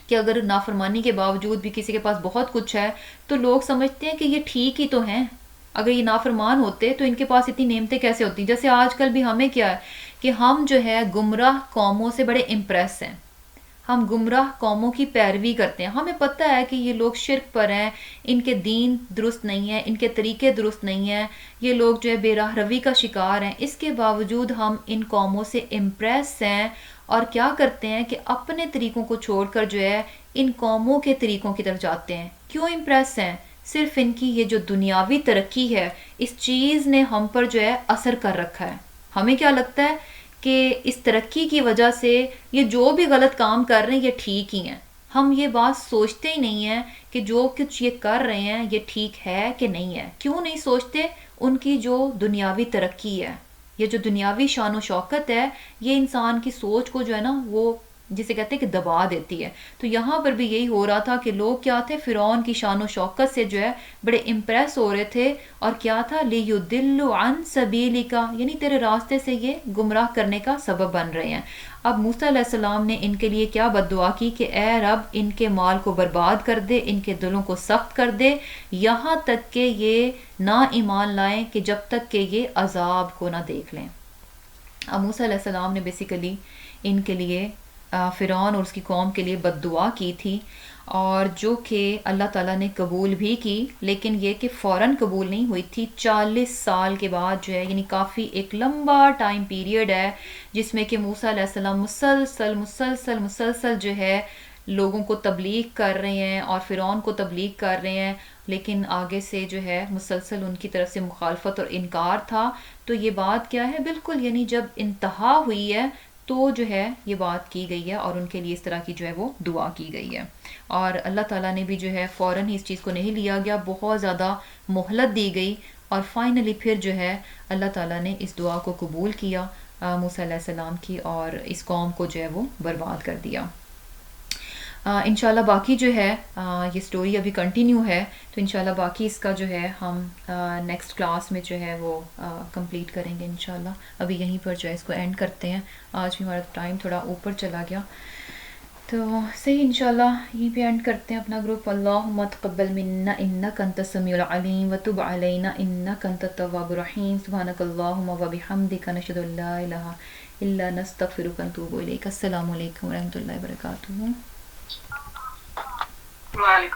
کہ اگر نافرمانی کے باوجود بھی کسی کے پاس بہت کچھ ہے تو لوگ سمجھتے ہیں کہ یہ ٹھیک ہی تو ہیں، اگر یہ نافرمان ہوتے تو ان کے پاس اتنی نعمتیں کیسے ہوتی۔ جیسے آج کل بھی ہمیں کیا ہے کہ ہم جو ہے گمراہ قوموں سے بڑے امپریس ہیں، ہم گمراہ قوموں کی پیروی کرتے ہیں، ہمیں پتہ ہے کہ یہ لوگ شرک پر ہیں، ان کے دین درست نہیں ہے، ان کے طریقے درست نہیں ہیں، یہ لوگ جو ہے بے راہ روی کا شکار ہیں، اس کے باوجود ہم ان قوموں سے امپریس ہیں اور کیا کرتے ہیں کہ اپنے طریقوں کو چھوڑ کر جو ہے ان قوموں کے طریقوں کی طرف جاتے ہیں۔ کیوں امپریس ہیں؟ صرف ان کی یہ جو دنیاوی ترقی ہے اس چیز نے ہم پر جو ہے اثر کر رکھا ہے۔ ہمیں کیا لگتا ہے کہ اس ترقی کی وجہ سے یہ جو بھی غلط کام کر رہے ہیں یہ ٹھیک ہی ہیں، ہم یہ بات سوچتے ہی نہیں ہیں کہ جو کچھ یہ کر رہے ہیں یہ ٹھیک ہے کہ نہیں ہے۔ کیوں نہیں سوچتے؟ ان کی جو دنیاوی ترقی ہے، یہ جو دنیاوی شان و شوکت ہے، یہ انسان کی سوچ کو جو ہے نا وہ جسے کہتے ہیں کہ دبا دیتی ہے۔ تو یہاں پر بھی یہی ہو رہا تھا کہ لوگ کیا تھے، فرعون کی شان و شوکت سے جو ہے بڑے امپریس ہو رہے تھے، اور کیا تھا، لِيُضِلُّ عَن سَبِيلِكَ، یعنی تیرے راستے سے یہ گمراہ کرنے کا سبب بن رہے ہیں۔ اب موسیٰ علیہ السلام نے ان کے لیے کیا بد دعا کی کہ اے رب ان کے مال کو برباد کر دے، ان کے دلوں کو سخت کر دے، یہاں تک کہ یہ نہ ایمان لائیں، کہ جب تک کہ یہ عذاب کو نہ دیکھ لیں۔ اب موسیٰ علیہ السلام نے بیسیکلی ان کے لیے فرعون اور اس کی قوم کے لیے بد دعا کی تھی، اور جو کہ اللہ تعالیٰ نے قبول بھی کی، لیکن یہ کہ فوراً قبول نہیں ہوئی تھی، 40 سال کے بعد جو ہے، یعنی کافی ایک لمبا ٹائم پیریڈ ہے جس میں کہ موسیٰ علیہ السلام مسلسل جو ہے لوگوں کو تبلیغ کر رہے ہیں اور فرعون کو تبلیغ کر رہے ہیں، لیکن آگے سے جو ہے مسلسل ان کی طرف سے مخالفت اور انکار تھا۔ تو یہ بات کیا ہے، بالکل یعنی جب انتہا ہوئی ہے تو جو ہے یہ بات کی گئی ہے اور ان کے لیے اس طرح کی جو ہے وہ دعا کی گئی ہے، اور اللہ تعالیٰ نے بھی جو ہے فوراً ہی اس چیز کو نہیں لیا گیا، بہت زیادہ مہلت دی گئی، اور فائنلی پھر جو ہے اللہ تعالیٰ نے اس دعا کو قبول کیا موسیٰ علیہ السلام کی، اور اس قوم کو جو ہے وہ برباد کر دیا۔ انشاءاللہ باقی جو ہے یہ سٹوری ابھی کنٹینیو ہے، تو انشاءاللہ باقی اس کا جو ہے ہم نیکسٹ کلاس میں جو ہے وہ کمپلیٹ کریں گے انشاءاللہ۔ ابھی یہیں پر جو ہے اس کو اینڈ کرتے ہیں، آج بھی ہمارا ٹائم تھوڑا اوپر چلا گیا، تو صحیح انشاءاللہ یہیں پہ اینڈ کرتے ہیں اپنا گروپ۔ اللہم تقبل منا انک انت السمیع العلیم وتب علینا انک انت التواب الرحیم، سبحانک اللہم وبحمدک، نشہد ان لا الہ الا انت، نستغفرک ونتوب الیک۔ السلام علیکم ورحمۃ اللہ وبرکاتہ۔ وعلیکم